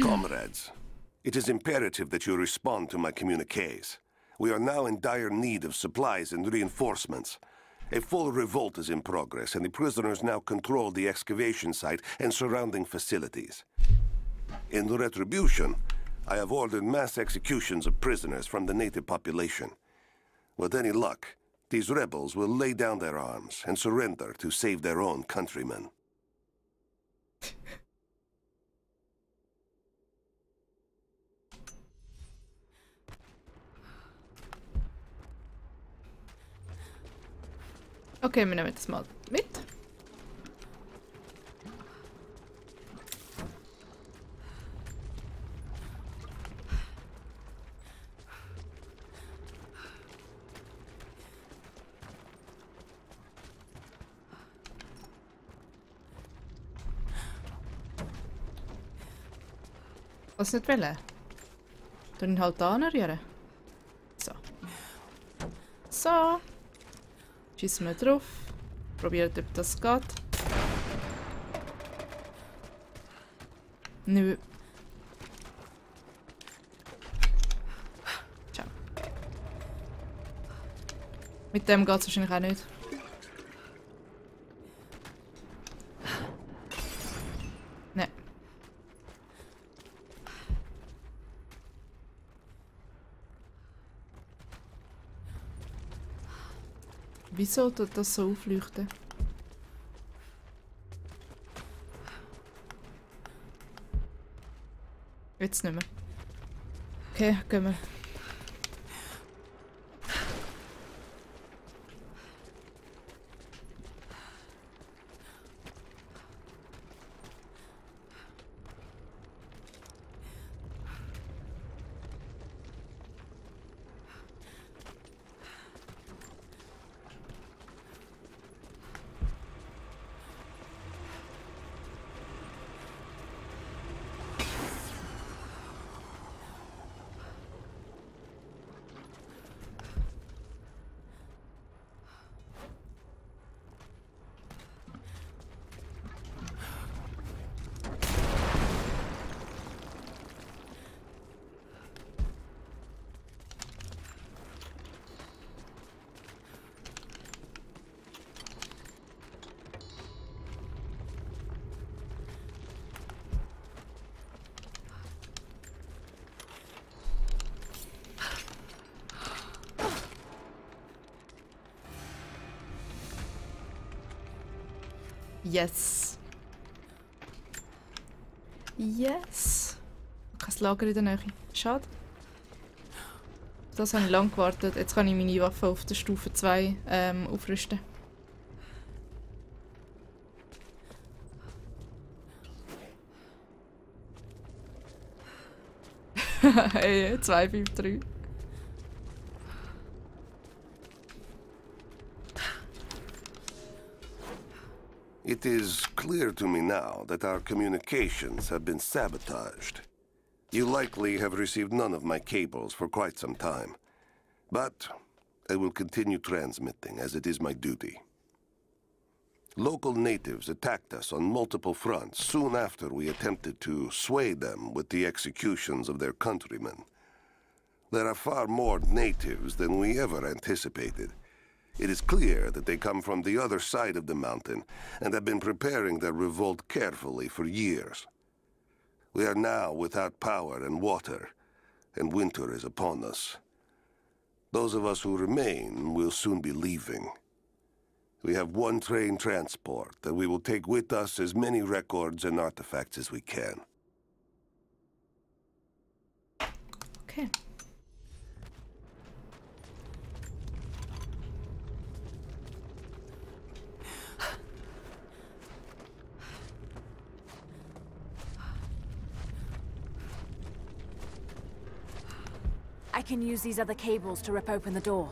Comrades, it is imperative that you respond to my communiques. We are now in dire need of supplies and reinforcements. A full revolt is in progress, and the prisoners now control the excavation site and surrounding facilities. In retribution, I have ordered mass executions of prisoners from the native population. With any luck, these rebels will lay down their arms and surrender to save their own countrymen. Okay, wir nehmen das mal mit. Was nicht wollen? Dann ihn halt da anrühren. So. So. Schießen wir drauf. Probiert, ob das geht. Nö. Ciao. Mit dem geht es wahrscheinlich auch nicht. Wieso tut das so aufleuchten? Jetzt nicht mehr. Okay, gehen wir. Yes. Yes. Kein Lager in der Nähe. Schade. Das habe ich lange gewartet. Jetzt kann ich meine Waffe auf der Stufe 2 aufrüsten. Hey, 253. It is clear to me now that our communications have been sabotaged. You likely have received none of my cables for quite some time. But I will continue transmitting, as it is my duty. Local natives attacked us on multiple fronts soon after we attempted to sway them with the executions of their countrymen. There are far more natives than we ever anticipated. It is clear that they come from the other side of the mountain and have been preparing their revolt carefully for years. We are now without power and water, and winter is upon us. Those of us who remain will soon be leaving. We have one train transport, and we will take with us as many records and artifacts as we can. Okay. I can use these other cables to rip open the door.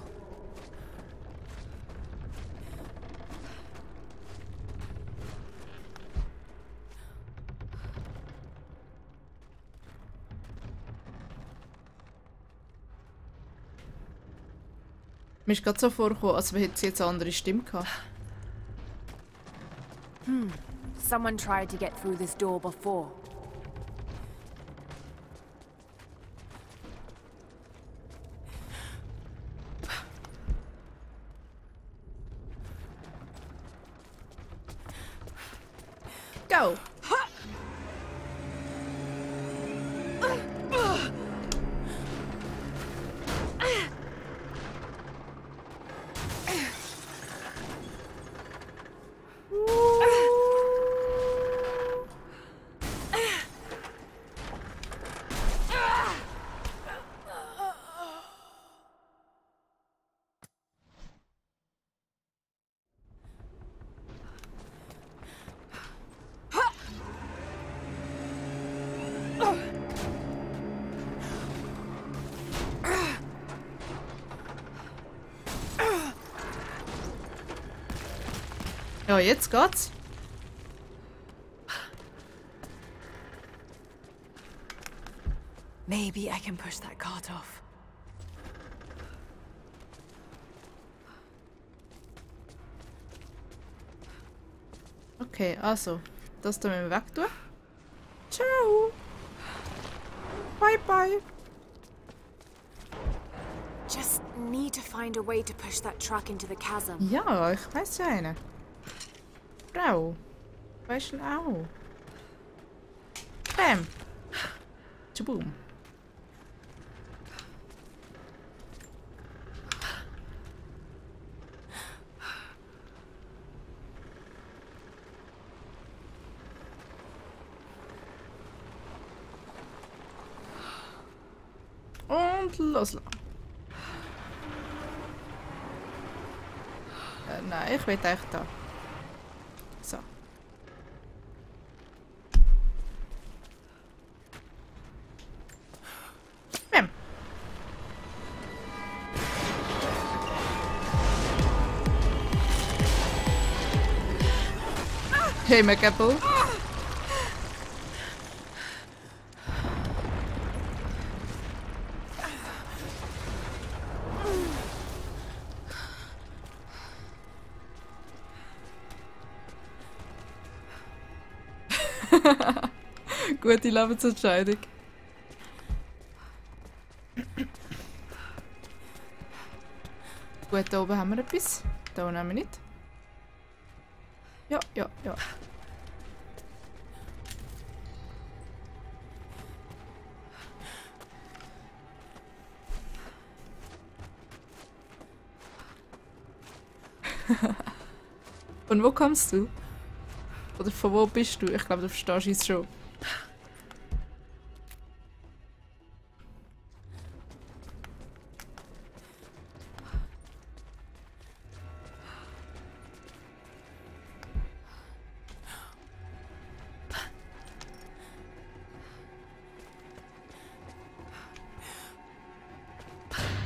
Mir ist gerade so vorgekommen, als hätte sie jetzt eine andere Stimme gehabt. Someone tried to get through this door before. Go! Ja, jetzt geht's. Maybe I can push that cart off. Okay, also, das tun wir weg tun. Ciao. Bye bye. Just need to find a way to push that truck into the chasm. Ja, ich weiß ja eine. Frau. Weißt du auch. Bam. Tschabum. Und loslassen. Nein, ich will eigentlich da. So. Bam. Hey, McApple. Gute Lebensentscheidung. Gut, da oben haben wir etwas. Da unten haben wir nicht. Ja, ja, ja. Und wo kommst du? Oder von wo bist du? Ich glaube, du verstehst es schon.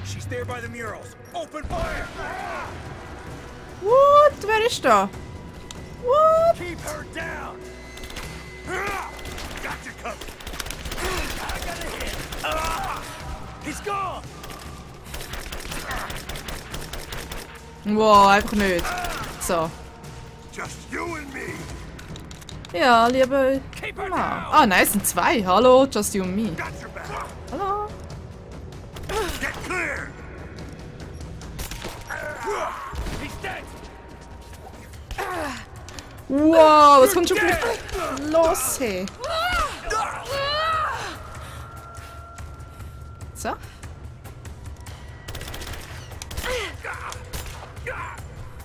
She's there by the murals. Open fire! What? Wer ist da? What? Keep her down! Got you covered! I got a hit! He's gone! Wow, einfach nicht. So. Just you and me! Ja, liebe Mama. Ah, nein, es sind zwei. Hallo, just you and me. Hallo. Get clear! He's dead! Wow, was kommt schon wieder los hier? So.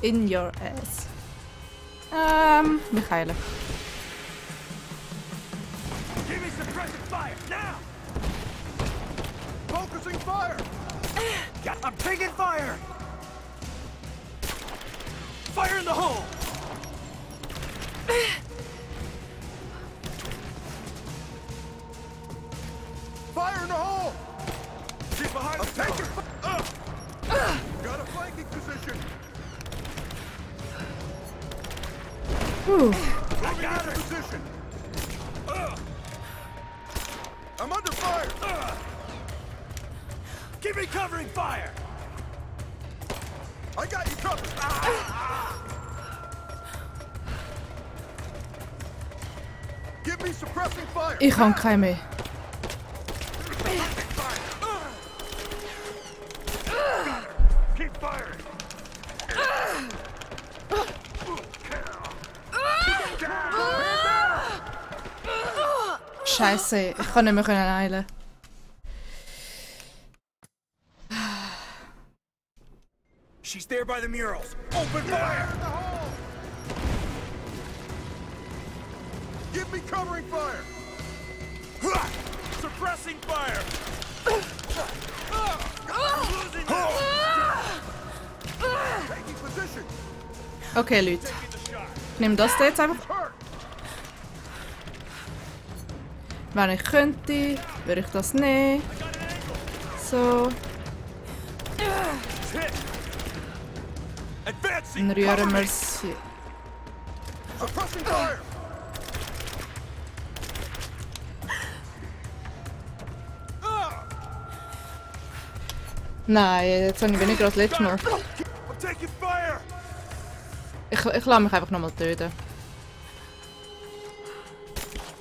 In your ass. Mich heilen. Give me suppressive fire, now! Focusing fire! I'm taking fire! Fire in the hole! Fire in the hole! She's behind the taking got a flanking position! Whew. I got her! Position. I'm under fire! Give me covering fire! I got you covered! Give me suppressing fire! Ich habe keine mehr. Keep firing! Scheiße, ich kann nicht mehr heilen. She's there by the murals. Open fire! Give me covering fire! Suppressing fire! Taking position! Okay, Leute. Ich nehme das da jetzt einfach. Wenn ich könnte, würde ich das nehmen. So. Dann rühren wir es hier. Nein, jetzt habe ich weniger als letztes Mal. Ich lasse mich einfach nochmal töten.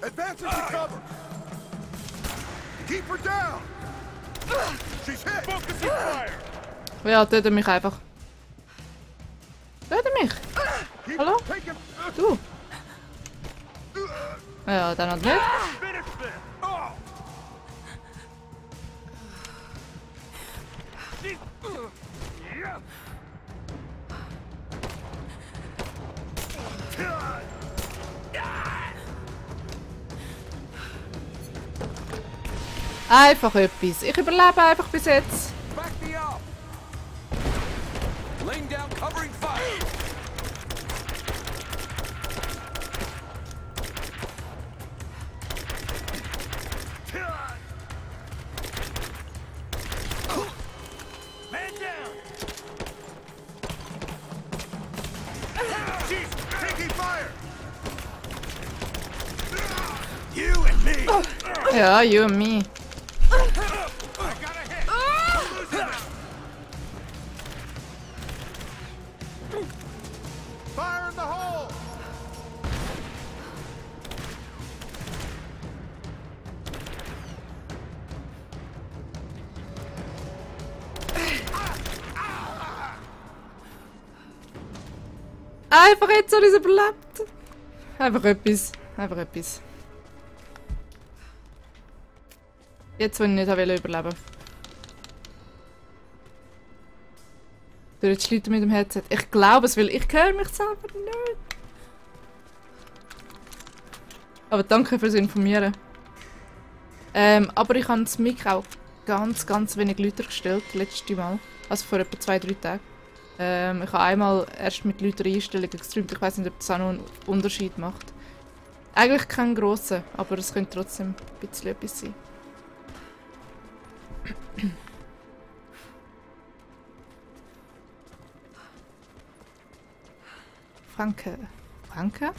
Advancing to cover! Keep her down! She's hit! Focusing fire! Ja, töte mich einfach. Töte mich! Hallo? Du! Ja, dann halt nicht. Einfach etwas. Ich überlebe einfach bis jetzt. Back me up. Laying down covering fire. Man down. Jeez, taking fire. You and me. Ja, you and me. Fire in the hole! Einfach jetzt soll ich es überlebt. Einfach etwas. Einfach etwas. Jetzt, wenn ich nicht überleben will. Du jetzt Leute mit dem Headset. Ich glaube es, weil ich höre mich selber nicht. Aber danke fürs Informieren. Aber ich habe das Mic auch ganz wenig Leute gestellt, letztes Mal. Also vor etwa 2-3 Tagen. Ich habe einmal erst mit Leuten Einstellungen gestreamt. Ich weiß nicht, ob das auch noch einen Unterschied macht. Eigentlich kein grosser, aber es könnte trotzdem ein bisschen etwas sein. Franke. Franke?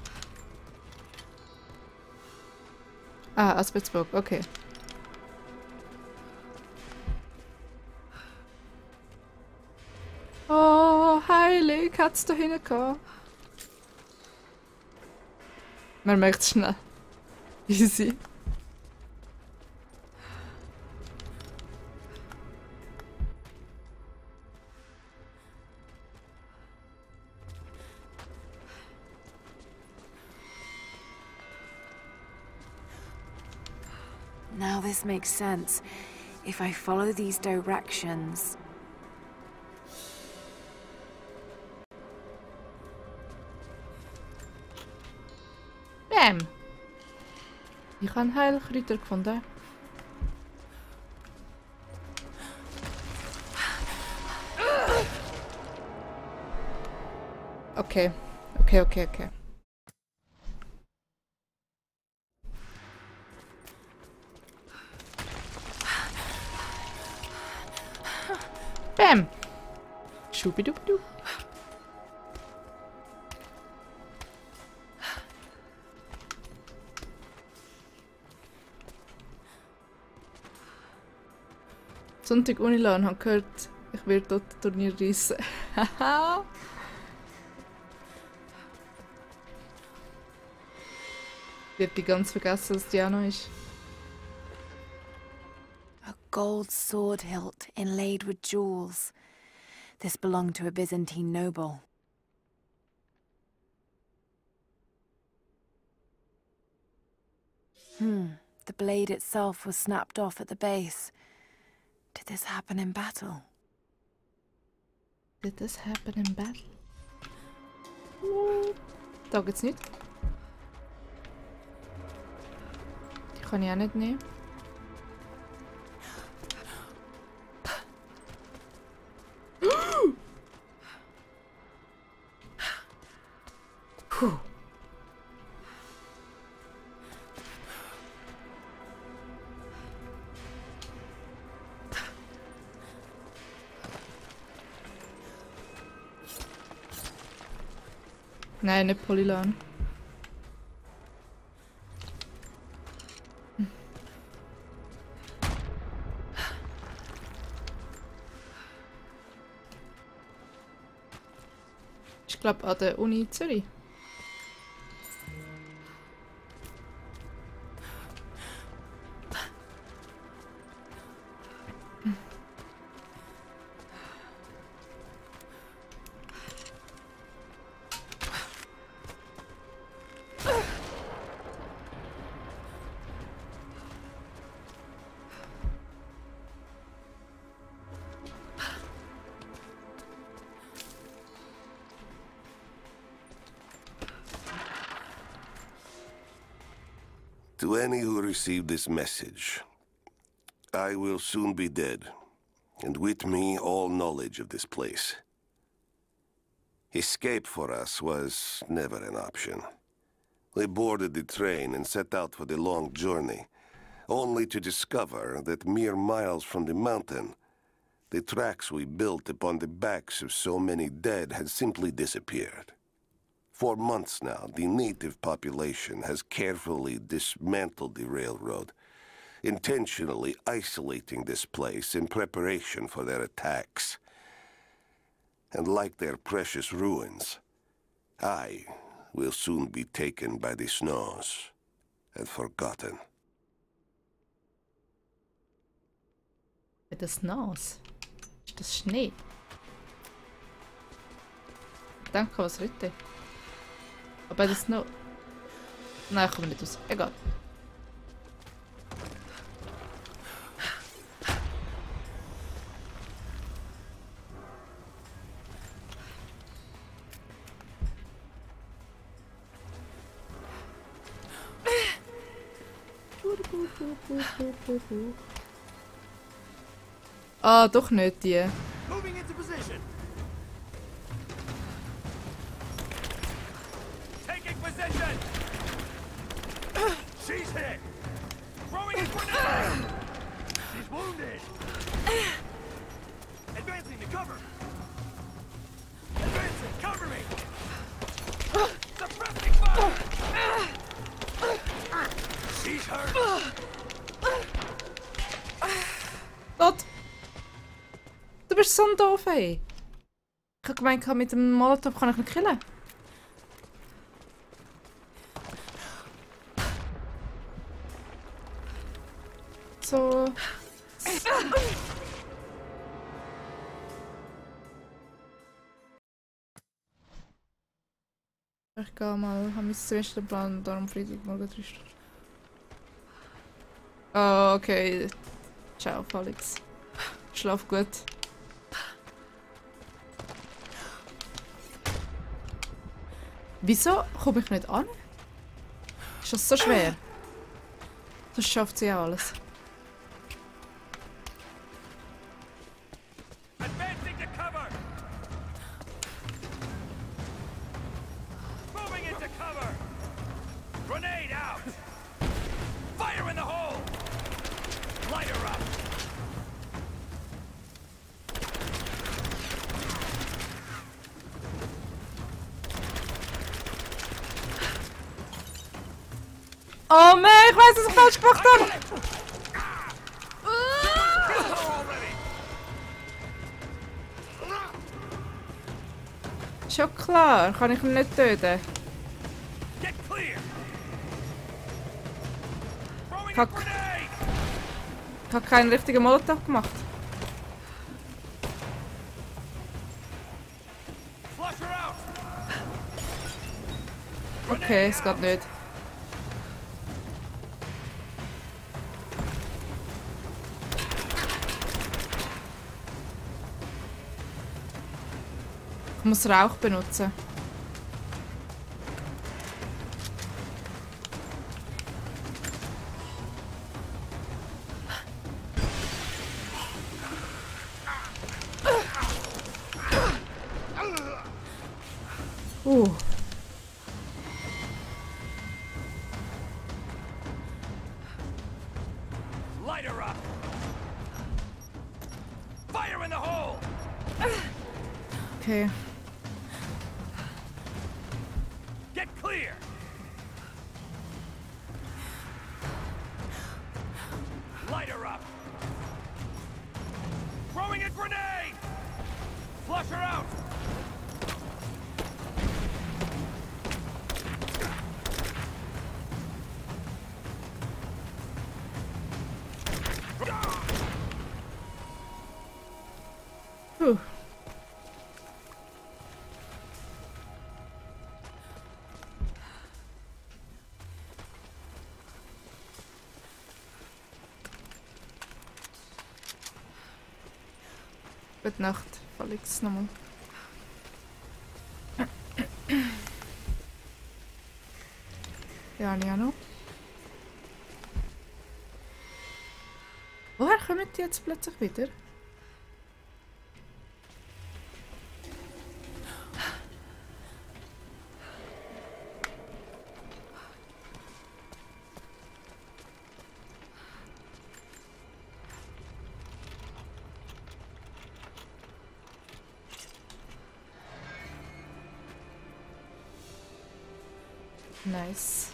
Ah, Aspergsburg, okay. Oh, heilig, hat's da hinten gehabt. Man merkt es schnell. Easy. Now this makes sense. If I follow these directions... Bam! Ich habe einen Heilkräuter gefunden. Okay. Okay. Bam! Schubidubidu. Sonntag Unilan, habe gehört, ich werde dort ein Turnier reissen. Haha! Wird die ganz vergessen, dass die auch noch ist. A gold sword hilt inlaid with jewels. This belonged to a Byzantine noble. The blade itself was snapped off at the base. Did this happen in battle? Did this happen in battle? Da geht's nicht. Die kann ich auch nicht nehmen. Puh. Nein, nicht Polylan. Ich glaube an der Uni Zürich. To any who received this message, I will soon be dead, and with me all knowledge of this place. Escape for us was never an option. We boarded the train and set out for the long journey, only to discover that mere miles from the mountain, the tracks we built upon the backs of so many dead had simply disappeared. For months now, the native population has carefully dismantled the railroad, intentionally isolating this place in preparation for their attacks. And like their precious ruins, I will soon be taken by the snows and forgotten. Das Snows? Ist das Schnee? Danke, was richtig. Aber das Snow... Nein, kommen wir nicht raus. Egal. Ah, doch nicht die. Moving into position. Taking position. She's hit. Throwing a grenade. She's wounded. Advancing to cover. Advancing, cover me. Suppressing fire. She's hurt. Gott! Du bist so ein doof, ey! Ich hab gemeint, mit dem Molotov kann ich ihn killen. So... Ich gehe mal, habe mein Semesterplan, darum Freitag morgen 3 Stunden. Oh, okay. Ciao, Felix. Schlaf gut. Wieso komme ich nicht an? Ist das so schwer? Das schafft sie ja alles. Advancing to cover. Moving into cover. Grenade out. Fire in the hole. Light her up. Oh man, ich weiß, dass ich falsch gemacht habe! Schon klar, kann ich ihn nicht töten. Fuck. Ich habe keinen richtigen Molotov gemacht. Okay, es geht nicht. Ich muss Rauch benutzen. Light her up. Fire in the hole. Okay. Get clear. Light her up. Throwing a grenade. Flush her out. Puh. Gute Nacht, Felix, nochmal. Ja, Liano. Woher kommen kommen die jetzt plötzlich wieder? Nice.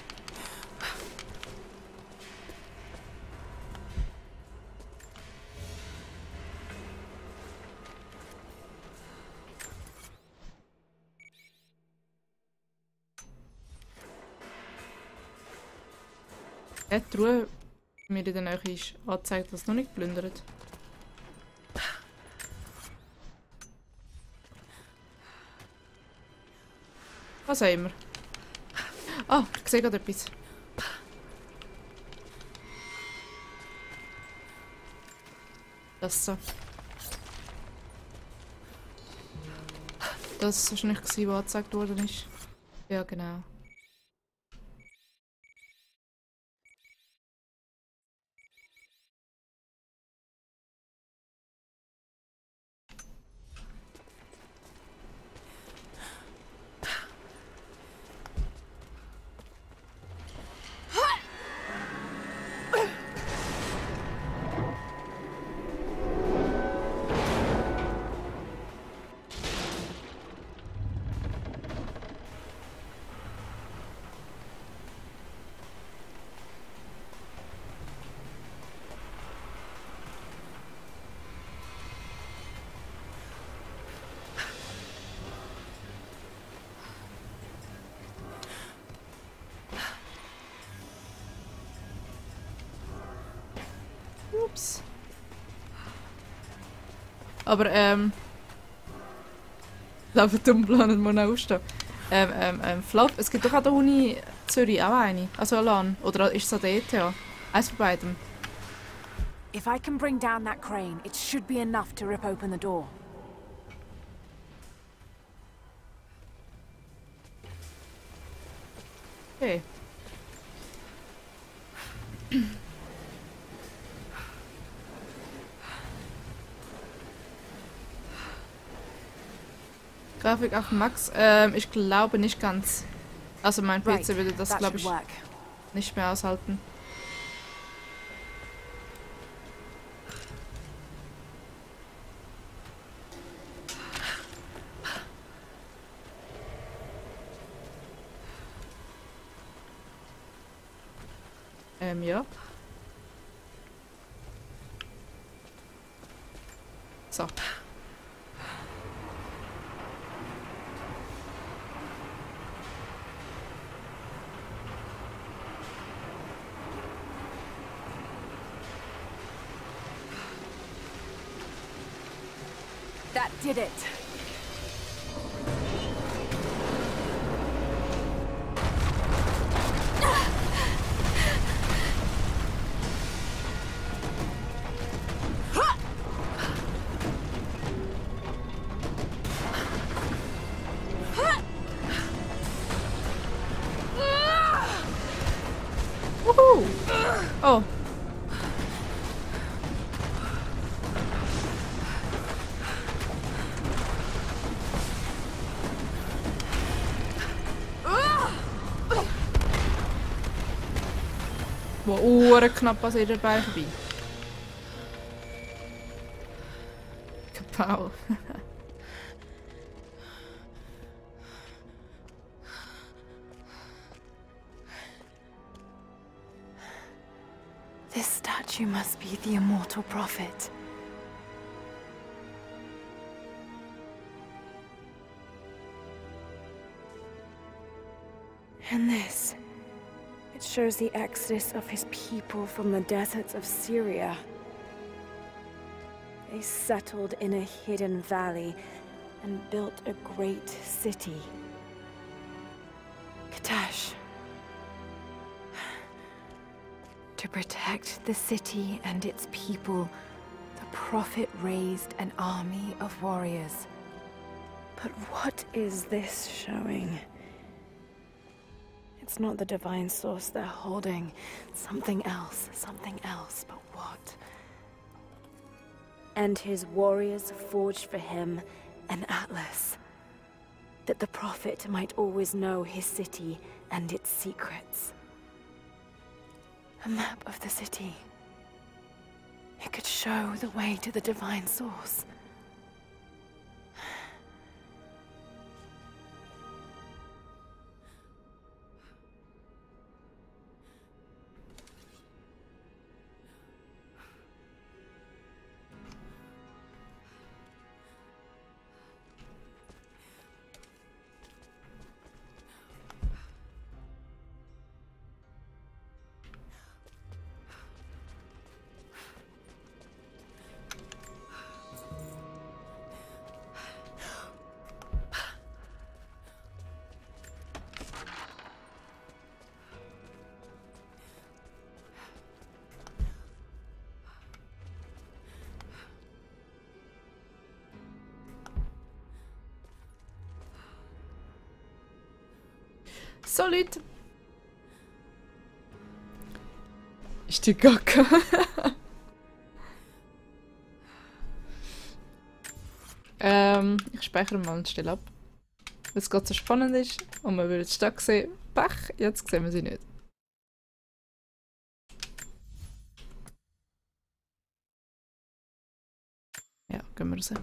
Die Truhe mir in der Nähe ist angezeigt, dass es noch nicht plündert. Was haben wir? Ah, ich sehe gerade etwas. Das so. Das war wahrscheinlich, was angezeigt worden ist. Ja, genau. Ups. Aber, laufen Dummplanen mal noch aufstehen. Flav, es gibt doch an der Uni Zürich auch eine. Also eine LAN. Oder ist es an der ETH? Eins von beidem. If I can bring down that crane, it should be enough to rip open the door. Okay. Grafik auf Max? Ich glaube nicht ganz. Also mein PC würde das, glaube ich, nicht mehr aushalten. Ja. So. That did it. Woohoo! Oh. Wo knapp an ihrer Bein vorbei. Kapow. This statue must be the immortal prophet. And this. It shows the exodus of his people from the deserts of Syria. They settled in a hidden valley and built a great city. Katash. To protect the city and its people, the prophet raised an army of warriors. But what is this showing? It's not the divine source they're holding. Something else, but what? and his warriors forged for him an atlas, that the Prophet might always know his city and its secrets. A map of the city. It could show the way to the divine source. Solid! Ist die Gacke. Ich speichere mal und stelle ab. Weil es gerade so spannend ist und man will die Stadt sehen. Pech, jetzt sehen wir sie nicht. Ja, gehen wir raus.